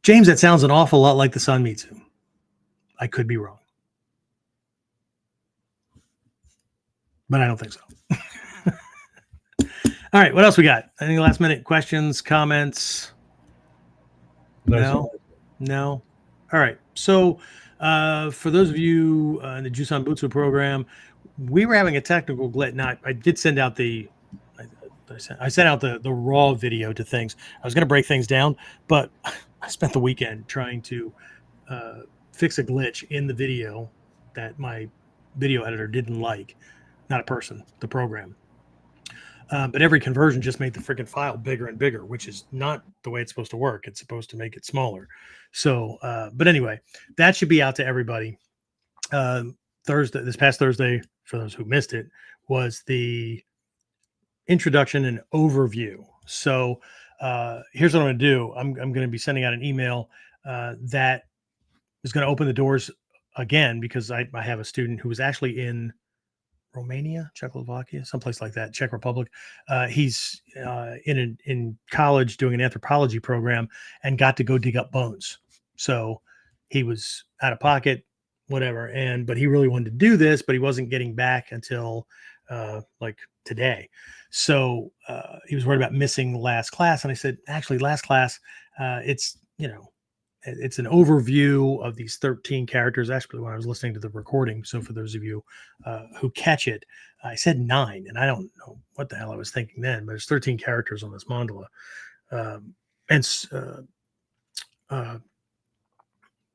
James, that sounds an awful lot like the Sanmitsu. I could be wrong, but I don't think so. All right, what else we got? Any last minute questions, comments? No. All right. So for those of you in the Jusan Butsu program, we were having a technical glitch. Now, I did send out I sent out the raw video to things. I was going to break things down, but I spent the weekend trying to fix a glitch in the video that my video editor didn't like. Not a person, the program. But every conversion just made the freaking file bigger and bigger, which is not the way it's supposed to work. It's supposed to make it smaller. So, but anyway, that should be out to everybody. This past Thursday, for those who missed it, was the introduction and overview. So here's what I'm going to do. I'm going to be sending out an email that is going to open the doors again, because I have a student who was actually in Romania, Czechoslovakia, someplace like that, Czech Republic. He's in college doing an anthropology program and got to go dig up bones. So he was out of pocket, whatever. But he really wanted to do this, but he wasn't getting back until like today. So he was worried about missing last class. And I said, actually, last class, it's an overview of these 13 characters. Actually, when I was listening to the recording, so for those of you who catch it, I said 9, and I don't know what the hell I was thinking then, but there's 13 characters on this mandala.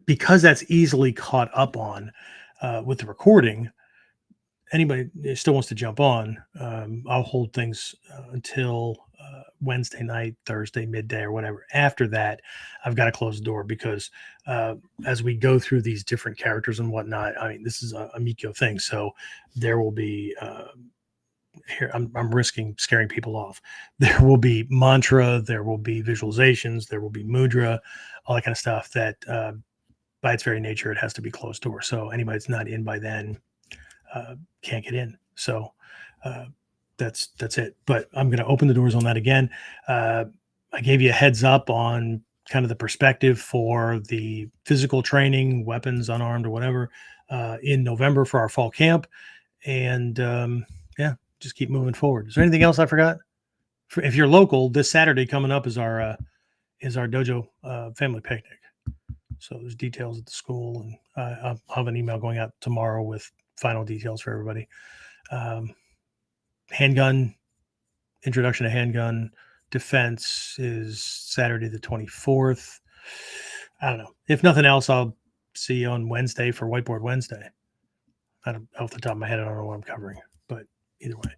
Because that's easily caught up on with the recording, anybody still wants to jump on, I'll hold things until Wednesday night, Thursday, midday, or whatever. After that, I've got to close the door, because as we go through these different characters and whatnot, I mean, this is a Mikyo thing. So there will be, here, I'm risking scaring people off. There will be mantra, there will be visualizations, there will be mudra, all that kind of stuff that by its very nature, it has to be closed door. So anybody that's not in by then can't get in. So that's it. But I'm going to open the doors on that again. I gave you a heads up on kind of the perspective for the physical training, weapons, unarmed or whatever, in November for our fall camp. And just keep moving forward. Is there anything else I forgot? If you're local, this Saturday coming up is our dojo family picnic. So there's details at the school, and I'll have an email going out tomorrow with final details for everybody. Handgun, introduction to handgun defense is Saturday the 24th. I don't know. If nothing else, I'll see you on Wednesday for Whiteboard Wednesday. Off the top of my head, I don't know what I'm covering, but either way.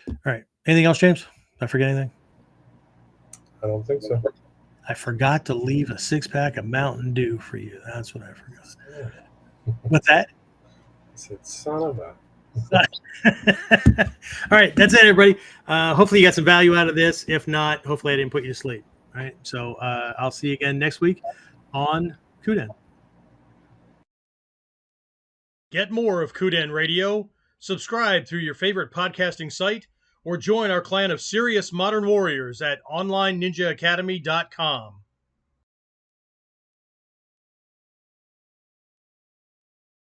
All right. Anything else, James? Did I forget anything? I don't think so. I forgot to leave a 6-pack of Mountain Dew for you. That's what I forgot. Yeah. What's that? I said, son of a. All right, that's it, everybody. Hopefully you got some value out of this. If not, hopefully I didn't put you to sleep. All right, so I'll see you again next week on KUDEN. Get more of KUDEN Radio. Subscribe through your favorite podcasting site, or join our clan of serious modern warriors at onlineninjaacademy.com.